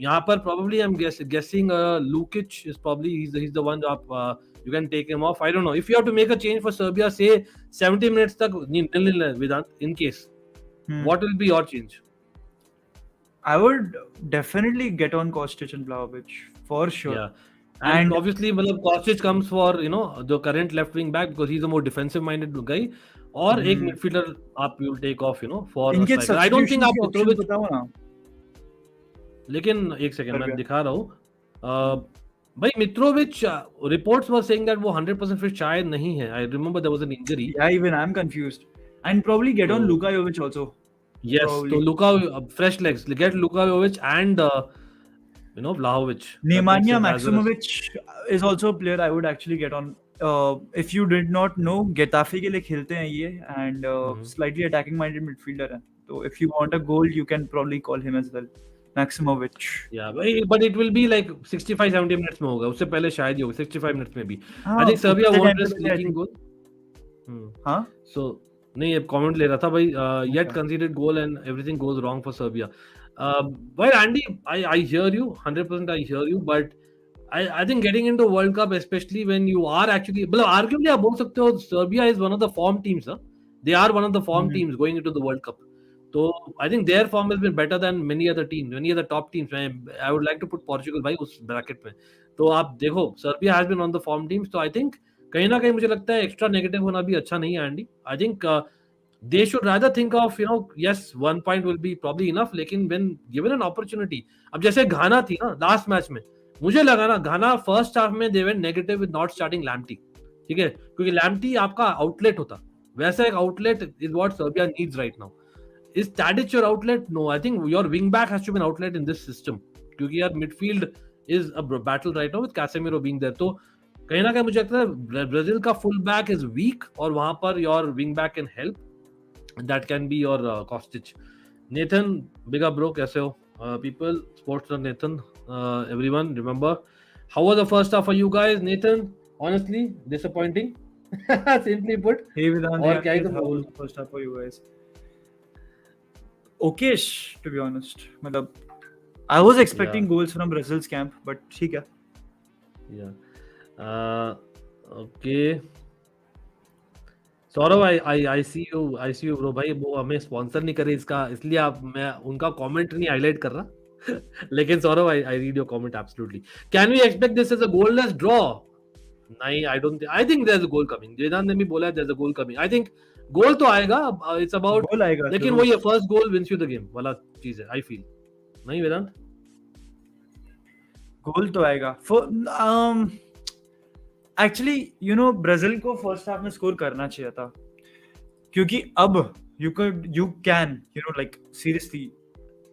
[SPEAKER 1] यहाँ पर probably I'm guessing Lukic is probably he's the one you can take him off. I don't know. If you have to make a change for Serbia, say 70 minutes तक nil Vedant, in case, what will be your change?
[SPEAKER 2] I would definitely get on Kostic and Vlahovic for sure.
[SPEAKER 1] Yeah. And obviously, Kostic comes for the current left wing back because he's a more defensive minded guy. और एक midfielder आप will take off for a striker. I don't think आप Mitrovic बताओ ना. लेकिन एक second मैं दिखा रहा हूँ. भाई Mitrovic reports were saying that वो 100% fit शायद नहीं है. I remember there was an injury.
[SPEAKER 2] Yeah, even I'm confused. And probably get on Lukajovic also.
[SPEAKER 1] Yes, probably. So Luka fresh legs. Get Lukajovic and Vlahovic.
[SPEAKER 2] Nemanja Maksimovic is also a player I would actually get on. If you did not know, Getafe के लिए खेलते हैं ये, and slightly attacking minded midfielder है. So if you want a goal, you can probably call him as well. Maksimovic. Yeah,
[SPEAKER 1] but it will be like 65-70 minutes में होगा. उससे पहले शायद ही होगा 65 minutes में भी. I think Serbia won't risk leaking goal. हाँ. So नहीं, अब comment ले रहा था भाई. Yet conceded goal and everything goes wrong for Serbia. Well, Andy, I hear you 100%. I hear you, but I think getting into World Cup, especially when you are actually, arguably आप बोल सकते हो Serbia is one of the form teams. They are one of the form teams going into the World Cup. So I think their form has been better than many other teams, many other top teams. I would like to put Portugal भाई उस bracket में. तो आप देखो Serbia has been on the form teams. So I think कहीं ना कहीं मुझे लगता है extra negative होना भी अच्छा नहीं है, Andy. I think they should rather think of yes, 1 point will be probably enough, लेकिन when given an opportunity, अब जैसे घाना थी ना लास्ट मैच में, मुझे लगा ना घाना फर्स्ट हाफ में they went negative with not starting Lamptey, ठीक है, क्योंकि Lamptey आपका आउटलेट होता, वैसा एक outlet is what Serbia needs right now. Is Tadic your outlet? No, I think your wing back has to be an outlet in this system, क्योंकि यार midfield is a battle right now with Casemiro being there. तो कहीं ना कहीं मुझे लगता है Brazil का फुल बैक इज वीक और वहां per your wing back can help. That can be your Kostic. Nathan, big up bro, कैसे हो? People, sports Nathan, everyone, remember How was the first half for you guys, Nathan? Honestly, disappointing. Simply put.
[SPEAKER 2] Hey Vedant,
[SPEAKER 1] और
[SPEAKER 2] hey
[SPEAKER 1] क्या ही
[SPEAKER 2] Ankit,
[SPEAKER 1] तुम
[SPEAKER 2] how was
[SPEAKER 1] बोलो?
[SPEAKER 2] the first half for you guys? Okay-ish, to be honest. मतलब, I was expecting
[SPEAKER 1] Yeah.
[SPEAKER 2] goals from Brazil's camp, but ठीक है.
[SPEAKER 1] Yeah. Okay. Saurabh, I see you bro भाई, वो हमें स्पॉन्सर नहीं करे इसका, इसलिए आप मैं उनका कमेंट नहीं हाईलाइट कर रहा. लेकिन Saurabh, I read your comment absolutely. Can we expect this is a goalless draw? नहीं, I think there is a goal coming. Vedant ने भी बोला there is a goal coming. I think goal तो आएगा. इट्स अबाउट,
[SPEAKER 2] Goal आएगा
[SPEAKER 1] लेकिन
[SPEAKER 2] जरूर.
[SPEAKER 1] वो ये first goal wins you the game वाला चीज है, आई फील. नहीं वेदांत?
[SPEAKER 2] गोल तो आएगा. Actually, ब्राजील को फर्स्ट हाफ में स्कोर करना चाहिए था, क्योंकि अब you can, like seriously,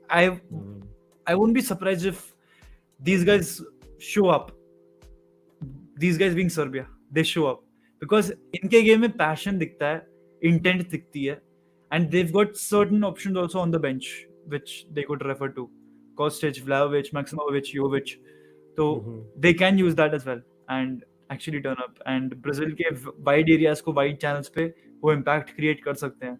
[SPEAKER 2] I wouldn't be surprised if these guys show up. These guys being Serbia, they show up because इनके गेम में passion दिखता है, intent दिखती है, and they've got certain options also on the bench which they could refer to. Kostic, Vlahovic, Maximovic, Jovic. So they can use that as well and actually turn up. And Brazil के wide areas को wide channels पे वो impact create कर सकते हैं.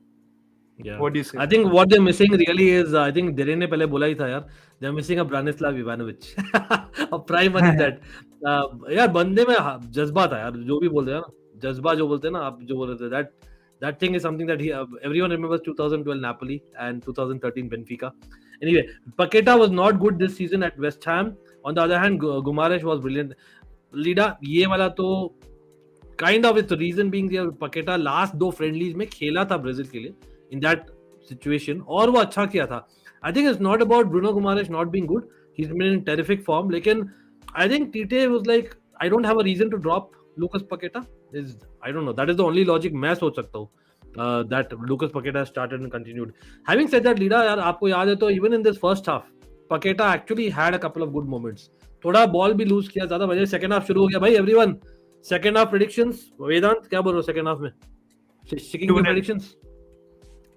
[SPEAKER 1] Yeah.
[SPEAKER 2] What do you say?
[SPEAKER 1] I think what they're missing really is, I think Dere ने पहले बोला ही था यार, they're missing a Branislav Ivanovic. A prime one is that. यार बंदे में जज्बा था यार, जो भी बोलते हैं ना, जज्बा जो बोलते हैं ना, आप जो बोल रहे थे, that thing is something that everyone remembers 2012 Napoli and 2013 Benfica. Anyway, Paqueta was not good this season at West Ham. On the other hand, Gumares was brilliant. लीडा ये वाला तो kind of, it's reason being Paqueta last 2 friendlies में खेला था Brazil के लिए in that situation, और वो अच्छा किया था. I think it's not about Bruno Guimaraes not being good, he is been in terrific form, लेकिन I think Tite was like, I don't have a reason to drop Lucas Paqueta. Is, I don't know, that is the only logic मैं सोच सकता हूँ, that Lucas Paqueta started and continued. Having said that, लीडा यार आपको याद है तो even in this first half Paqueta actually had a couple of good moments. थोड़ा बॉल भी लूज किया, ज्यादा वजह सेकंड हाफ शुरू हो गया भाई. Everyone, second half predictions. Vedant क्या बोल रहे हो सेकंड हाफ में? Sticking to predictions.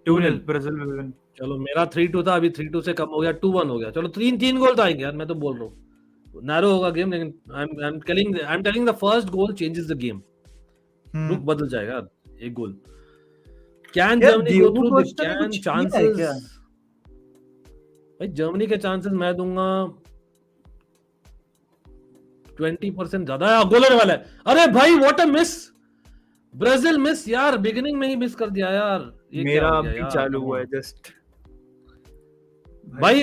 [SPEAKER 2] 2-0 Brazil will win.
[SPEAKER 1] चलो, मेरा 3-2 था, अभी 3-2 से कम हो गया, 2-1 हो गया. चलो 3 गोल तो आएंगे यार, मैं तो बोल रहा हूँ नैरो होगा गेम, लेकिन I am telling the first goal changes the game. रुक बदल जाएगा यार, एक goal. Can Germany go through the can chances? भाई जर्मनी के चांसेस मैं दूंगा 20% ज्यादा. गोल होने वाला है. अरे भाई what a miss, Brazil miss यार, बिगिनिंग में ही मिस कर दिया यार. ये
[SPEAKER 2] मेरा
[SPEAKER 1] क्या हो
[SPEAKER 2] अभी
[SPEAKER 1] गया यार?
[SPEAKER 2] चालू हुआ है जस्ट.
[SPEAKER 1] भाई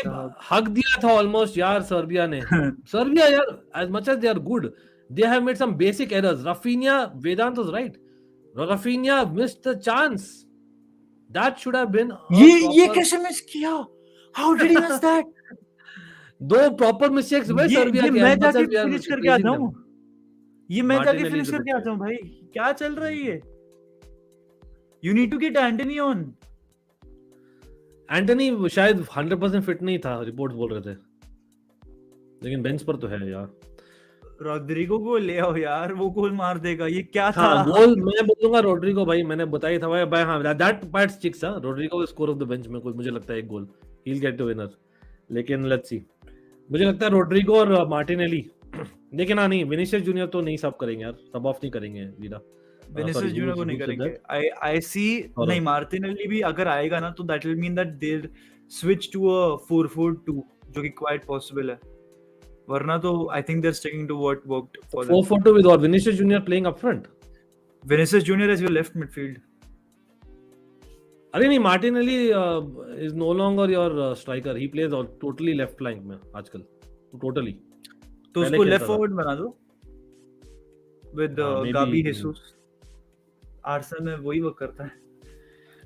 [SPEAKER 1] हक दिया था ऑलमोस्ट यार सर्बिया ने. सर्बिया यार, as much as they are good, they have made some basic errors. Rafinha, Vedant was right. Rafinha missed the chance. That should have been
[SPEAKER 2] ये कैसे मिस किया? How did he miss that?
[SPEAKER 1] 2 proper mistakes हुए Serbia के.
[SPEAKER 2] मैं जाके finish करके आता हूँ. ये मैं जाके
[SPEAKER 1] Martinelli
[SPEAKER 2] फिनिश
[SPEAKER 1] is a
[SPEAKER 2] करके
[SPEAKER 1] bit
[SPEAKER 2] आता हूँ भाई. क्या चल रहा है ये? You need to get Anthony on.
[SPEAKER 1] Antony शायद 100% फिट नहीं था, रिपोर्ट्स बोल रहे थे, लेकिन बेंच पर तो है यार.
[SPEAKER 2] रोड्रिगो को ले आओ यार, वो गोल मार देगा. ये क्या था?
[SPEAKER 1] हाँ, गोल मैं बोलूंगा रोड्रिगो भाई, मैंने बताया था भाई. हाँ, that part sticks. Rodrygo will score off the bench में कुछ, मुझे लगता है एक goal he will get the winner. लेकिन लेट्स सी, मुझे लगता है रोड्रिगो और मार्टिनेली. लेकिन हाँ नहीं, विनीसियस जूनियर तो नहीं सब करेंगे यार, सब ऑफ नहीं करेंगे वीरा.
[SPEAKER 2] विनीसियस जूनियर को नहीं करेंगे. आई सी. नहीं, मार्टिनेली भी अगर आएगा ना तो that will mean that they will switch to a 4-4-2, जो कि क्वाइट पॉसिबल है. वरना तो I think they are sticking to what worked for them.
[SPEAKER 1] 4-4-2 with और Vinicius Junior playing up front.
[SPEAKER 2] Vinicius Junior is your left midfield.
[SPEAKER 1] अरे नहीं, Martinelli is no longer your striker, he plays totally left flank में आजकल, totally.
[SPEAKER 2] तो उसको left forward बना दो with गाबी जेसुस. आर्सेनल में वही वर्क करता है.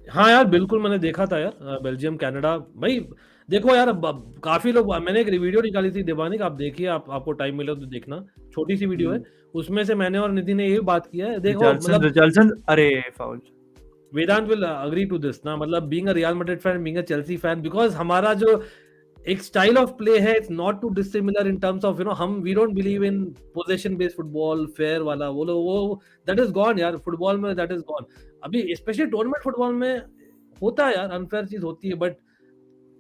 [SPEAKER 1] हाँ यार बिल्कुल, मैंने देखा था यार बेल्जियम कनाडा. भाई देखो यार, काफी लोग, मैंने एक वीडियो निकाली थी देवानिक, आप देखिए, आपको टाइम मिले तो देखना, छोटी सी वीडियो है. उसमें से मैंने और नितिन ने ये बात किया है. देखो
[SPEAKER 2] रिचार्लिसन, अरे foul.
[SPEAKER 1] Vedant will agree to this ना, मतलब being a Real Madrid fan, being a Chelsea fan, because हमारा जो एक स्टाइल ऑफ प्ले है, it's not too dissimilar in terms of हम we don't believe in position based football, fair वाला वो that is gone यार. Football में that is gone अभी, स्पेशली टूर्नामेंट फुटबॉल में होता है यार, अनफेयर चीज होती है. But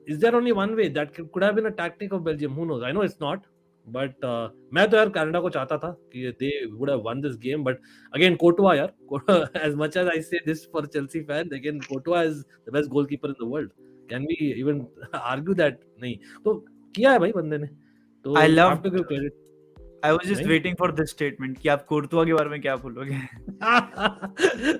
[SPEAKER 1] is there only one way? That could have been a tactic of Belgium, who knows? I know it's not, but मैं तो यार कनाडा को चाहता था कि they would have won this game, but again Courtois यार, as much as I say this for Chelsea fan, again Courtois is the best goalkeeper in the world, can we even argue that? नहीं तो किया है भाई बंदे ने, तो
[SPEAKER 2] I
[SPEAKER 1] have
[SPEAKER 2] loved
[SPEAKER 1] to give credit.
[SPEAKER 2] I was just
[SPEAKER 1] नहीं
[SPEAKER 2] waiting for this statement कि आप कोर्तुआ के बारे में क्या बोलोगे।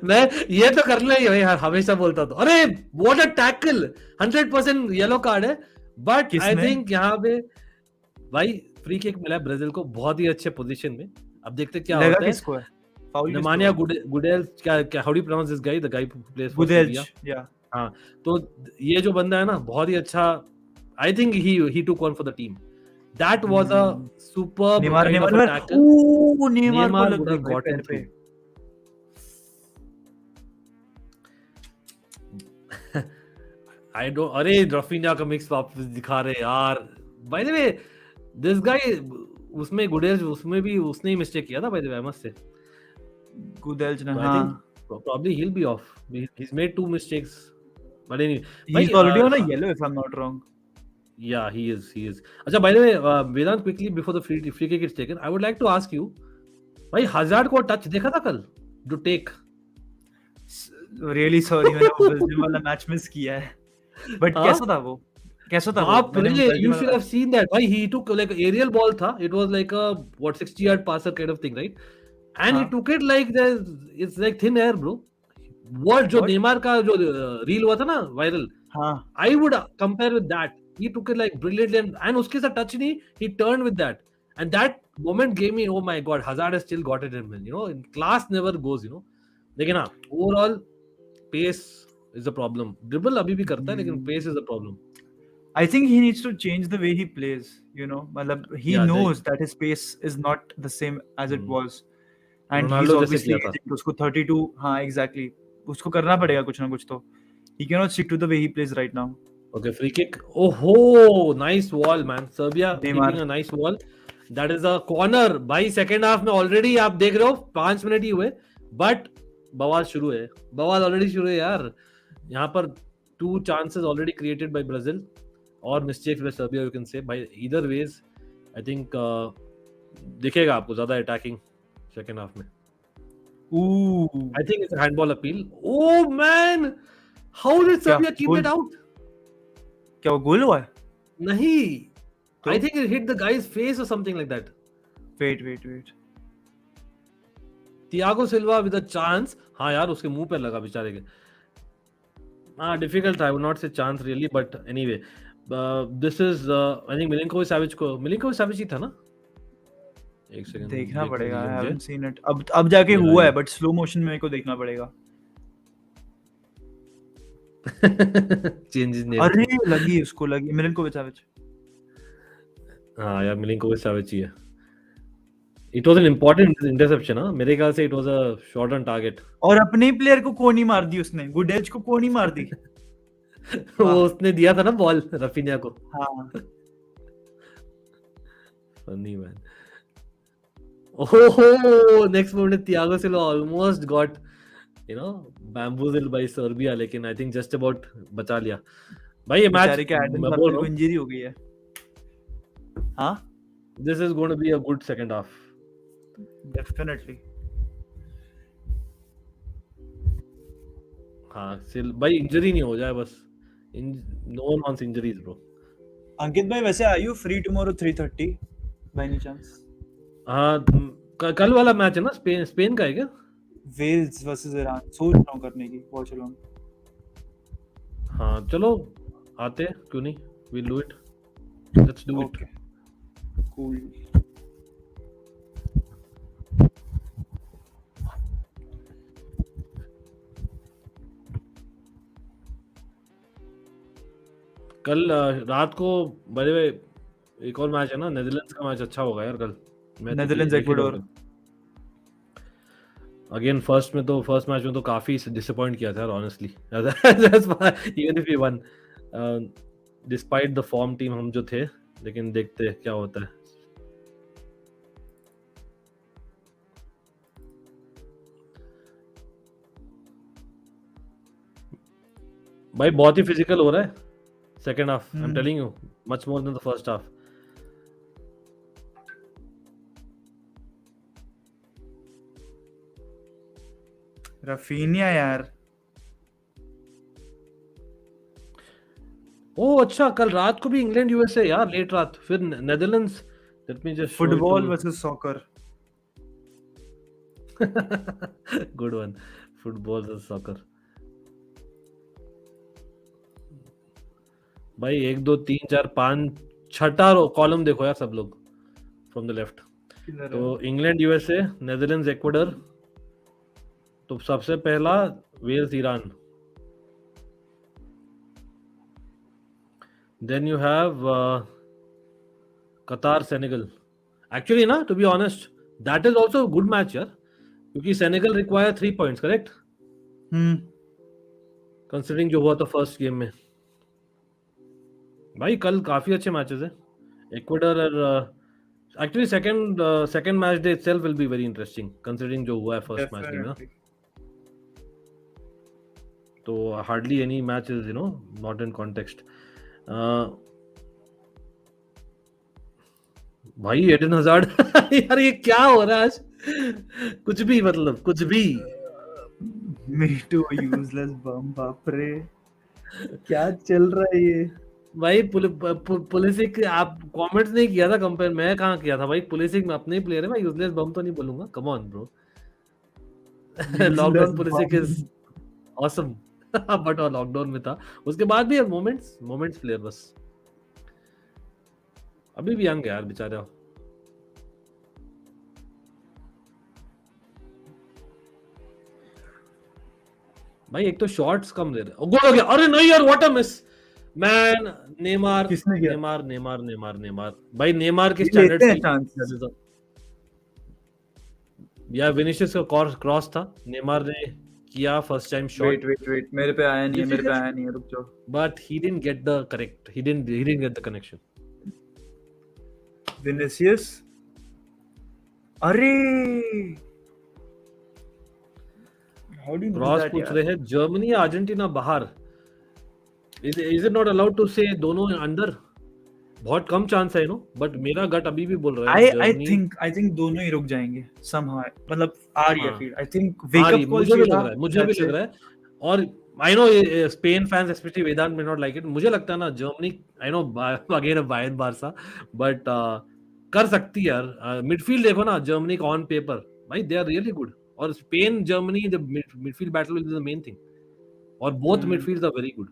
[SPEAKER 1] मैं ये तो करना ही है भाई, हमेशा बोलता था अरे what a tackle, 100% yellow card है, बट आई
[SPEAKER 2] किसने?
[SPEAKER 1] थिंक यहाँ पे भाई फ्री किक मिला है ब्राजील को बहुत ही अच्छे पोजीशन में। अब देखते क्या
[SPEAKER 2] लगा
[SPEAKER 1] होता है।
[SPEAKER 2] किसको है? फाउल किसको
[SPEAKER 1] नेमानिया
[SPEAKER 2] हुआ?
[SPEAKER 1] गुडेल, क्या how do you pronounce this guy, the guy who plays for
[SPEAKER 2] Gudelj,
[SPEAKER 1] Serbia?
[SPEAKER 2] या
[SPEAKER 1] हाँ, तो ये जो बंदा है ना बहुत ही अच्छा, आई think he took one for the team, that was a superb
[SPEAKER 2] Neymar
[SPEAKER 1] kind of a
[SPEAKER 2] Neymar
[SPEAKER 1] tackle,
[SPEAKER 2] Neymar को
[SPEAKER 1] नेमार
[SPEAKER 2] लग
[SPEAKER 1] would
[SPEAKER 2] गई
[SPEAKER 1] have
[SPEAKER 2] भाई
[SPEAKER 1] gotten
[SPEAKER 2] पैर पे।
[SPEAKER 1] आई डोंट, अरे रफीना का मिक्स वापस दिखा रहे यार। By the way this guy, उसमें गुडेज, उसमें भी उसने ही मिस्टेक किया था by the way, I must say.
[SPEAKER 2] Gudelj ने,
[SPEAKER 1] आई थिंक
[SPEAKER 2] हाँ।
[SPEAKER 1] probably he'll be off, he's made 2 mistakes, but anyway
[SPEAKER 2] He's
[SPEAKER 1] भाई
[SPEAKER 2] already on a yellow if I'm not wrong.
[SPEAKER 1] yeah, he is अच्छा। by the way Vedant, quickly before the free kick is taken, I would like to ask you भाई hazard को touch देखा था कल जो take?
[SPEAKER 2] Really sorry मैंने वो Belgium वाला मैच मिस किया है। But
[SPEAKER 1] हाँ?
[SPEAKER 2] कैसा था वो? कैसा था वो?
[SPEAKER 1] बाप
[SPEAKER 2] मैंने
[SPEAKER 1] रे,
[SPEAKER 2] बेल्जियम
[SPEAKER 1] you
[SPEAKER 2] वाला
[SPEAKER 1] should have seen that भाई, he took like aerial ball था, it was like a what 60 yard passer kind of thing, right? And he
[SPEAKER 2] हाँ।
[SPEAKER 1] took it like it's like thin air bro. What जो
[SPEAKER 2] What?
[SPEAKER 1] Neymar का जो reel हुआ था ना viral,
[SPEAKER 2] हाँ।
[SPEAKER 1] I would compare with that. He took it like brilliantly, and उसके साथ touch नहीं, he turned with that, and that moment gave me, oh my god, Hazard has still got it in him, you know, class never goes, you know. लेकिन हाँ, overall pace is a problem. Dribble अभी भी करता है लेकिन pace is a problem.
[SPEAKER 2] I think he needs to change the way he plays, you know. मतलब he
[SPEAKER 1] Yeah,
[SPEAKER 2] knows that his pace is not the same as it was. And he's
[SPEAKER 1] Ronaldo जैसे
[SPEAKER 2] obviously
[SPEAKER 1] किया था।
[SPEAKER 2] aging, उसको 32, हाँ exactly, उसको करना पड़ेगा कुछ ना कुछ तो। He cannot stick to the way he plays right now.
[SPEAKER 1] Okay, free kick. Oh, nice wall, man. Serbia
[SPEAKER 2] Neymar.
[SPEAKER 1] keeping a nice wall. That is a corner. भाई सेकेंड हाफ में ऑलरेडी आप देख रहे हो 5 मिनट ही हुए, but बवाल शुरू है, बवाल ऑलरेडी शुरू है यार। यहाँ पर 2 chances already created by Brazil और mistakes by Serbia, you can say. By either ways, I think दिखेगा आपको ज्यादा अटैकिंग सेकेंड हाफ में।
[SPEAKER 2] Ooh.
[SPEAKER 1] I think it's a handball appeal. Oh man, how did Serbia keep
[SPEAKER 2] goal?
[SPEAKER 1] it out?
[SPEAKER 2] क्या वो गोल हुआ है?
[SPEAKER 1] नहीं,
[SPEAKER 2] तो?
[SPEAKER 1] I think it hit the guy's face or something like that.
[SPEAKER 2] Wait.
[SPEAKER 1] Thiago Silva with a chance. हाँ यार उसके मुंह पे लगा बेचारे के। हाँ, difficult था, I would not say chance really, but anyway, this is I think Milinkovic Savic ही था ना? एक सेकंड
[SPEAKER 2] देखना पड़ेगा, I haven't seen it. अब जाके हुआ है, but slow motion में मेरे को देखना पड़ेगा।
[SPEAKER 1] चेंजेस नहीं।
[SPEAKER 2] अरे लगी मिलिनकोविच साविच।
[SPEAKER 1] हाँ यार मिलिनकोविच साविच ही है। It was an important interception, हाँ मेरे ख्याल से it was a shot on target.
[SPEAKER 2] और अपने ही प्लेयर को कोनी मार दी उसने, गुडेल्च को कोनी मार दी।
[SPEAKER 1] वो उसने दिया था ना बॉल रफीनिया को।
[SPEAKER 2] हाँ।
[SPEAKER 1] Funny man. Oh, next moment Thiago Silva almost got, you know, bamboozled by Serbia, लेकिन I think just about बचा लिया। भाई ये मैच
[SPEAKER 2] बेचारे के एडन
[SPEAKER 1] मैं बोल
[SPEAKER 2] को
[SPEAKER 1] रहा हूँ,
[SPEAKER 2] इंजरी हो गई है। हाँ?
[SPEAKER 1] this is going to be a good second half.
[SPEAKER 2] Definitely.
[SPEAKER 1] हाँ भाई इंजरी नहीं हो जाए बस, no one wants injuries bro.
[SPEAKER 2] अंकित भाई वैसे are you free tomorrow 3:30 by any chance?
[SPEAKER 1] हाँ कल वाला मैच है ना, स्पेन का है क्या?
[SPEAKER 2] वेल्स वर्सेस ईरान सोच रहा हूँ करने की, वॉचलोंग।
[SPEAKER 1] हाँ चलो आते हैं, क्यों नहीं, we'll do it, let's do it.
[SPEAKER 2] Okay. Cool.
[SPEAKER 1] कल रात को बाय द वे एक और मैच है ना, नेदरलैंड्स का मैच अच्छा होगा यार कल।
[SPEAKER 2] Netherlands Ecuador.
[SPEAKER 1] Again first match में तो काफी डिसअपॉइंट किया था यार honestly, even if we won despite the form team हम जो थे, लेकिन देखते क्या होता है। भाई बहुत ही फिजिकल हो रहा है second half, I am telling you, much more than the first half.
[SPEAKER 2] Raphinha यार,
[SPEAKER 1] ओ अच्छा, कल रात को भी इंग्लैंड यूएसए यार, लेट रात, फिर Netherlands. Late me just
[SPEAKER 2] football versus soccer.
[SPEAKER 1] Good one, football versus soccer. भाई 1 2 3 4 5 छठा कॉलम देखो यार सब लोग फ्रॉम द लेफ्ट। तो इंग्लैंड यूएसए, नेदरलैंड्स इक्वाडोर, तो सबसे पहला Wales Iran, then you have Qatar Senegal. Actually ना, to be honest, that is also good match यार, क्योंकि Senegal require 3 points, correct, considering जो हुआ था फर्स्ट गेम में। भाई कल काफी अच्छे मैचेस हैं। इक्वाडोर और actually second match day itself will be very interesting, considering जो हुआ है फर्स्ट मैच डे में ना। तो hardly any match is not in context. भाई एडन हजार्ड यार ये क्या हो रहा है आज, कुछ भी, मतलब कुछ भी।
[SPEAKER 2] मी टू यूजलेस बम, बाप रे क्या चल रहा है ये।
[SPEAKER 1] भाई पुलिसिक आप कमेंट्स नहीं किया था कंपेयर, मैं कहाँ किया था भाई, पुलिसिक में अपने ही प्लेयर है, मैं यूजलेस बम तो नहीं बोलूंगा, कम on bro. Lockdown Pulisic is awesome but lockdown में था, उसके बाद भी मोमेंट्स प्लेयर बस। अभी भी यंग है यार बेचारा। भाई एक तो शॉट्स कम दे रहे, गोल हो गया, अरे नहीं यार, what a miss man. Neymar
[SPEAKER 2] किसने किया?
[SPEAKER 1] नेमार भाई, नेमार की स्टैंडर्ड या विनिशियस का क्रॉस था, नेमार ने किया फर्स्ट टाइम शॉट।
[SPEAKER 2] वेट मेरे पे आया नहीं है, रुक जाओ।
[SPEAKER 1] But he didn't get the correct, he didn't get the connection.
[SPEAKER 2] Vinicius, अरे how do you know
[SPEAKER 1] cross
[SPEAKER 2] that
[SPEAKER 1] पूछ
[SPEAKER 2] यार?
[SPEAKER 1] रहे हैं, जर्मनी या अर्जेंटीना बाहर, is it not allowed to say दोनों अंदर? बहुत कम चांस है बट मेरा गट अभी भी बोल रहा है
[SPEAKER 2] आई थिंक दोनों ही रुक जाएंगे somehow, मतलब आ रही है
[SPEAKER 1] हाँ।
[SPEAKER 2] Feed. I think wake up call
[SPEAKER 1] मुझे भी लग रहा है। और I know Spain fans specially Vedant may not like it, मुझे लगता है ना Germany, I know again Bayern Barca, but कर सकती है यार। मिडफील्ड देखो ना जर्मनी का ऑन पेपर, भाई दे आर रियली गुड, और Spain Germany the midfield battle will be the main thing, और बोथ मिडफील्ड्स आर वेरी गुड।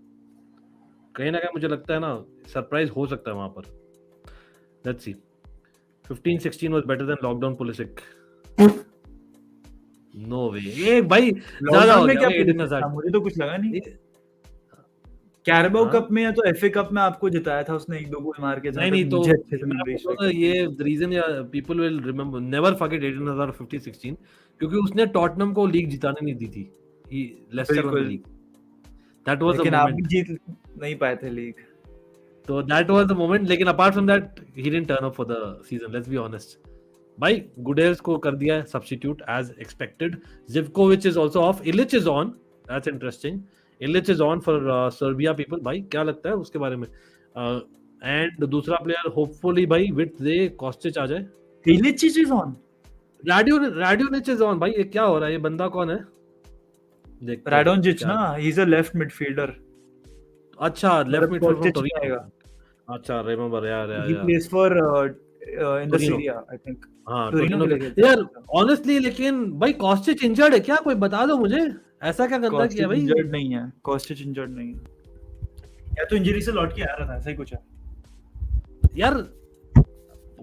[SPEAKER 1] कहीं ना कहीं मुझे लगता है ना सरप्राइज हो सकता है वहां पर। Let's see, 15-16 was better than lockdown Pulisic. No way, ये भाई ज्यादा हो
[SPEAKER 2] में
[SPEAKER 1] गया
[SPEAKER 2] क्या
[SPEAKER 1] भाई, 18,000।
[SPEAKER 2] मुझे तो कुछ लगा नहीं। कैरबाओ कप में या तो एफए कप में आपको जिताया था उसने, 1-2 गोल मार के।
[SPEAKER 1] नहीं तो
[SPEAKER 2] मुझे अच्छे से मेमोरी
[SPEAKER 1] ये रीजन या people will remember, never forget 18,000 15-16, क्योंकि उसने टॉटनहम को लीग जिताने नहीं दी थी, he Leicester won league, that was the
[SPEAKER 2] लेकिन आप भी
[SPEAKER 1] मोमेंट।
[SPEAKER 2] जीत नहीं पाए थे लीग,
[SPEAKER 1] तो दैट वाज द मोमेंट, लेकिन apart from that he didn't turn up for the season, let's be honest. भाई गुडेल्स को कर दिया substitute as expected, Zivkovic is also off, Ilic is on, that's interesting, Ilic is on for Serbia people. भाई क्या लगता है उसके बारे में? एंड दूसरा प्लेयर होपफुली भाई विथ दे कॉस्टिच आ जाए।
[SPEAKER 2] Ilic is on,
[SPEAKER 1] Radonjic is on. भाई ये क्या हो रहा है, ये बंदा कौन है? देखते हैं
[SPEAKER 2] राडोनजिच
[SPEAKER 1] क्या-
[SPEAKER 2] ना, he is a left midfielder.
[SPEAKER 1] अच्छा लेफ्ट मिडफील्ड फ्रॉम
[SPEAKER 2] Kostic आएगा।
[SPEAKER 1] टोरिनो। अच्छा रिमेंबर यार
[SPEAKER 2] He plays for in the
[SPEAKER 1] Torino.
[SPEAKER 2] Serie A, I think.
[SPEAKER 1] हाँ
[SPEAKER 2] Torino
[SPEAKER 1] टोरिनो
[SPEAKER 2] के
[SPEAKER 1] के
[SPEAKER 2] लिए
[SPEAKER 1] यार। ऑनेस्टली लेकिन भाई कॉस्टिच इंजर्ड है क्या? कोई बता दो मुझे, ऐसा क्या गंदा किया भाई?
[SPEAKER 2] इंजर्ड नहीं है, Kostic इंजर्ड नहीं है, या तो इंजरी से लौट के आ रहा था, ऐसा ही कुछ है
[SPEAKER 1] यार।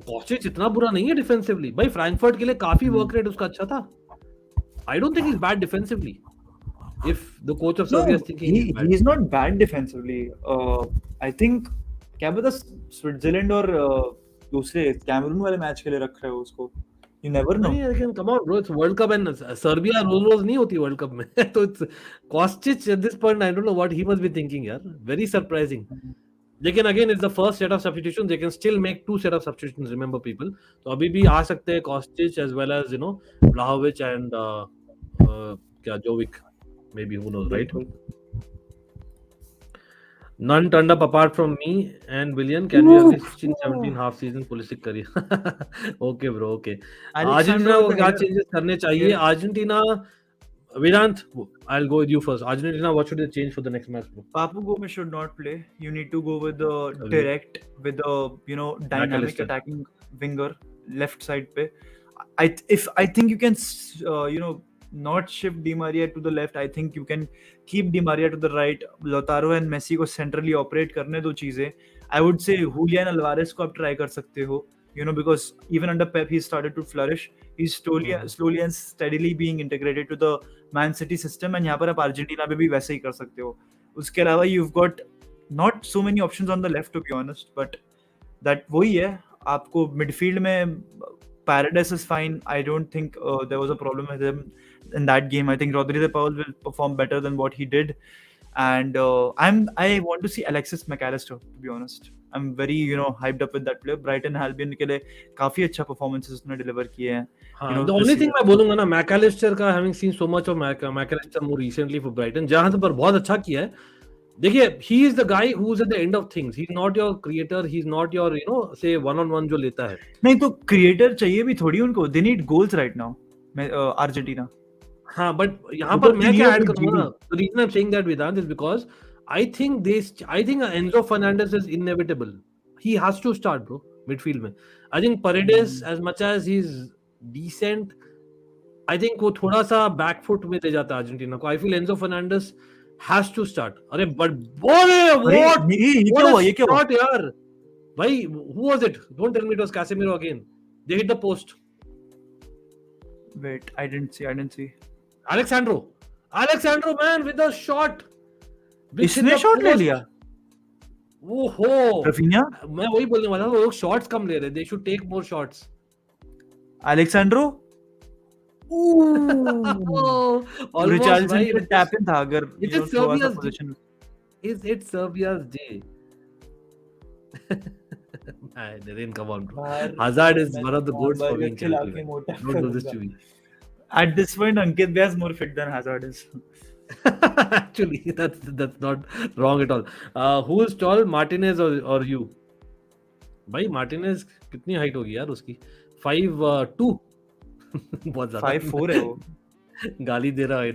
[SPEAKER 1] कॉस्टिच इतना बुरा नहीं है डिफेंसिवली भाई, फ्रैंकफर्ट के लिए काफी वर्क रेट उसका अच्छा था। आई don't think he is bad defensively, if the coach of Serbia is thinking
[SPEAKER 2] he is not bad defensively. I think क्या पता स्विट्जरलैंड और दूसरे कैमरून वाले मैच के लिए रख रहे हो उसको, you never know.
[SPEAKER 1] नहीं लेकिन come on bro, it's World cup and Serbia रोज नहीं होती वर्ल्ड कप में तो it's Kostic at this point, I don't know what he must be thinking यार, वेरी सरप्राइजिंग। लेकिन again it's the first set of substitutions, they can still make 2 set of substitutions, remember people. तो अभी भी आ सकते हैं Kostic as well as Vlahovic and क्या Jovic, maybe, who knows, right? None turned up apart from me and William. Can we have this 16-17 half season Pulisic career? Okay bro, okay. Argentina को क्या changes करने चाहिए? Argentina Vedant, I'll go with you first. Argentina, what should they change for the next match, bro?
[SPEAKER 2] Papu Gomez should not play. You need to go with the
[SPEAKER 1] Agree.
[SPEAKER 2] direct, with the dynamic
[SPEAKER 1] McAllister.
[SPEAKER 2] attacking winger left side pe. I think you can not shift Di Maria to the left. I think you can keep Di Maria to the right. Lautaro and Messi को centrally operate करने दो चीजें. I would say Julian Alvarez को आप try कर सकते हो. Because even under Pep he started to flourish. He's slowly and steadily being integrated to the Man City system, and यहाँ पर आप अर्जेंटीना पे भी वैसे ही कर सकते हो. उसके अलावा you've got not so many options on the left, to be honest, but that वही है. आपको midfield में Paredes is fine. I don't think there was a problem with him in that game. I think Rodri de Paul will perform better than what he did, and I want to see Alexis McAllister, to be honest. I'm very hyped up with that player. Brighton Albion के लिए काफी अच्छा performances उसने deliver किए हैं.
[SPEAKER 1] The only thing मैं बोलूंगा ना, McAllister का having seen so much of McAllister more recently for Brighton, जहां तक पर बहुत अच्छा किया है. देखिए, he is the guy who's at the end of things. He's not your creator. He's not your say one-on-one जो लेता है.
[SPEAKER 2] नहीं तो creator चाहिए भी थोड़ी उनको. They need goals right now. Argentina.
[SPEAKER 1] हाँ, but यहाँ पर मैं क्या ऐड करूँगा ना? The reason I'm saying that, Vedant, is because I think Enzo Fernandez is inevitable. He has to start, bro, midfield में. I think Paredes, as much as he's decent, I think वो थोड़ा सा back foot में ले जाता है Argentina को. I feel Enzo Fernandez has to start. अरे but what a shot यार. भाई, who was it? Don't tell me it was Casemiro again. They hit the post.
[SPEAKER 2] Wait, I didn't see.
[SPEAKER 1] Alexandro man with a shot.
[SPEAKER 2] इसने shot ले लिया.
[SPEAKER 1] ओहो,
[SPEAKER 2] Raphinha.
[SPEAKER 1] मैं वही बोलने वाला था, वो लोग शॉट्स कम ले रहे. They should take more shots.
[SPEAKER 2] Alexandro.
[SPEAKER 1] Richarlison
[SPEAKER 2] tap in था अगर
[SPEAKER 1] Serbia's position. Is it Serbia's day? Come on, bro. Hazard is one of the goats for being careful. Don't do this to me.
[SPEAKER 2] At this point, Ankit is more fit than Hazard is.
[SPEAKER 1] Actually, that's not wrong at all. Who is tall, Martinez or you? भाई Martinez कितनी height होगी यार उसकी? 5'2". बहुत ज्यादा.
[SPEAKER 2] 5'4" है वो.
[SPEAKER 1] गाली दे रहा है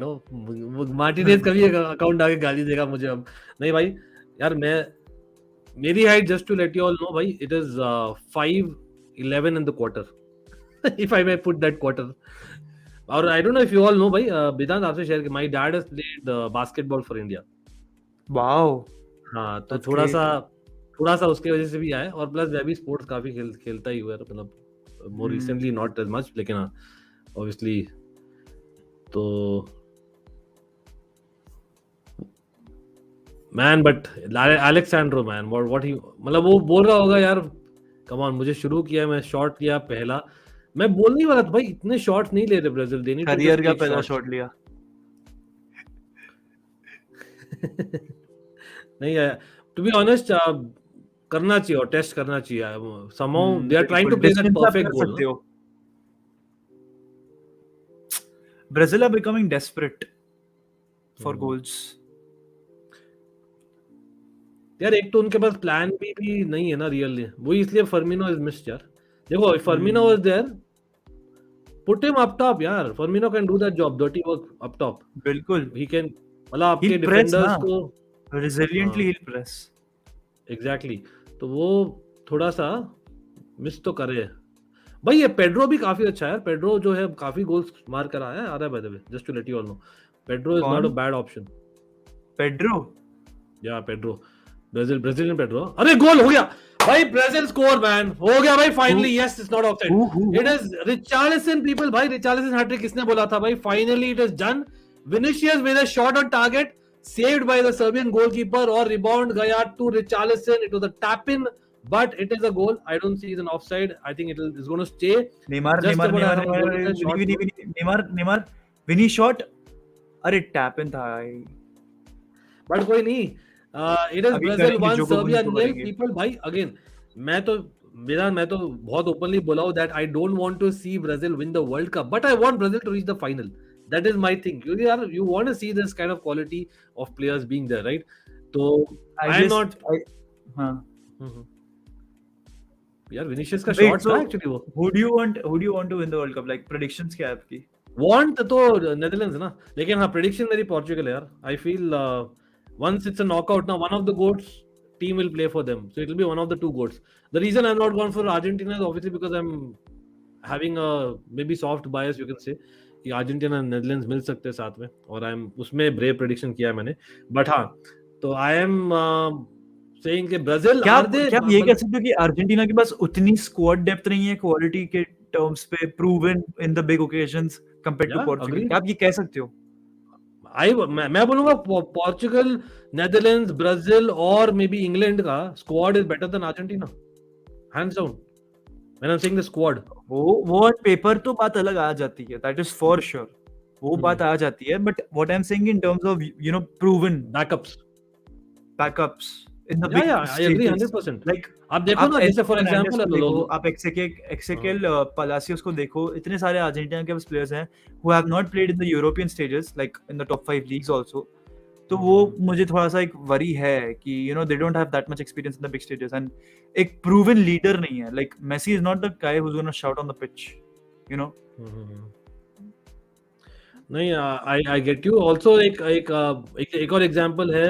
[SPEAKER 1] मार्टिनेज कभी अकाउंट आके गाली देगा मुझे अब. नहीं भाई यार, मेरी height, just to let you all know भाई, it is 5'11" in the quarter. If I may put that quarter. और I don't know if you all know भाई, वेदांत आपसे शेयर कि my dad has played basketball for India.
[SPEAKER 2] Wow.
[SPEAKER 1] हाँ, तो थोड़ा सा उसके वजह से भी आया, और प्लस मैं भी स्पोर्ट्स काफी खेलता ही हुआ है, मतलब more recently not as much, लेकिन हाँ obviously तो man, but Alexandro man, what he, मतलब वो बोल रहा होगा यार, come on, मुझे शुरू किया, मैं शॉट लिया पहला. मैं बोलने वाला था भाई, इतने शॉट्स नहीं ले रहे ब्राजील. देनी
[SPEAKER 2] करियर का पहला शॉट लिया.
[SPEAKER 1] नहीं है, टू बी ऑनेस्ट, करना चाहिए और टेस्ट करना चाहिए. somehow they are trying to play that perfect goal.
[SPEAKER 2] Brazil are becoming desperate for goals.
[SPEAKER 1] यार एक तो उनके पास प्लान भी नहीं है ना रियली, वही इसलिए फर्मिनो इज मिस्ड यार. देखो, if Firmino was there, put him up top यार. Firmino can do that job, dirty work up top.
[SPEAKER 2] बिल्कुल.
[SPEAKER 1] He can, मतलब आपके डिफेंडर्स को
[SPEAKER 2] resiliently he'll press.
[SPEAKER 1] Exactly. तो वो थोड़ा सा मिस तो करे भाई. ये पेड्रो भी काफी अच्छा है. पेड्रो जो है काफी गोल्स मार कर आया है. आ रहा है by the way, just to let you all know. Pedro is not a bad option.
[SPEAKER 2] Pedro,
[SPEAKER 1] या पेड्रो, ब्राजीलियन पेड्रो. अरे गोल हो गया भाई, ब्राजील स्कोर मैन, हो गया भाई finally. Yes, it's not offside, it is Richarlison. People भाई, Richarlison hat trick किसने बोला था भाई? Finally it is done. Vinicius with a shot on target, saved by the Serbian goalkeeper, or rebound gaya to Richarlison. It was a tap in, but it is a goal. I don't see it an offside. I think it's going to stay.
[SPEAKER 2] Neymar, Vinny shot. अरे tap in था.
[SPEAKER 1] But कोई नहीं. It is Brazil 1, Serbia 0. People भाई, again, मैं तो बहुत openly बोला हूँ that I don't want to see Brazil win the World Cup, but I want Brazil to reach the final. That is my thing. You want to see this kind of quality of players being there, right? So यार Vinicius का shots था actually वो.
[SPEAKER 2] Who do you want to win the World Cup? Like predictions क्या है आपकी?
[SPEAKER 1] Want तो Netherlands ना, लेकिन हाँ प्रेडिक्शन मेरी पोर्चुगल है यार. I feel once it's a knockout now, one of the goats team will play for them, so it will be one of the two goats. The reason I'm not gone for Argentina is obviously because I'm having a maybe soft bias you can say कि Argentina Netherlands मिल सकते हैं साथ में, और I am उसमें brave prediction किया है मैंने. बट हाँ, तो आई एम सेइंग कि ब्राजील
[SPEAKER 2] क्या
[SPEAKER 1] आर दे
[SPEAKER 2] क्या आप ये कह सकते हो कि अर्जेंटीना के पास उतनी स्क्वाड डेप्थ नहीं है क्वालिटी के टर्म्स पे, proven in the big occasions compared to
[SPEAKER 1] या
[SPEAKER 2] पोर्चुगल?
[SPEAKER 1] अग्री.
[SPEAKER 2] क्या आप ये कह सकते हो?
[SPEAKER 1] मैं बोलूंगा पोर्चुगल, नेदरलैंड्स, ब्राजील और मे बी इंग्लैंड का squad is better than Argentina, hands down. When I am saying the squad,
[SPEAKER 2] वो ऑन पेपर तो बात अलग आ जाती है, दैट इज फॉर श्योर, वो बात आ जाती है. But what I am saying in terms of proven
[SPEAKER 1] backups.
[SPEAKER 2] Backups in the
[SPEAKER 1] या
[SPEAKER 2] big
[SPEAKER 1] I agree
[SPEAKER 2] stages.
[SPEAKER 1] 100%.
[SPEAKER 2] Like
[SPEAKER 1] आप देखो
[SPEAKER 2] आप
[SPEAKER 1] ना, जैसे फॉर
[SPEAKER 2] फर्नांडिस
[SPEAKER 1] एग्जांपल
[SPEAKER 2] को देखो, आप एक्सेकेल पलासियोस को देखो, इतने सारे अर्जेंटीना के प्लेयर्स हैं who have not played in the European stages, like in the top 5 leagues also. तो वो मुझे थोड़ा सा एक वरी है कि they don't have that much experience in the big stages, and एक proven leader नहीं है. Like Messi is not the guy who's going to shout on the pitch,
[SPEAKER 1] नहीं, आई गेट यू. ऑल्सो एक और example है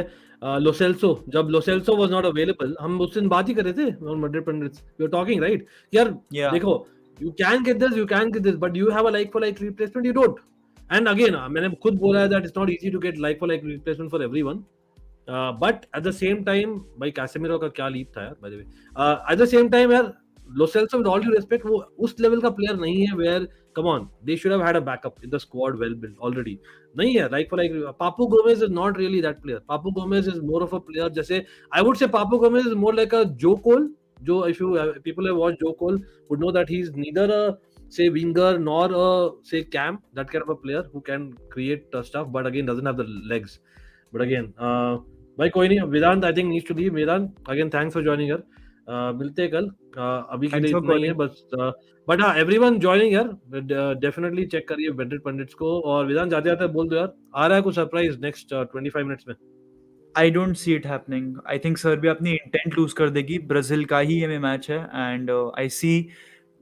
[SPEAKER 1] Lo Celso. जब Lo Celso was not available, हम उस दिन बात ही कर रहे थे on Madrid pundits, we are talking right यार.
[SPEAKER 2] Yeah.
[SPEAKER 1] देखो, you can get this but you have a like for like replacement, you don't. And again मैंने खुद बोला है that it's not easy to get like for like replacement for everyone. But at the same time भाई Casemiro का क्या leap था यार, by the way. At the same time यार, Lo Celso with all due respect वो उस level का player नहीं है where come on, they should have had a backup in the squad well built already. nahi hai like for like Papu Gomez is not really that player. Papu Gomez is more of a player jaise I would say Papu Gomez is more like a Joe Cole. Joe, if you people have watched Joe Cole would know that he's neither a say winger nor a say cam, that kind of a player who can create stuff but again doesn't have the legs. But again bhai koi nahi, Vedant I think needs to leave. Vedant again thanks for joining her. मिलते हैं कल. अभी के लिए इतना ही है बस. But हाँ, एवरीवन जॉइनिंग यार, डेफिनेटली चेक करिए मड्रिड पंडिट्स को. और विधान जाते जाते बोल दो यार, आ रहा है कुछ सरप्राइज नेक्स्ट 25 मिनट्स में?
[SPEAKER 2] I don't see it happening. I think Serbia अपनी इंटेंट लूज कर देगी. ब्राजील का ही ये मैच है and I see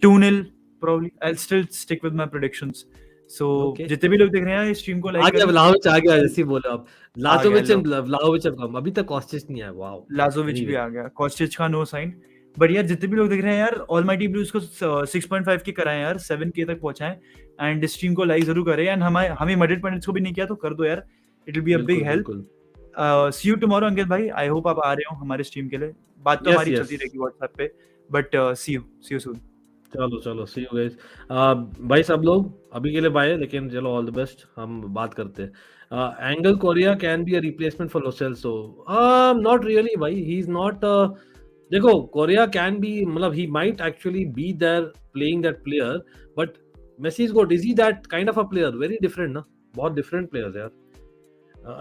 [SPEAKER 2] 2-0 probably. I'll still stick with my predictions. So जितने भी लोग देख रहे हैं इस स्ट्रीम को लाइक
[SPEAKER 1] करें. व्लाहोविच आ गया, जैसे बोले आप. लाजोविच एंड व्लाहोविच अभी तक कॉस्टिच नहीं आया. वाओ,
[SPEAKER 2] लाजोविच भी आ गया, कॉस्टिच का नो साइन. बट यार जितने भी लोग देख रहे हैं यार, ऑलमाइटी ब्लूज को 6.5 की कराएं यार, 7K तक पहुंचाएं एंड स्ट्रीम को लाइक जरूर करें. एंड हमें मड्रिड पंडिट्स को भी नहीं किया तो कर दो यार, it will be a big help. See you tomorrow Ankit भाई. आई होप आप आ रहे हो हमारे स्ट्रीम के लिए. बात तो हमारी चलती रहेगी व्हाट्सएप पे, बट सी यू सून.
[SPEAKER 1] चलो सी यू गाइस. भाई सब लोग अभी के लिए बाय, लेकिन चलो ऑल द बेस्ट, हम बात करते हैं. Angel Correa can be a replacement for Lo Celso? Not really भाई, ही इज नॉट. देखो, कोरिया कैन बी, मतलब he might actually be there playing that player, but Messi is good. Is he that kind of a player? Very different ना, बहुत different players यार.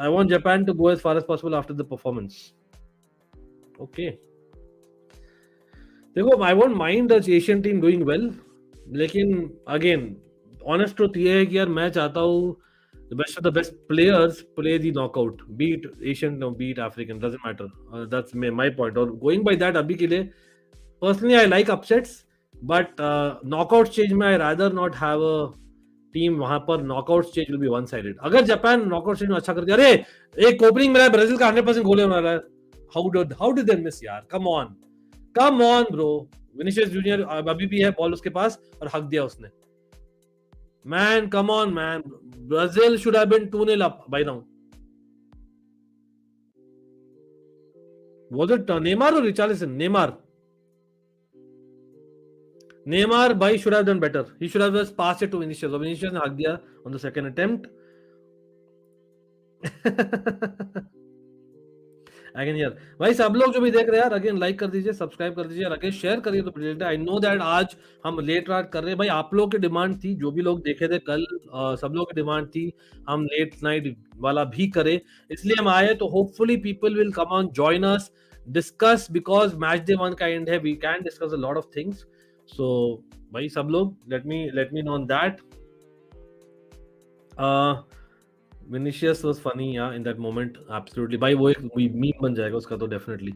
[SPEAKER 1] I want Japan to go as far as possible after the performance. Okay. देखो, I won't mind the Asian team doing well, लेकिन again, honest truth ये है कि यार मैं चाहता हूँ the best of the best players play the knockout, be it Asian or be it African, doesn't matter. That's my point. और going by that, अभी के लिए personally I like upsets, but knockout stage में I rather not have a team वहां पर. Knockout stage will be one sided. अगर Japan knockout stage में अच्छा कर दिया, अरे एक ओपनिंग में ब्राजील का 100% गोल होने वाला है. हाउ डिड दे मिस यार? Come on bro. Vinicius junior अभी भी है बॉल उसके पास और हक दिया उसने. Man come on man, Brazil should have been 2-0 up by now. Was it Neymar और Richarlison? Neymar bhai should have done better. He should have just passed it to Vinicius. So Vinicius ने हक दिया on the second attempt. Again यार भाई, सब लोग जो भी देख रहे हैं यार, अगेन लाइक कर दीजिए, सब्सक्राइब कर दीजिए, अगेन शेयर करिए तो ब्रिलियंट है. आई नो दैट आज हम लेट रात कर रहे हैं भाई, आप लोगों की डिमांड थी. जो भी लोग देखे थे कल, सब लोगों की डिमांड थी हम लेट नाइट वाला भी करें, इसलिए हम आए. तो hopefully people will come on join us, discuss, because match day 1 का एंड है. We can discuss a lot of things. So भाई सब लोग let me know on that. Vinicius was funny in that moment, absolutely भाई. वो एक meme बन जाएगा उसका तो definitely.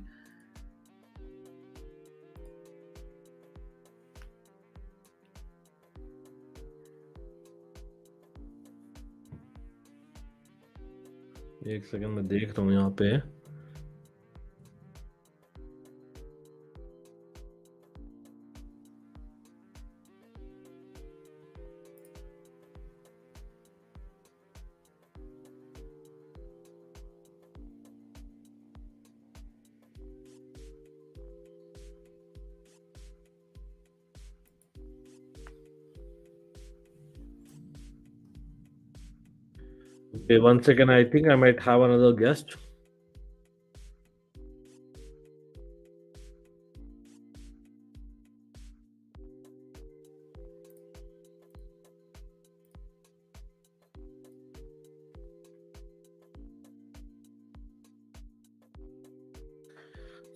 [SPEAKER 1] एक सेकंड में देख रहा हूँ यहाँ पे। Okay, 1 second. I think I might have another guest.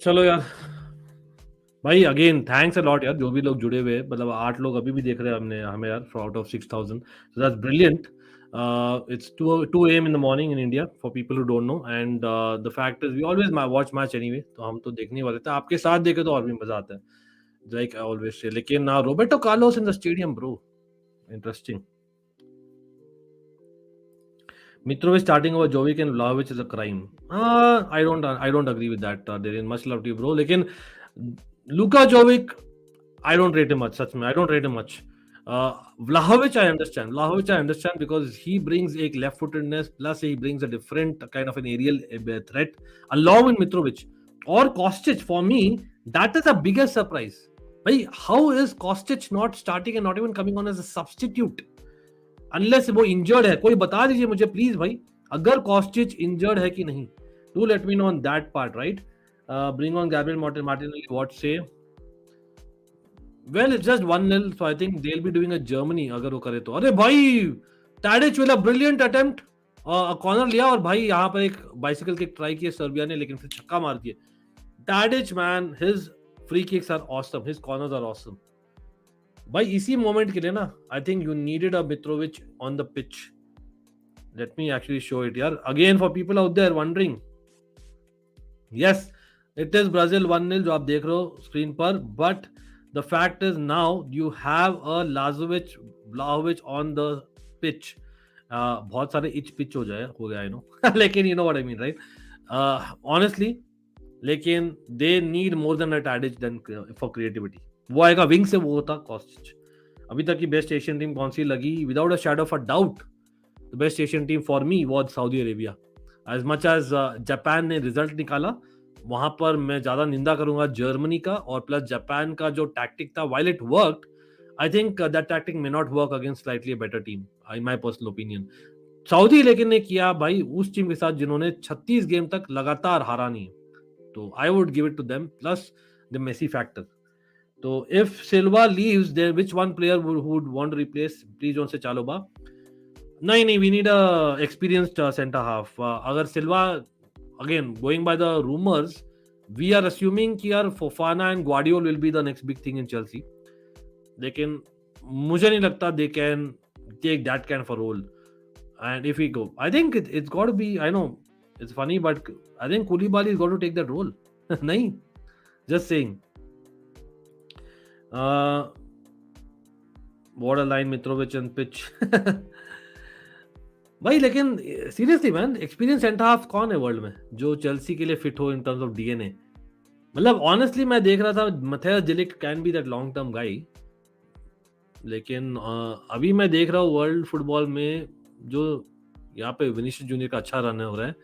[SPEAKER 1] चलो यार भाई, अगेन थैंक्स अ लॉट यार, जो भी लोग जुड़े हुए हैं, मतलब 8 लोग अभी भी देख रहे हैं हमने हमें यार, out of 6000, so that's brilliant. It's 2 a.m. in the morning in India for people who don't know, and the fact is we always watch match anyway, तो हम तो देखने ही वाले थे. आपके साथ देखे तो और भी मजा आता है, like I always say. लेकिन Roberto Carlos in the stadium, bro, interesting. Mitrovic starting over Jovic and Vlahovic is a crime. I don't agree with that. There is much love to you, bro. लेकिन Luka Jovic, I don't rate him much. Such में I don't rate him much. Vlahovic I understand. Vlahovic I understand because he brings a left-footedness, plus he brings a different kind of an aerial threat along with Mitrovic. Or Kostic, for me, that is the biggest surprise. Bhai, how is Kostic not starting and not even coming on as a substitute? Unless वो injured है, कोई बता दीजिए मुझे please भाई, अगर कॉस्टिच injured है कि नहीं. Do let me know on that part, right. Bring on Gabriel Martinelli, what say. Well it's just 1-0, so I think they will be doing a Germany अगर वो करे तो. अरे भाई, Tadic will a brilliant attempt, corner लिया और भाई यहाँ पर एक बाइसिकल किक ट्राई किया सर्बिया ने, लेकिन फिर छक्का मार दिया. Tadic man, his free kicks are awesome, his corners are awesome. भाई इसी मोमेंट के लिए ना, I think you needed a Mitrovic on the pitch. Let me actually show it यार, again for people out there wondering. Yes, it is Brazil 1-0 जो आप देख रहे हो स्क्रीन पर, but the fact is now you have a Lajovic, Vlahovic on the pitch. बहुत सारे इच पिच हो गया आई नो लेकिन you know what I mean, right. Honestly, लेकिन दे need more than a Tadic then for creativity. वो आएगा wing से, वो होता कॉस्टिच. अभी तक की बेस्ट एशियन टीम कौन सी लगी? Without a shadow of a doubt, the best Asian team for me was Saudi Arabia. As much as Japan ने रिजल्ट निकाला, वहां पर मैं ज्यादा निंदा करूंगा जर्मनी का, और प्लस जापान का जो टैक्टिक था, while it worked, I think that tactic may not work against slightly better team, in my personal opinion. Saudi लेकिन ने किया भाई उस टीम के साथ जिन्होंने 36 गेम तक लगातार हारा नहीं है, तो I would give it to them, plus the Messi factor. तो if Silva leaves, then which one player would want to replace? Please don't say Chalobah. नहीं, we need a experienced center half. अगर Silva, again going by the rumors, we are assuming कि यार Fofana and Guardiola will be the next big thing in Chelsea. लेकिन मुझे नहीं लगता they can take that kind of a role. And if we go, I think it's got to be, I know it's funny, but I think Koulibaly is got to take that role. नहीं, just saying. What a line, Mitrovic and pitch. भाई लेकिन seriously man, experience centre half कौन है world में जो Chelsea के लिए fit हो इन टर्म्स ऑफ डीएनए? मतलब ऑनेस्टली मैं देख रहा था, Matthijs de Ligt can be that long term guy, लेकिन अभी मैं देख रहा हूँ वर्ल्ड फुटबॉल में जो यहाँ पे विनीशियस जूनियर का अच्छा रन हो रहा है,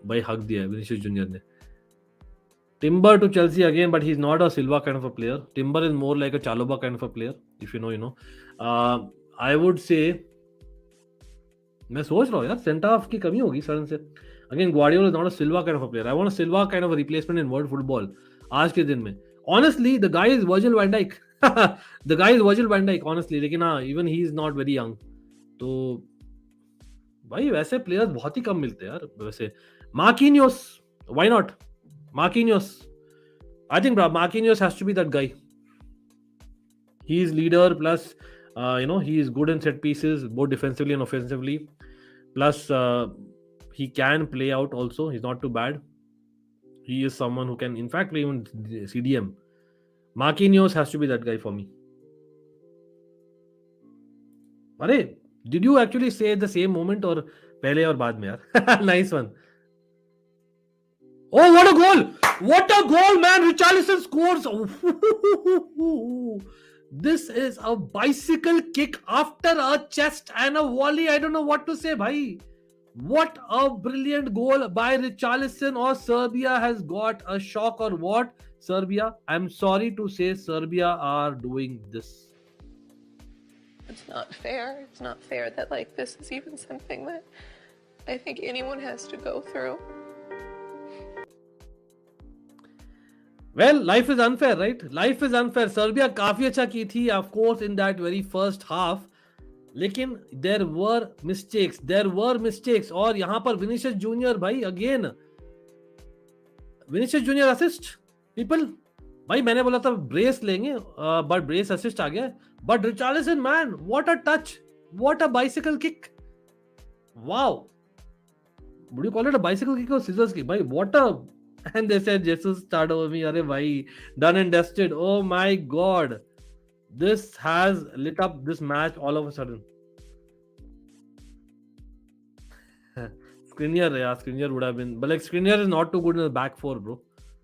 [SPEAKER 1] भाई हक दिया है विनीशियस जूनियर ने. Timber to Chelsea again, but he's not a Silva kind of a player. Timber is more like a Chalobah kind of a player, if you know, you know. I would say, मैं सोच रहा हूँ यार centre half की कमी होगी sudden से. Again Guardiola is not a Silva kind of a player. I want a Silva kind of a replacement in world football आज के दिन में. Honestly, the guy is Virgil van Dijk. The guy is Virgil van Dijk, honestly. लेकिन हाँ, even he is not very young. तो भाई वैसे players बहुत ही कम मिलते हैं यार. वैसे Marquinhos, why not? Marquinhos, I think Marquinhos has to be that guy. He is leader, plus he is good in set pieces, both defensively and offensively. Plus he can play out also. He's not too bad. He is someone who can in fact play even CDM. Marquinhos has to be that guy for me. Are, did you actually say at the same moment, or पहले और बाद में यार. Nice one. Oh, what a goal! What a goal, man! Richarlison scores. This is a bicycle kick after a chest and a volley. I don't know what to say, bhai. What a brilliant goal by Richarlison, or Serbia has got a shock, or what? Serbia, I'm sorry to say, Serbia are doing this.
[SPEAKER 4] It's not fair. It's not fair that like this is even something that I think anyone has to go through.
[SPEAKER 1] Well, life is unfair, right? Life is unfair. Serbia काफी अच्छा की थी, of course, in that very first half. लेकिन there were mistakes. और यहाँ पर Vinicius Junior भाई again. Vinicius Junior assist. People, भाई मैंने बोला था brace लेंगे, but brace assist आ गया. But Richarlison, man, what a touch! What a bicycle kick! Wow. Would you call it a bicycle kick or scissors kick? Bhai, what a... And they said Jesus started over me. Arey bhai, done and dusted. Oh my God. This has lit up this match all of a sudden. Skriniar would have been... But like Skriniar is not too good in the back four, bro.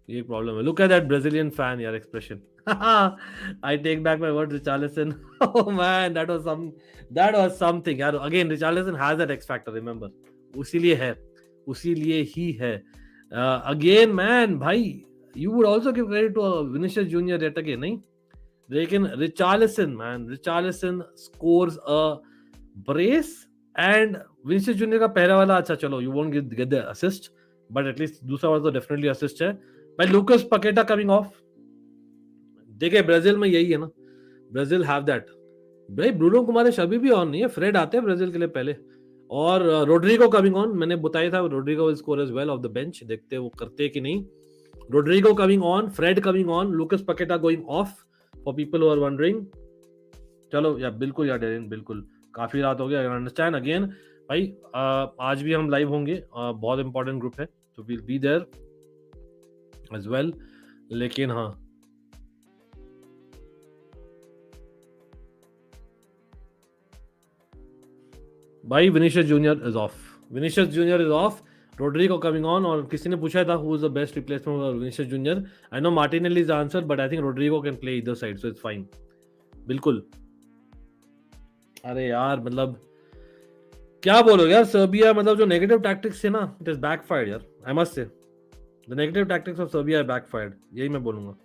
[SPEAKER 1] Ye problem hai. Look at that Brazilian fan, yaar, expression. I take back my words, Richarlison. Oh man, that was something. Yaar, again, Richarlison has that X factor, remember. उसीलिए ही है. Again, man, bhai, you would also give credit to Vinicius Junior yet again, nahi? Lekin Richarlison, man, Richarlison scores a brace, and Vinicius Junior का पहला वाला अच्छा, चलो, you won't get the assist, but at least दूसरा वाला तो definitely assist है. By Lucas Paqueta coming off. देखिए ब्राजील में यही है ना, ब्राजील हैव दैट. भाई ब्रूनो कुमारेश अभी भी ऑन नहीं है, फ्रेड आते हैं ब्राजील के लिए पहले, और रोड्रिगो कमिंग ऑन. मैंने बताया था Rodrygo will score as well off the bench, देखते हैं वो करते कि नहीं. Rodrygo coming on, Fred coming on, Lucas Paqueta going off, for people who are wondering. चलो यार, बिल्कुल यार डेरिन, बिल्कुल काफी रात हो गया, आई अंडरस्टैंड. अगेन भाई आज भी हम लाइव होंगे, बहुत इंपॉर्टेंट ग्रुप है, तो will be there as well. लेकिन हाँ, भाई Vinicius Junior is off. Rodrygo coming on. और किसी ने पूछा था who is the best replacement for Vinicius Junior. I know Martinelli is the answer, but I think Rodrygo can play either side, so it's fine. बिल्कुल. अरे यार मतलब क्या बोलोगे यार, सर्बिया मतलब जो नेगेटिव टैक्टिक्स थे ना, इट इज बैकफायर्ड यार, I must say. The negative tactics of Serbia are backfired, यही मैं बोलूंगा.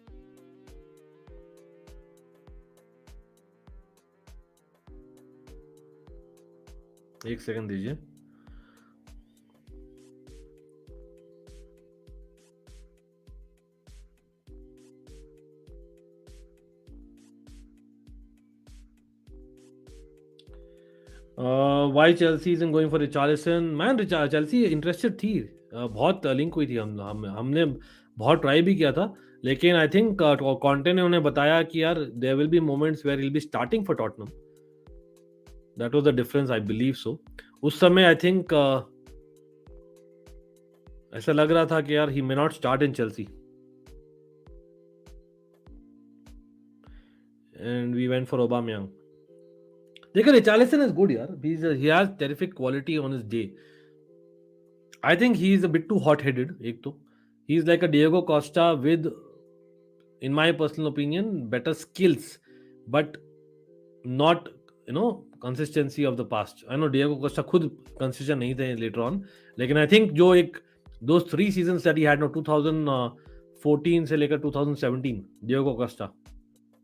[SPEAKER 1] एक सेकंड दीजिए. Why Chelsea isn't going for Richarlison? Man, Chelsea interested थी, बहुत लिंक हुई थी. हमने बहुत ट्राई भी किया था, लेकिन आई थिंक कॉन्टे ने उन्हें बताया कि यार there will be moments where will be starting for Tottenham. That was the difference, I believe so. उस समय आई थिंक ऐसा लग रहा था कि यार he may not start in Chelsea, and we went for Aubameyang. देखो Richarlison is good यार, he has terrific quality on his day. I think he is a bit too hot-headed. एक तो he is like a Diego Costa with, in my personal opinion, better skills, but not, you know, consistency of the past. I know Diego Costa खुद consistent नहीं थे later on, लेकिन I think जो एक those 3 seasons that he had, no, 2014 से लेकर 2017, Diego Costa,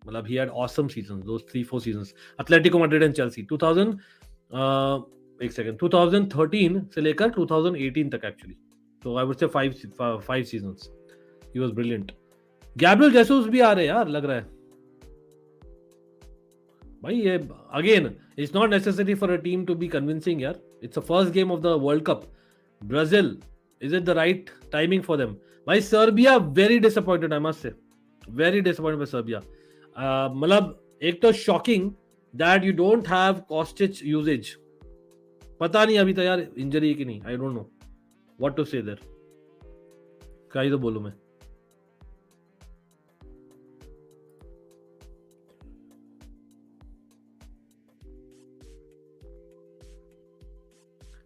[SPEAKER 1] मतलब he had awesome seasons, those 3-4 seasons. Atletico Madrid and Chelsea 2013 से लेकर 2018 तक actually. So I would say 5 seasons. He was brilliant. Gabriel Jesus भी आ रहे यार, लग रहा है भाई. ये again, it's not necessary for a team to be convincing यार. It's the first game of the World Cup. Brazil, is it the right timing for them? भाई Serbia very disappointed, I must say. Very disappointed by Serbia. मतलब एक तो shocking that you don't have Kostic uses. पता नहीं अभी तो यार injury है कि नहीं, I don't know what to say there. क्या ही तो बोलूं मैं.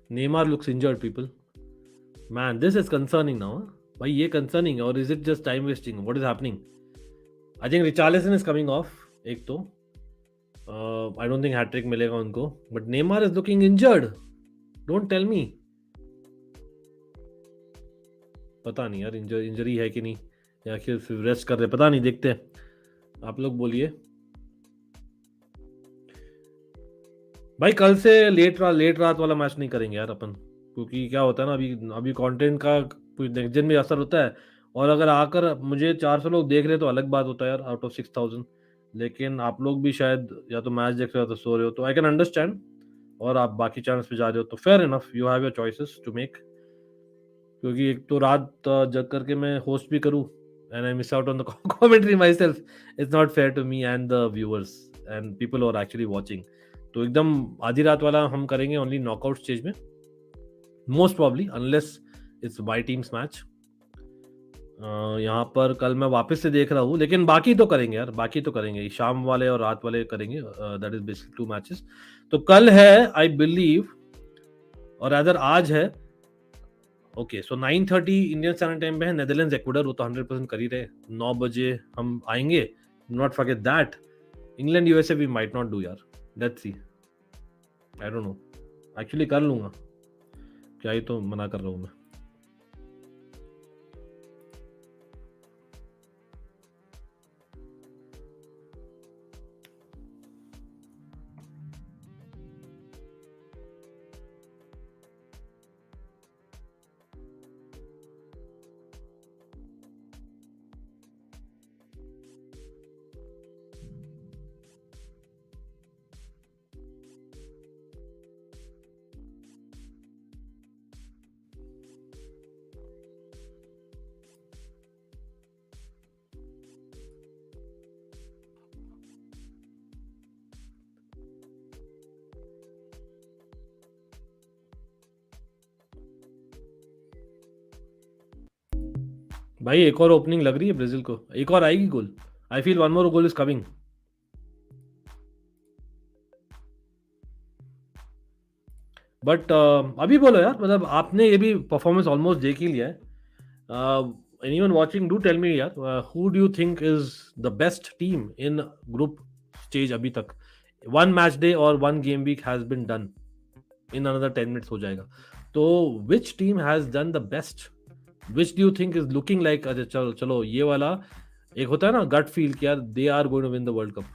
[SPEAKER 1] Neymar looks injured, people. Man, this is concerning now. भाई ये concerning or is it just time wasting? What is happening? I think Richarlison is coming off. एक तो I don't think hat trick मिलेगा उनको. But Neymar is looking injured. Don't tell me. पता नहीं यार injury है कि नहीं या फिर रेस्ट कर रहे, पता नहीं, देखते हैं. आप लोग बोलिए भाई. कल से लेट रात वाला मैच नहीं करेंगे यार अपन, क्योंकि क्या होता है ना, अभी कंटेंट का नेक्स्ट जेन में असर होता है. और अगर आकर मुझे 400 लोग देख रहे तो अलग बात होता है यार, आउट ऑफ 6000. लेकिन आप लोग भी शायद या तो मैच देख रहे हो तो सो रहे हो, तो आई कैन अंडरस्टैंड. और आप बाकी चैनल्स पे जा रहे हो तो fair enough, you have your choices to make. क्योंकि एक तो रात जग करके मैं होस्ट भी करूं and I miss out on the commentary myself. It's not fair to me and the viewers and people are actually watching. तो एकदम आधी रात वाला हम करेंगे ओनली नॉकआउट स्टेज में, most probably, unless it's by teams match. यहाँ पर कल मैं वापस से देख रहा हूँ, लेकिन बाकी तो करेंगे यार, बाकी तो करेंगे, शाम वाले और रात वाले करेंगे. That is basically 2 matches. तो कल है आई बिलीव, और अदर आज है. ओके, सो 9:30 इंडियन स्टैंडर्ड टाइम पे है नेदरलैंड्स इक्वाडोर. वो तो 100% कर ही रहे. 9 बजे हम आएंगे. Not forget that. England USA we might not do यार, let's see, I don't know. Actually कर लूंगा, क्या ही तो मना कर रहा हूँ मैं. भाई एक और ओपनिंग लग रही है ब्राजील को, एक और आएगी goal. I feel one more goal is coming. But अभी बोलो यार, मतलब आपने ये भी परफॉर्मेंस ऑलमोस्ट देख ही लिया है. Anyone watching, do tell me यार, who do you think is the best team in group stage अभी तक? 1 मैच डे और 1 game week has been done, in another 10 minutes हो जाएगा. तो which team has done the best? Which do you think is looking like, अच्छा चलो ये वाला एक होता है ना गट फील कि यार they are going to win the World Cup.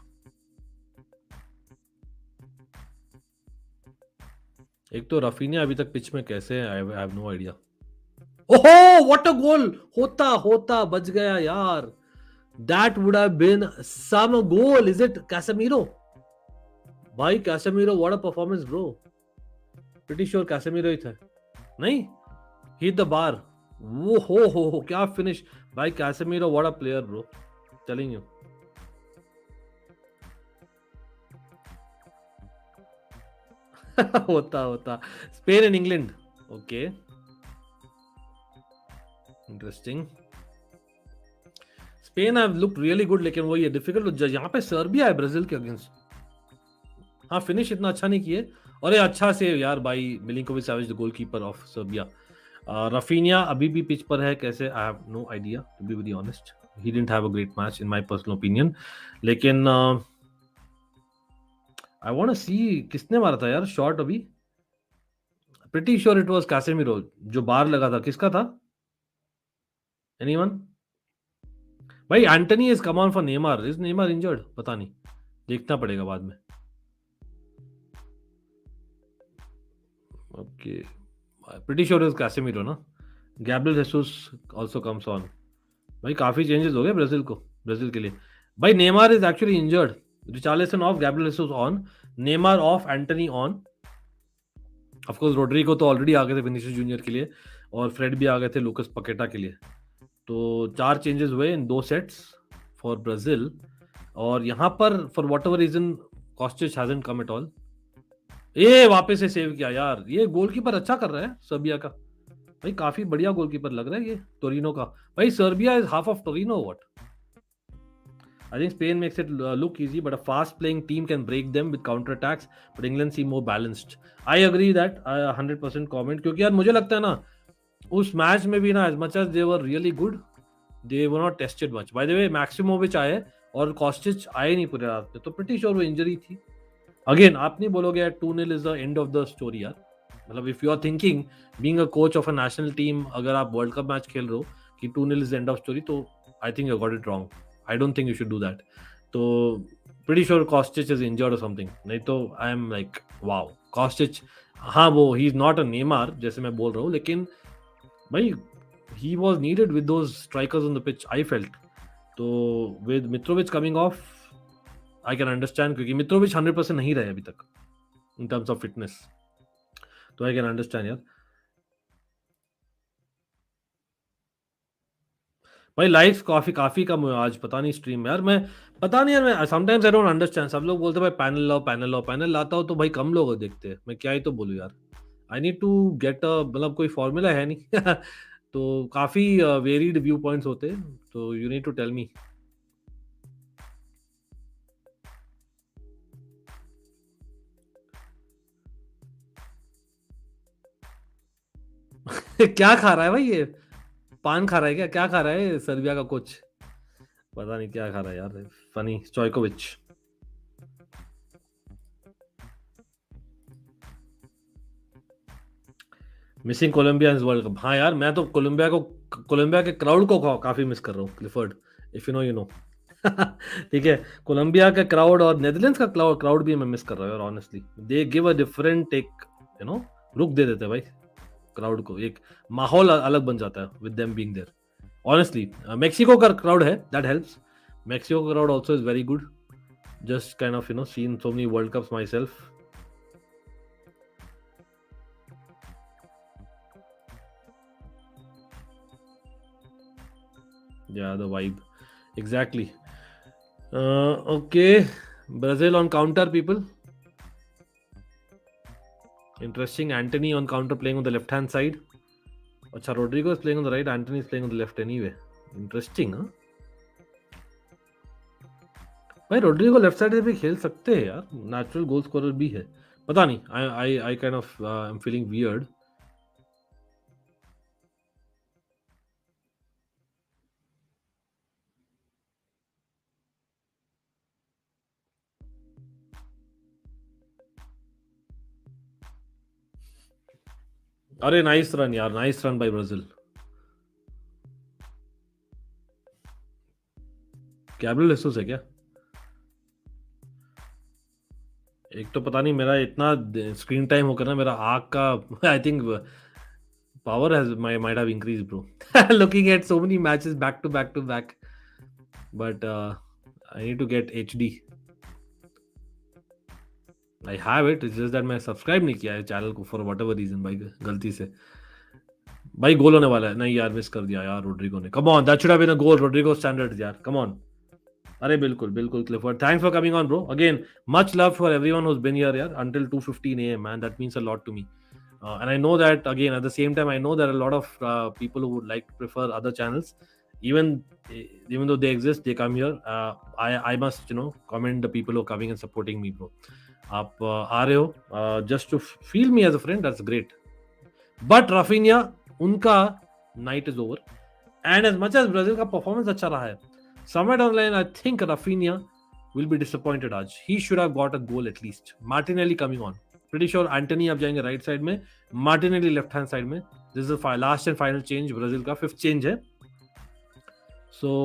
[SPEAKER 1] एक तो रफीनिया अभी तक पिच में कैसे है, I have no idea. ओहो, what a goal! होता बच गया यार. That would have been some goal. Is it Casemiro? भाई Casemiro, what a performance bro. Pretty sure Casemiro ही था. नहीं, hit the bar. वो हो क्या फिनिश भाई. Casemiro what a player bro, telling you. होता Spain and England. Okay, interesting. Spain have looked really good, लेकिन वो ये डिफिकल्ट हो. यहाँ पे सर्बिया है ब्राजील के अगेंस्ट. हाँ, फिनिश इतना अच्छा नहीं किए. और ये अच्छा से यार भाई Milinkovic Savic the goalkeeper of Serbia. Raphinha अभी भी पिच पर है कैसे, I have no idea to be very honest. He didn't have a great match in my personal opinion. लेकिन आई वांट टू सी किसने मारा था यार शॉट अभी. Pretty sure it was Casemiro. जो बार लगा था किसका था? एनीवन? भाई Antony is come on for Neymar. Is Neymar injured? पता नहीं, देखना पड़ेगा बाद में. Okay, pretty sure it's Casemiro ना. Gabriel Jesus also comes on. भाई काफी चेंजेस हो गए ब्राजील के लिए. भाई Neymar is actually injured. Richarlison off, Gabriel Jesus on, Neymar off, Antony on. Of course Rodrygo तो ऑलरेडी आ गए थे विनीसियस जूनियर के लिए, और फ्रेड भी आ गए थे लूकस पकेटा के लिए. तो 4 चेंजेस हुए इन 2 सेट्स फॉर ब्राजील. और यहाँ पर for whatever reason Kostic hasn't come at all. ये वापस से सेव किया यार. ये गोलकीपर अच्छा कर रहा है सर्बिया का. भाई काफी बढ़िया गोलकीपर लग रहा है ये टोरिनो का. भाई Serbia is half of Torino what. I think Spain makes it look easy, but a fast-playing team can break them with counter-attacks. But England seem more balanced. I agree that 100% comment. क्योंकि यार मुझे लगता है ना उस match में भी ना as much as they were really good, they were not tested much. By the way, Maksimovic आए और कॉस्टिच आए नहीं पूरे रात पे, तो pretty sure वो इंजरी थी. Again, आप नहीं बोलोगे यार 2-0 is the end of the story यार. मतलब if you are thinking being a coach of a national team, अगर आप वर्ल्ड कप मैच खेल रहे हो कि 2-0 is the end of story, तो I think you got it wrong. I don't think you should do that. तो pretty sure Kostic is injured or something. नहीं तो I am like wow. Kostic, हाँ वो he is not a Neymar जैसे मैं बोल रहा हूँ, लेकिन भाई he was needed with those strikers on the pitch. I felt. तो with Mitrovic coming off, I can understand क्योंकि Mitrovic 100% नहीं रहे अभी तक in terms of fitness. तो I can understand यार. भाई लाइक्स काफी कम हुआ आज, पता नहीं स्ट्रीम में यार. मैं पता नहीं यार, मैं समटाइम्स आई डोंट अंडरस्टैंड. सब लोग बोलते हैं भाई पैनल लाता हूँ तो भाई कम लोग देखते हैं. मैं क्या ही तो बोलूँ यार. आई नीड टू गेट मतलब कोई फॉर्मूला है नहीं. तो काफी वेरिड व्यू पॉइंट्स होते हैं, तो you need to tell me. क्या खा रहा है भाई ये? पान खा रहा है क्या? क्या खा रहा है सर्बिया का कोच? पता नहीं क्या खा रहा है यार. Funny. Stojkovic. Missing Colombia is world cup. हाँ यार, मैं तो कोलंबिया के क्राउड को काफी मिस कर रहा हूँ. Clifford, if you know. ठीक है, कोलंबिया का क्राउड और नेदरलैंड्स का क्राउड भी मैं मिस कर रहा हूँ यार. Honestly they give a different take, you know. रुक दे देते भाई क्राउड को, एक माहौल अलग बन जाता है with them being there. Honestly Mexico का क्राउड है, दैट हेल्प्स. मेक्सिको का crowd also is very good. Just kind of seen so many world cups myself. Yeah, the vibe. Exactly. Okay. Brazil on counter, people. Interesting. Anthony on counter playing on the left-hand side. Acha, Rodrigo is playing on the right. Anthony is playing on the left anyway. Interesting, huh? भाई Rodrigo left side से भी खेल सकते हैं यार. Natural goal scorer भी है. पता नहीं. I kind of I'm feeling weird. अरे नाइस रन यार, nice run by Brazil. Gabriel Jesus है क्या? एक तो पता नहीं, मेरा इतना स्क्रीन टाइम होकर ना मेरा आँख का I think power has might have increased bro. Looking at so many matches back to back, but I need to get HD. I have it, it's just that मैं सब्सक्राइब नहीं किया है channel को फॉर व्हाटएवर रीजन भाई, गलती से. भाई गोल होने वाला है. नहीं यार, मिस कर दिया यार रोड्रिगो ने. Come on, that should have been a goal. Rodrygo standards यार, कम ऑन. अरे बिल्कुल Clifford, thanks for coming on bro. Again much love for everyone who has been here यार until 2:15 AM man, that means a lot to me. And I know that again at the same time I know there are a lot of people who would like to prefer other channels, even though they exist, they come here. I must commend the people who are coming and supporting me bro. आप आ रहे हो just to feel me as a friend, that's great. But Rafinha, उनका night is over. And as much as Brazil का performance अच्छा रहा है, somewhere down the line I think Rafinha will be disappointed आज. He should have got a goal at least. Martinelli coming on. Pretty sure Anthony अब जाएंगे right side में, Martinelli left hand side में. This is the last and final change. Brazil का 5th change है. So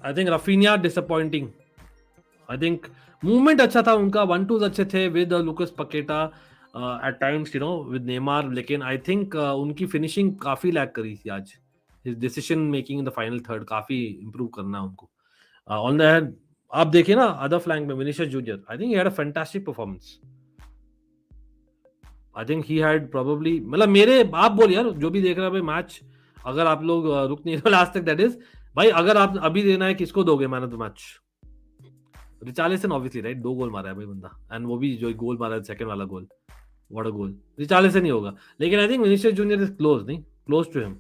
[SPEAKER 1] I think Rafinha disappointing. I think movement अच्छा था उनका, 1-2s अच्छे थे with Lucas Paqueta at times with Neymar, लेकिन आई थिंक उनकी फिनिशिंग काफी लैक करी थी आज. His decision making in the final third काफी इंप्रूव करना है उनको. ऑन द हैंड आप देखिए ना अदर फ्लैंक में Vinicius Junior, I think he had a fantastic performance. I think he had probably, मतलब मेरे आप बोलिए यार जो भी देख रहे हैं भाई मैच, अगर आप लोग रुक नहीं रहे लास्ट तक, दैट इज भाई अगर आप अभी देना है किसको दोगे man of the match? Richarlison obviously right, 2 गोल मारा है भाई बंदा, एंड वो भी जो गोल मारा है सेकंड वाला गोल, व्हाट अ गोल. रिचार्लिसन ही होगा, लेकिन I think Vinicius junior is close, नहीं क्लोज टू हिम.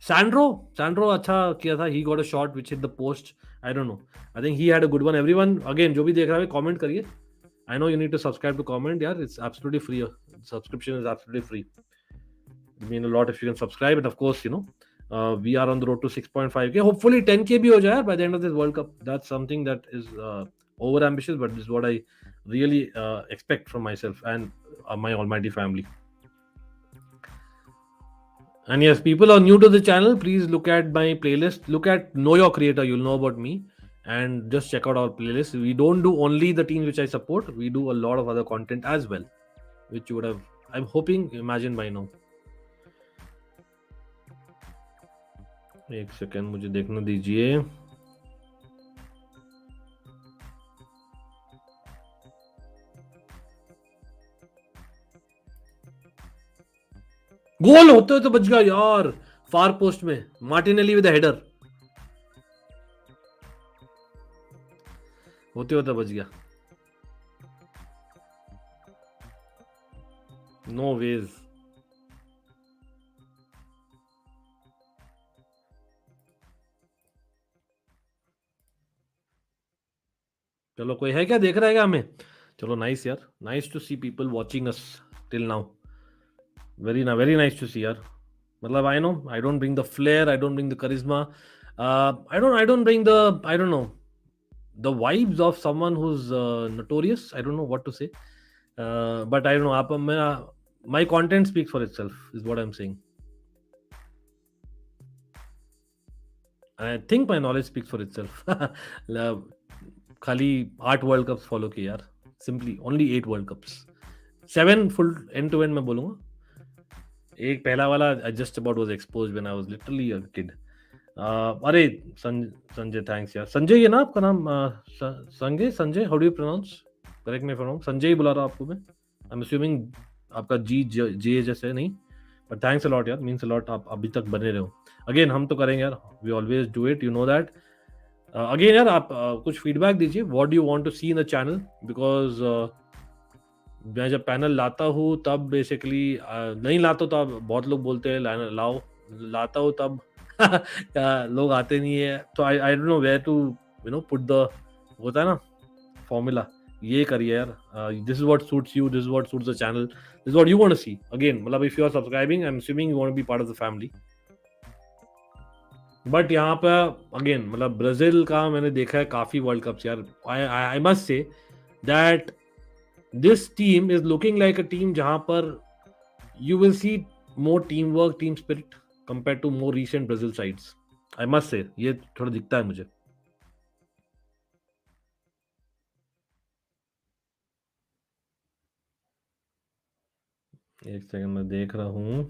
[SPEAKER 1] सैंड्रो अच्छा किया था. He got a shot which hit the post. I don't know. I think he had a good one. Everyone, again, जो भी देख रहा है comment करिए. I know you need to subscribe to comment. यार, it's absolutely free. Subscription is absolutely free. It mean a lot if you can subscribe. And of course, we are on the road to 6.5k. Hopefully 10k भी हो जाए by the end of this World Cup. That's something that is over ambitious, but this is what I really expect from myself and my almighty family. And yes, people are new to the channel, please look at my playlist. Look at Know Your Creator, you'll know about me. And just check out our playlist. We don't do only the teams which I support, we do a lot of other content as well, which you would have, I'm hoping, imagined by now. एक second मुझे देखने दीजिए. गोल होते हुए तो बच गया यार, फार पोस्ट में मार्टिनेली विद हेडर, होते होते बच गया. No ways. चलो, कोई है क्या देख रहा है क्या हमें? चलो, नाइस यार, nice to see people watching us till now. Very nice to see यार. मतलब I know I don't bring the flair, I don't bring the charisma, I don't bring the, I don't know, the vibes of someone who's notorious. I don't know what to say, but I don't know. My content speaks for itself, is what I'm saying. And I think my knowledge speaks for itself. खाली 8 world cups follow किए यार, simply only 8 world cups, 7 full end to end मैं बोलूंगा. एक पहला वाला I just about was exposed when I was literally a kid. अरे Sanjay, thanks यार. संजय ये ना आपका नाम? Sanjay, how do you pronounce? Correct me if I am wrong. Sanjay ही बुला रहा आपको मैं. आई एम अज्यूमिंग आपका जे जैसे नहीं, बट थैंक्स अ लॉट यार, मींस अ लॉट. आप अभी तक बने रहे हो. अगेन हम तो करेंगे यार, we always do it, you know that. Again यार, आप कुछ फीडबैक दीजिए. What do you want to see in the channel, because मैं जब पैनल लाता हूँ तब बेसिकली, नहीं लाता हूँ तब बहुत लोग बोलते हैं लाओ, लाता हूँ तब लोग आते नहीं है. तो I don't know where to put the, होता है ना फॉर्मूला, ये करिए यार. This is what suits you, this is what suits the channel, this is what you want to see. Again मतलब if you are subscribing, I am assuming you want to be part of the family. But यहाँ पे again मतलब Brazil का मैंने देखा है काफी world cups यार. I must say that this team is looking like a team जहां पर you will see more teamwork, team spirit compared to more recent Brazil sides. I must say ये थोड़ा दिखता है मुझे. एक सेकंड मैं देख रहा हूँ.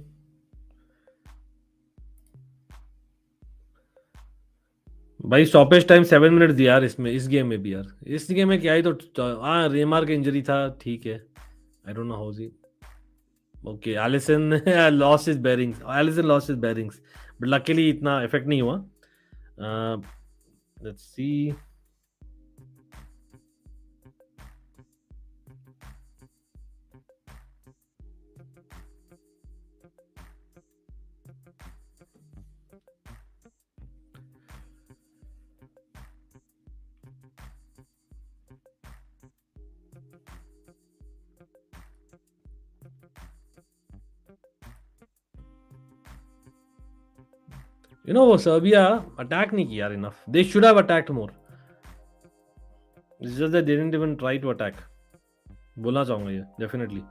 [SPEAKER 1] भाई स्टॉपेज टाइम 7 मिनट दिया यार इसमें, इस गेम में भी यार. इस गेम में क्या ही तो, हाँ रेमार का इंजरी था, ठीक है. I don't know how is. Okay, Alisson lost his bearings, Alisson lost his bearings, but luckily इतना इफेक्ट नहीं हुआ. Let's see. सर्बिया अटैक नहीं किया यार enough. They should have attacked more. It's just that they didn't even try to attack. बोलना चाहूंगा ये definitely.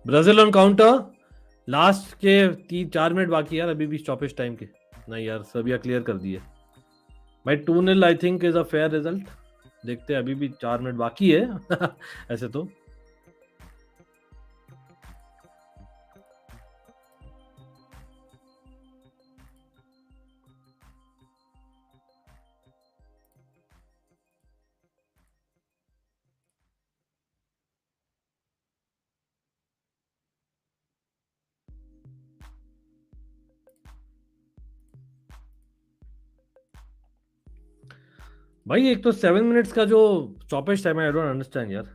[SPEAKER 1] Brazil on counter, last के 3-4 मिनट बाकी यार, अभी भी स्टॉपेज टाइम के. नहीं यार, सर्बिया क्लियर कर दिए भाई. 2-0 आई think is a fair result. देखते हैं, अभी भी 4 मिनट बाकी है ऐसे तो. भाई एक तो 7 मिनट्स का जो स्टॉपेज टाइम है, आई डोंट अंडरस्टैंड यार.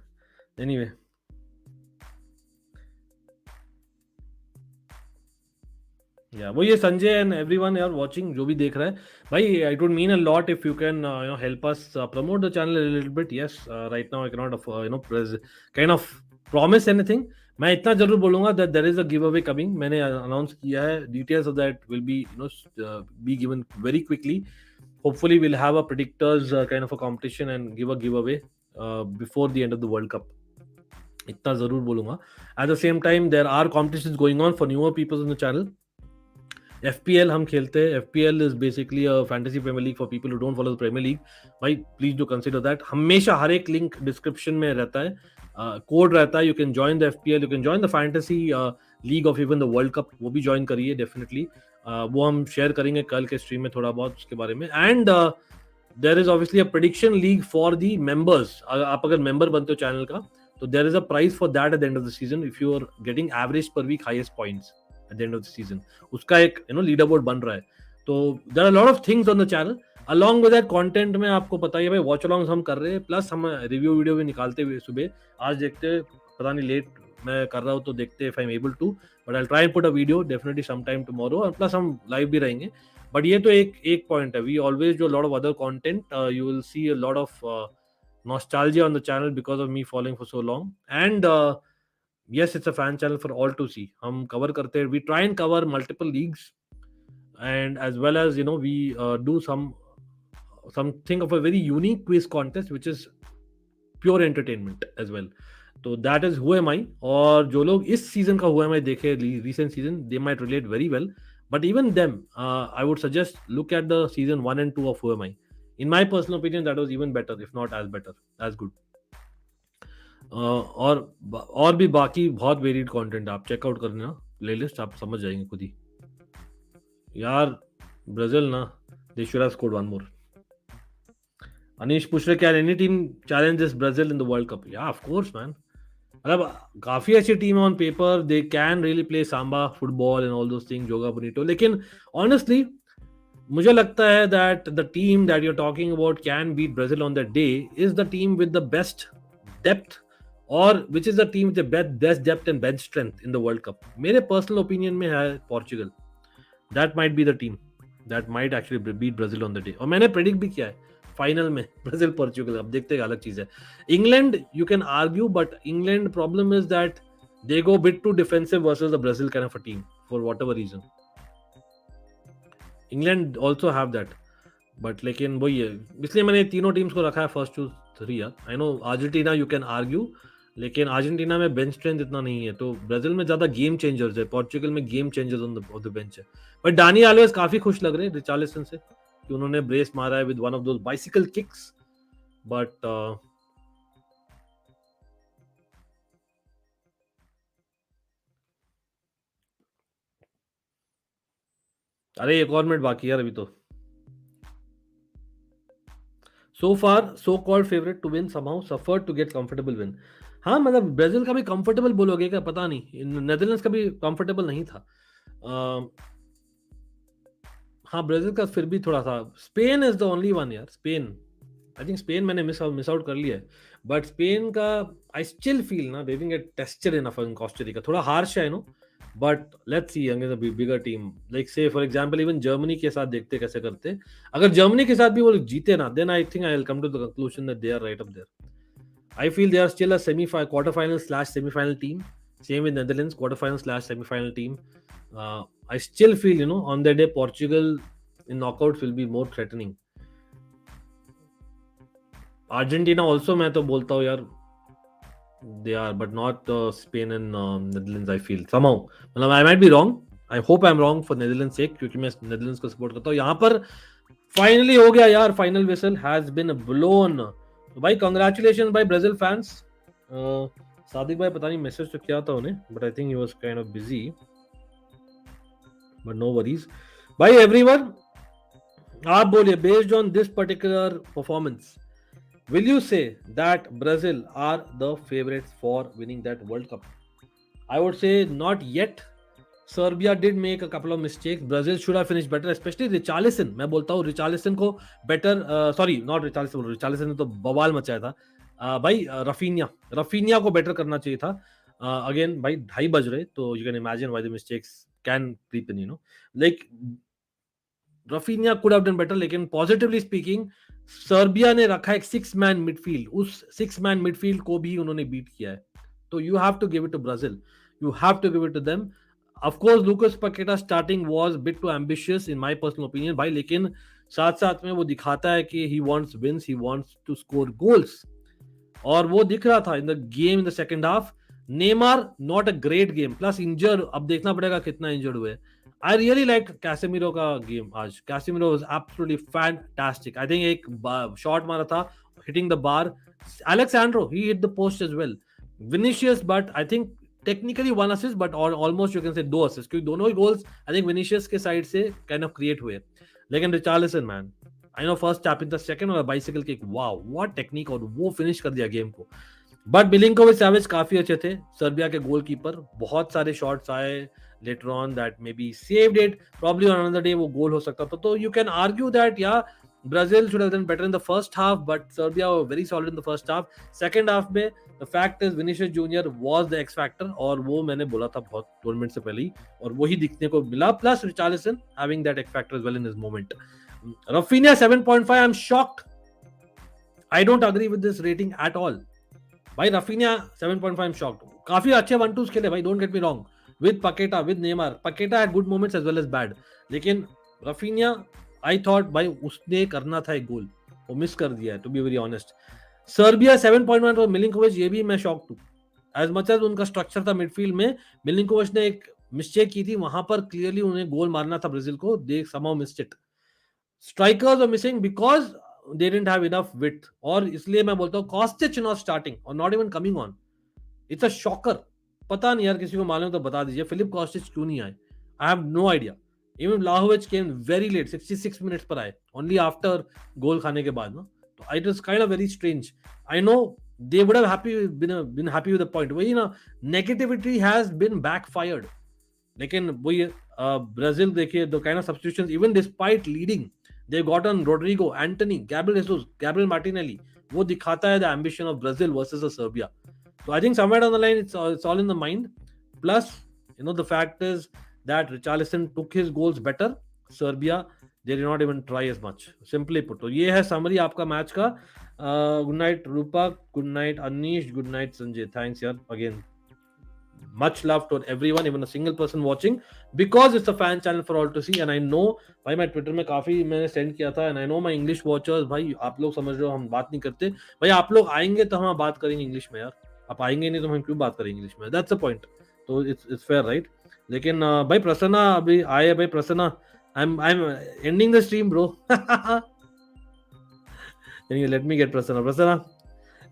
[SPEAKER 1] एनीवे, या वो ये संजय एंड एवरीवन यार वाचिंग, जो भी देख रहा है भाई, it would mean a lot if you can help us promote the channel a little bit. Yes, right now I can not kind of promise anything. मैं इतना जरूर बोलूंगा that there is a giveaway coming. मैंने announce किया है. Details of that will be be given very quickly. Hopefully we'll have a predictors kind of a competition and give a giveaway before the end of the World Cup. इतना जरूर बोलूंगा. At the same time, there are competitions going on for newer people on the channel. FPL हम खेलते हैं. FPL is basically a fantasy Premier League for people who don't follow the Premier League. भाई please do consider that. हमेशा हर एक link description में रहता है, code रहता है. You can join the FPL, you can join the fantasy league of even the World Cup. वो भी ज्वाइन करिए डेफिनेटली. वो हम शेयर करेंगे कल के स्ट्रीम में थोड़ा बहुत उसके बारे में. And there is obviously a prediction league for the members. आप अगर मेंबर बनते हो चैनल का, तो there is a prize for that at the end of the season if you are getting average per week highest points at the end of the season. उसका एक leaderboard बन रहा है. तो there are lot of things on the channel. Along with that content में आपको पता ही है भाई, वॉच अलॉन्ग्स हम कर रहे हैं, प्लस हम रिव्यू वीडियो भी निकालते हुए सुबह. आज देखते हैं, पता नहीं लेट मैं कर रहा हूँ तो देखते हैं if I am able to, but I try and put a video definitely some time tomorrow. और प्लस हम लाइव भी रहेंगे. बट ये तो एक पॉइंट है. We always do lot of other content. You will see a lot of nostalgia on the channel because of me following for so long. And yes, it's a fan channel for all to see. हम cover करते हैं. We try and cover multiple leagues, and as well as we do something of a very unique quiz contest which is pure entertainment as well. तो that is who am आई. और जो लोग इस season का who am I देखे, recent season, they might relate very well. But even them I would suggest look at the season 1 and 2 of who am I. In my personal opinion that was even better, if not as better, as good. और भी बाकी बहुत varied content आप check out करना. Playlist आप समझ जाएंगे खुद ही. यार ब्राजील ना, they should have scored one more. Anish पूछ रहे can any team challenge this Brazil in the world cup. या ऑफ कोर्स मैन. मतलब काफी अच्छी टीम है on paper. They can really play samba football and all those things, जोगा बोनीटो. लेकिन ऑनेस्टली मुझे लगता है that the team that you are talking about can beat Brazil on that day is the team with the best depth, और which is the team with the best depth and bench strength in the world cup. मेरे personal opinion में है Portugal. That might be the team that might actually beat Brazil on the day. और मैंने predict भी किया है final में Brazil Portugal. अब देखते हैं, अलग चीज है. England you can argue, but England problem is that they go bit too defensive versus the Brazil kind of a team for whatever reason. England also have that. But लेकिन वही है, इसलिए मैंने तीनों टीम्स को रखा है फर्स्ट टू 3 यार. I know Argentina you can argue, लेकिन अर्जेंटीना में बेंच स्ट्रेंथ इतना नहीं है. तो ब्राजील में ज्यादा गेम चेंजर्स है, पोर्चुगल में game changers on the bench है. बट डानी ऑलवेज काफी खुश लग रहे हैं रिचार्लिसन से कि उन्होंने ब्रेस मारा है with one of those bicycle kicks. But अरे एक और मिनट बाकी यार अभी तो. So far so called favourite to win somehow suffered to get comfortable win. हाँ मतलब ब्राजील का भी कंफर्टेबल बोलोगे क्या, पता नहीं. नेदरलैंड्स का भी कंफर्टेबल नहीं था. हाँ ब्राजील का फिर भी थोड़ा सा. Spain is the only one यार. स्पेन, आई थिंक स्पेन मैंने मिस आउट कर लिया है. बट स्पेन का आई स्टिल फील ना they will get tested enough in Costa Rica. थोड़ा हार्श है no, but let's see against a bigger team like say for example even Germany के साथ देखते कैसे करते. अगर जर्मनी के साथ भी वो जीते ना, then I think I will come to the conclusion that they are right up there. I feel they are still a quarterfinal/semi-final team. Same with Netherlands, quarterfinal/semi-final team. I still feel, on that day, Portugal in knockouts will be more threatening. Argentina also, मैं तो बोलता हूँ यार, they are, but not Spain and Netherlands. I feel somehow. मतलब I might be wrong. I hope I'm wrong for Netherlands sake, क्योंकि मैं Netherlands को support करता हूँ. यहाँ पर finally हो गया यार. Final whistle has been blown. तो भाई कंग्रेचुलेशन भाई ब्राजील फैंस. सादिक भाई पता नहीं मैसेज तो किया था उन्हें, but I think he was kind of busy, but no worries भाई. एवरीवन आप बोलिए, based on this particular performance, will you say that Brazil are the favourites for winning that World Cup? I would say not yet, Serbia did make a couple of mistakes. Brazil should have finished better, especially Richarlison. मैं बोलता हूँ Richarlison को better, sorry, not Richarlison. Richarlison ने तो बवाल मचाया था. भाई रफीनिया को better करना चाहिए था. Again, भाई 2:30 बज रहे, तो you can imagine why the mistakes can creep in, you know. Like Raphinha could have done better, लेकिन positively speaking, सर्बिया ने रखा एक 6-man midfield. उस 6-man midfield को भी उन्होंने beat किया है. तो you have to give it to Brazil. You have to give it to them. Of course, Lucas Paqueta starting was a bit too ambitious in my personal opinion, भाई, लेकिन साथ साथ में वो दिखाता है कि he wants wins, he wants to score goals. और वो दिख रहा था in the game in the second half. Neymar not a great game, plus injured. अब देखना पड़ेगा कितना injured हुए. I really liked Casemiro का game आज. Casemiro was absolutely fantastic. I think एक shot मारा था, hitting the bar. Alexandro, he hit the post as well. Vinicius, but I think technically one assist, but almost you can say 2 assists, क्योंकि दोनों ही goals I think Vinicius के side से kind of create हुए. लेकिन Richarlison, man, I know first tap in the second और bicycle kick, wow, what technique, और वो finish कर दिया game को. बट मिलिंकोविच साविच काफी अच्छे थे. सर्बिया के गोलकीपर, बहुत सारे शॉट्स आए later on that may be saved it. Probably on another day वो गोल हो सकता था. तो यू कैन आर्ग्यू दैट या Brazil should have done better in the first half, but Serbia were very solid in the first half. Second half में the fact is Vinicius Junior was the X factor, और वो मैंने बोला था बहुत tournament से पहले ही, और वही दिखने को मिला. Plus Richarlison having that X factor as well in his moment. Rafinha 7.5, I'm shocked. I don't agree with this rating at all. भाई Rafinha 7.5, I'm shocked. काफी अच्छे 1-2s खेले भाई, don't get me wrong. With Paqueta, with Neymar, Paqueta had good moments as well as bad. लेकिन Rafinha, I thought भाई उसने करना था एक गोल, वो मिस कर दिया है, to be very honest. Serbia 7.1 और मिलिंकोविच, ये भी मैं शॉक हूँ. As much as उनका स्ट्रक्चर था मिडफील्ड में, मिलिंकोविच ने एक मिस्टेक की थी, वहां पर क्लियरली उन्हें गोल मारना था ब्राजील को, they somehow missed it. Strikers are missing because they didn't have enough width, और इसलिए मैं बोलता हूँ Kostic not starting or not even coming on. It's a shocker. पता नहीं यार, किसी को मालूम तो बता दीजिए, फिलिप कॉस्टिच क्यों नहीं आए. I have no idea. Even Vlahovic came very late, 66 minutes पर आए, only after गोल खाने के बाद ना. तो it was kind of very strange. I know they would have been happy with the point. वही ना, negativity has been backfired. लेकिन वही ब्राजील देखिए, the kind of substitutions, even despite leading, they got on Rodrigo, Anthony, Gabriel Jesus, Gabriel Martinelli. वो दिखाता है the ambition of Brazil versus the Serbia. So I think somewhere down the line, it's all in the mind. Plus, you know, the fact is that Richarlison took his goals better. Serbia, they did not even try as much. Simply put. तो ये है summary आपका match का. Good night Rupak, good night Anish, good night Sanjay. Thanks yaar. Again, much love to everyone, even a single person watching, because it's a fan channel for all to see. And I know भाई मैं Twitter में काफी मैंने send किया था, and I know my English watchers, भाई आप लोग समझ रहे हो हम बात नहीं करते. भाई आप लोग आएंगे तो हम बात करेंगे इंग्लिश में यार. आप आएंगे नहीं तो हम क्यों बात करेंगे इंग्लिश में. That's the point. तो it's fair, right? लेकिन भाई प्रसन्ना अभी आए. भाई Prasanna, I'm ending the stream, bro. Anyway, let me get Prasanna,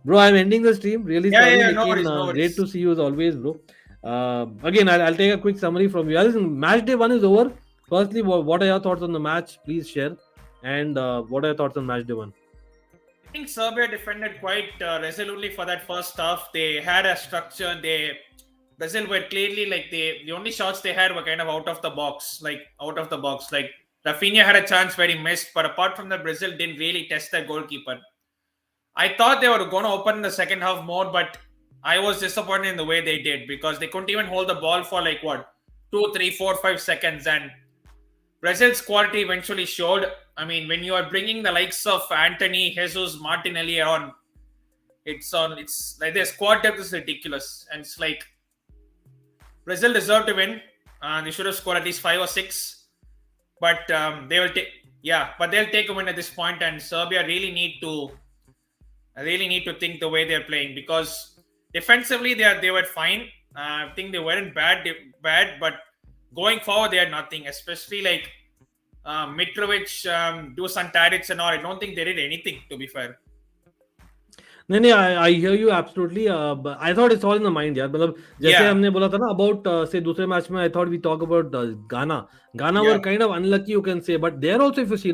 [SPEAKER 1] bro, I'm ending the stream. Really sorry.
[SPEAKER 2] Yeah, no worries.
[SPEAKER 1] Great to see you as always, bro. Again, I'll take a quick summary from you. Listen, match day 1 is over. Firstly, what are your thoughts on the match? Please share. And what are your thoughts on match day 1?
[SPEAKER 5] I think Serbia defended quite resolutely for that first half. They had a structure. Brazil were clearly like the only shots they had were kind of out of the box. Like Rafinha had a chance where he missed, but apart from that, Brazil didn't really test their goalkeeper. I thought they were going to open in the second half more, but I was disappointed in the way they did, because they couldn't even hold the ball for 2, 3, 4, 5 seconds, and Brazil's quality eventually showed. I mean, when you are bringing the likes of Anthony, Jesus, Martinelli on, it's like their squad depth is ridiculous, and it's like Brazil deserved to win. They should have scored at least 5 or 6, but they'll take a win at this point, and Serbia really need to think the way they're playing, because defensively they were fine. I think they weren't bad, but going forward they had nothing, especially Mitrovic, Dusan Tadic and all. I don't think they did anything, to be fair.
[SPEAKER 1] नहीं, I hear you absolutely. But I thought it's all in the mind, यार. मतलब जैसे हमने बोला था ना about say दूसरे match में, I thought we talk about Ghana. Ghana were kind of unlucky, you can say, but there also, if you see,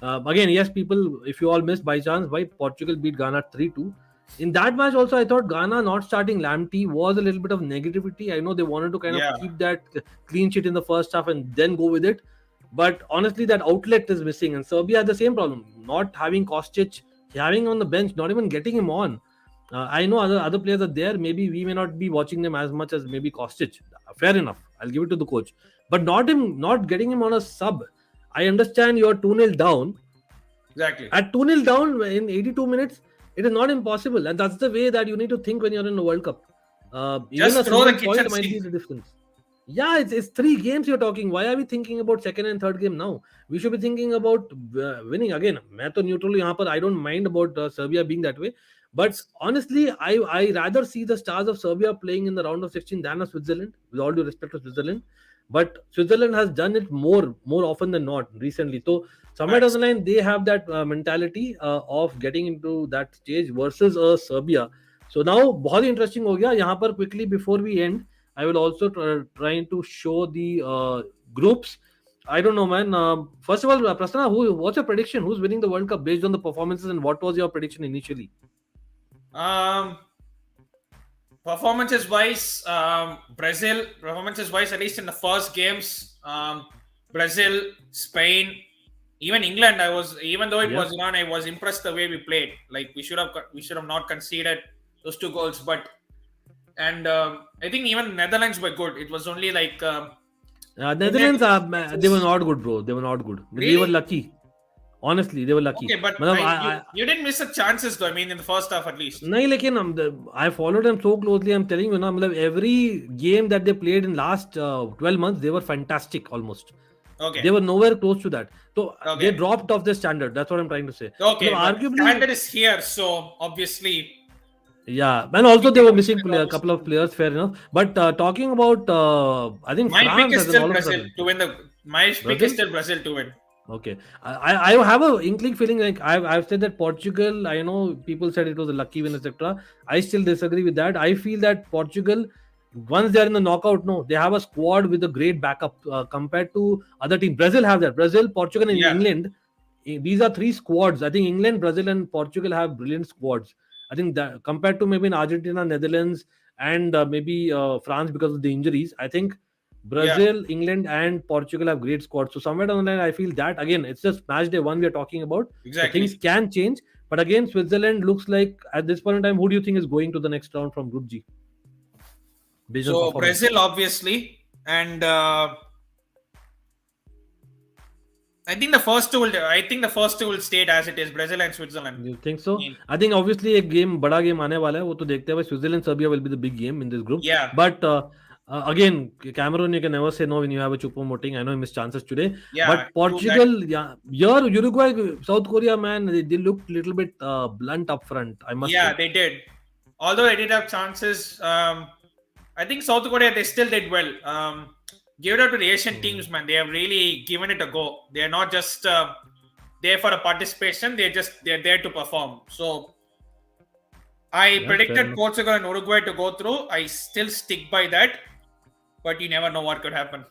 [SPEAKER 1] again, yes, people, if you all missed by chance, why Portugal beat Ghana 3-2. In that match also, I thought Ghana not starting Lamptey was a little bit of negativity. I know they wanted to kind
[SPEAKER 5] Yeah.
[SPEAKER 1] of keep that clean sheet in the first half and then go with it. But honestly, that outlet is missing. And Serbia had the same problem. Not having Kostic, having him on the bench, not even getting him on. I know other players are there. Maybe we may not be watching them as much as maybe Kostic. Fair enough. I'll give it to the coach. But not getting him on a sub. I understand you're 2-0 down.
[SPEAKER 5] Exactly.
[SPEAKER 1] At 2-0 down in 82 minutes, it is not impossible. And that's the way that you need to think when you're in the World Cup. Even
[SPEAKER 5] Just
[SPEAKER 1] a
[SPEAKER 5] throw the
[SPEAKER 1] single point
[SPEAKER 5] kitchen
[SPEAKER 1] might be
[SPEAKER 5] sink.
[SPEAKER 1] the difference. Yeah, it's 3 games you're talking. Why are we thinking about second and third game now? We should be thinking about winning again. मैं तो neutral यहाँ पर. I don't mind about Serbia being that way. But honestly, I rather see the stars of Serbia playing in the round of 16 than of Switzerland. With all due respect to Switzerland, but Switzerland has done it more often than not recently. So somewhere down the line, they have that mentality of getting into that stage versus Serbia. So now बहुत interesting हो गया यहाँ पर. Quickly before we end, I will also trying to show the groups. I don't know, man. First of all, Prasanna, what's your prediction? Who's winning the World Cup based on the performances, and what was your prediction initially?
[SPEAKER 5] Performances wise, Brazil. Performances wise, at least in the first games, Brazil, Spain, even England. Even though it was Iran, I was impressed the way we played. Like we should have not conceded those 2 goals, and I think even Netherlands were good. It was only like
[SPEAKER 1] Netherlands, they were not good, bro. They were not good.
[SPEAKER 5] Really?
[SPEAKER 1] They were lucky. Honestly, they were lucky.
[SPEAKER 5] Okay, but you didn't miss the chances though. I mean, in the first half at least.
[SPEAKER 1] No, I followed them so closely. I'm telling you, every game that they played in last 12 months, they were fantastic almost.
[SPEAKER 5] Okay.
[SPEAKER 1] They were nowhere close to that. So
[SPEAKER 5] Okay.
[SPEAKER 1] they dropped off their standard. That's what I'm trying to say.
[SPEAKER 5] Okay, but
[SPEAKER 1] arguably,
[SPEAKER 5] standard is here, so obviously.
[SPEAKER 1] Yeah, and also they were missing a couple of players. Fair enough. But talking about, I think
[SPEAKER 5] My
[SPEAKER 1] France
[SPEAKER 5] pick is
[SPEAKER 1] has
[SPEAKER 5] still
[SPEAKER 1] all of a
[SPEAKER 5] Brazil
[SPEAKER 1] sudden.
[SPEAKER 5] to win My pick is still Brazil to win.
[SPEAKER 1] Okay, I have a inkling feeling like I've said that Portugal. I know people said it was a lucky win, etc. I still disagree with that. I feel that Portugal, once they are in the knockout, no, they have a squad with a great backup compared to other teams. Brazil have that. Brazil, Portugal, and England. These are 3 squads. I think England, Brazil, and Portugal have brilliant squads. I think that compared to maybe in Argentina, Netherlands, and maybe France because of the injuries, I think Brazil, England, and Portugal have great squads. So somewhere down the line, I feel that again, it's just match day 1 we are talking about.
[SPEAKER 5] Exactly.
[SPEAKER 1] So things can change, but again, Switzerland looks like at this point in time, who do you think is going to the next round from Group G?
[SPEAKER 5] So Brazil, obviously, and I think the first two will stay as it is, Brazil and Switzerland.
[SPEAKER 1] You think so? I think obviously a बड़ा game आने वाला है, वो तो देखते हैं. Switzerland, Serbia will be the big game in this group.
[SPEAKER 5] Yeah.
[SPEAKER 1] But again, Cameroon, you can never say no when you have a Choupo-Moting. I know he missed chances today.
[SPEAKER 5] Yeah,
[SPEAKER 1] but Portugal, Uruguay, South Korea, man, they looked a little bit blunt up front. I must say.
[SPEAKER 5] They did. Although they did have chances, I think South Korea, they still did well. Give it up to the Asian teams, man. They have really given it a go. They are not just there for a participation. They're there to perform. So I predicted Portugal and Uruguay to go through. I still stick by that. But you never know what could happen.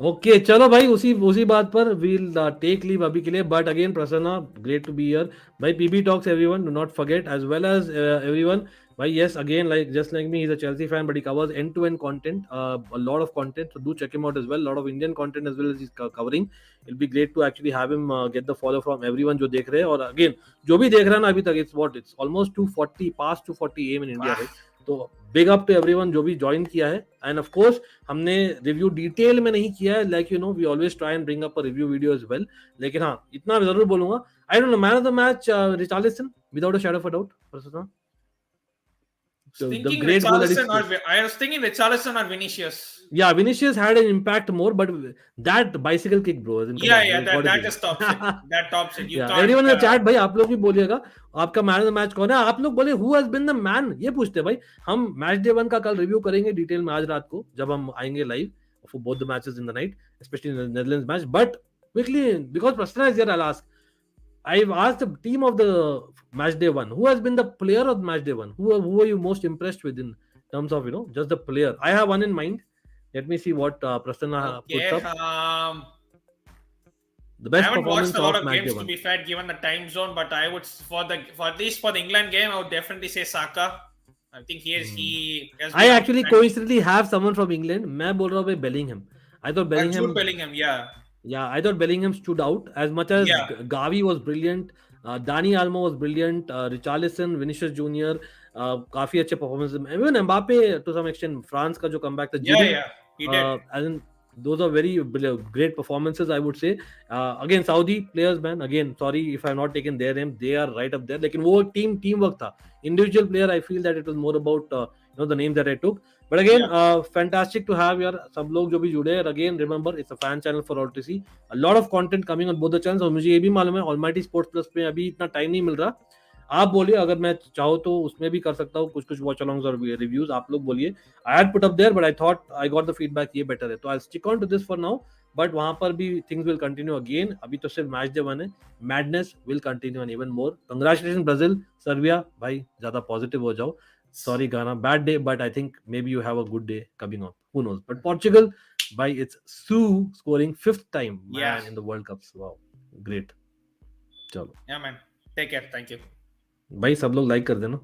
[SPEAKER 1] Okay, चलो भाई उसी बात पर we'll take leave अभी के लिए. But again, Prasanna, great to be here. By PB Talks, everyone, do not forget, as well as everyone. But yes, again, just like me, he's a Chelsea fan, but he covers end-to-end content, a lot of content. So do check him out as well. A lot of Indian content as well as he's covering. It'll be great to actually have him get the follow from everyone जो देख रहे हैं. और again, जो भी देख रहा है ना अभी तक, it's almost 240 past 240 AM in India, right? तो big up to everyone जो भी join किया है. And of course, हमने review detail में नहीं किया है. Like we always try and bring up a review video as well. लेकिन हाँ, इतना जरूर बोलूँगा. I don't know, man of the match, Richarlison, without a shadow of a doubt.
[SPEAKER 5] I was thinking Richarlison or Vinicius.
[SPEAKER 1] Yeah, Vinicius had an impact more, but that bicycle kick, bro.
[SPEAKER 5] That just tops it. That tops it.
[SPEAKER 1] Everyone in the chat, भाई आप लोग भी बोलिएगा आपका man of the match कौन है. आप लोग बोले who has been the man, ये पूछते भाई. हम मैच डे 1 का कल रिव्यू करेंगे डिटेल में आज रात को जब हम आएंगे live for both the matches in the night, especially in the Netherlands match. But quickly, because Prasanna is here, I'll ask. I've asked the team of the match day 1. Who has been the player of match day 1? Who are you most impressed with in terms of just the player? I have one in mind. Let me see what Prasanna puts up. The
[SPEAKER 5] I
[SPEAKER 1] best
[SPEAKER 5] haven't watched
[SPEAKER 1] performance
[SPEAKER 5] a lot
[SPEAKER 1] of
[SPEAKER 5] of
[SPEAKER 1] match day
[SPEAKER 5] games to
[SPEAKER 1] one.
[SPEAKER 5] be fair, given the time zone. But I would, for at least for the England game, I would definitely say Saka. I think he has
[SPEAKER 1] I
[SPEAKER 5] been
[SPEAKER 1] actually
[SPEAKER 5] outstanding.
[SPEAKER 1] coincidentally have someone from England. मैं बोल रहा हूँ भाई Bellingham. I thought
[SPEAKER 5] Jude
[SPEAKER 1] Bellingham.
[SPEAKER 5] Bellingham, yeah,
[SPEAKER 1] Yeah, I thought Bellingham stood out as much as
[SPEAKER 5] yeah,
[SPEAKER 1] Gavi was brilliant. Dani Almo was brilliant. Richarlison, Vinicius Junior, काफी अच्छे performances. Even Mbappe to some extent. France का जो comeback था,
[SPEAKER 5] yeah,
[SPEAKER 1] Giroud,
[SPEAKER 5] yeah. He did.
[SPEAKER 1] as in, those are very great performances, I would say. Again, Saudi players, man. Again, sorry if I have not taken their name. They are right up there. लेकिन वो teamwork था. Individual player, I feel that it was more about the names that I took. But again, fantastic to have यार सब लोग जो भी जुड़े हैं. Again, remember it's a fan channel for all to see. A lot of content coming on both the channels. और मुझे ये भी मालूम है Almighty Sports Plus पे अभी इतना टाइम नहीं मिल रहा. आप बोलिए अगर मैं चाहूँ तो उसमें भी कर सकता हूँ कुछ वॉच अलॉन्ग्स और रिव्यूज आप लोग बोलिए. I had put up there but I thought I got the feedback ये better है तो I'll stick on to this for now. But वहां पर भी things will continue again. अभी तो सिर्फ मैच डे 1 है. Madness will continue and even more. Congratulations Brazil, Serbia भाई ज्यादा पॉजिटिव हो जाओ. Sorry Ghana, bad day, but I think maybe you have a good day coming on. Who knows? But Portugal, by it's Sue scoring 5th time, man,
[SPEAKER 5] Yeah.
[SPEAKER 1] in the World Cups. Wow, great. चलो
[SPEAKER 5] Yeah, man. Take care. Thank you.
[SPEAKER 1] भाई सब लोग like कर देना.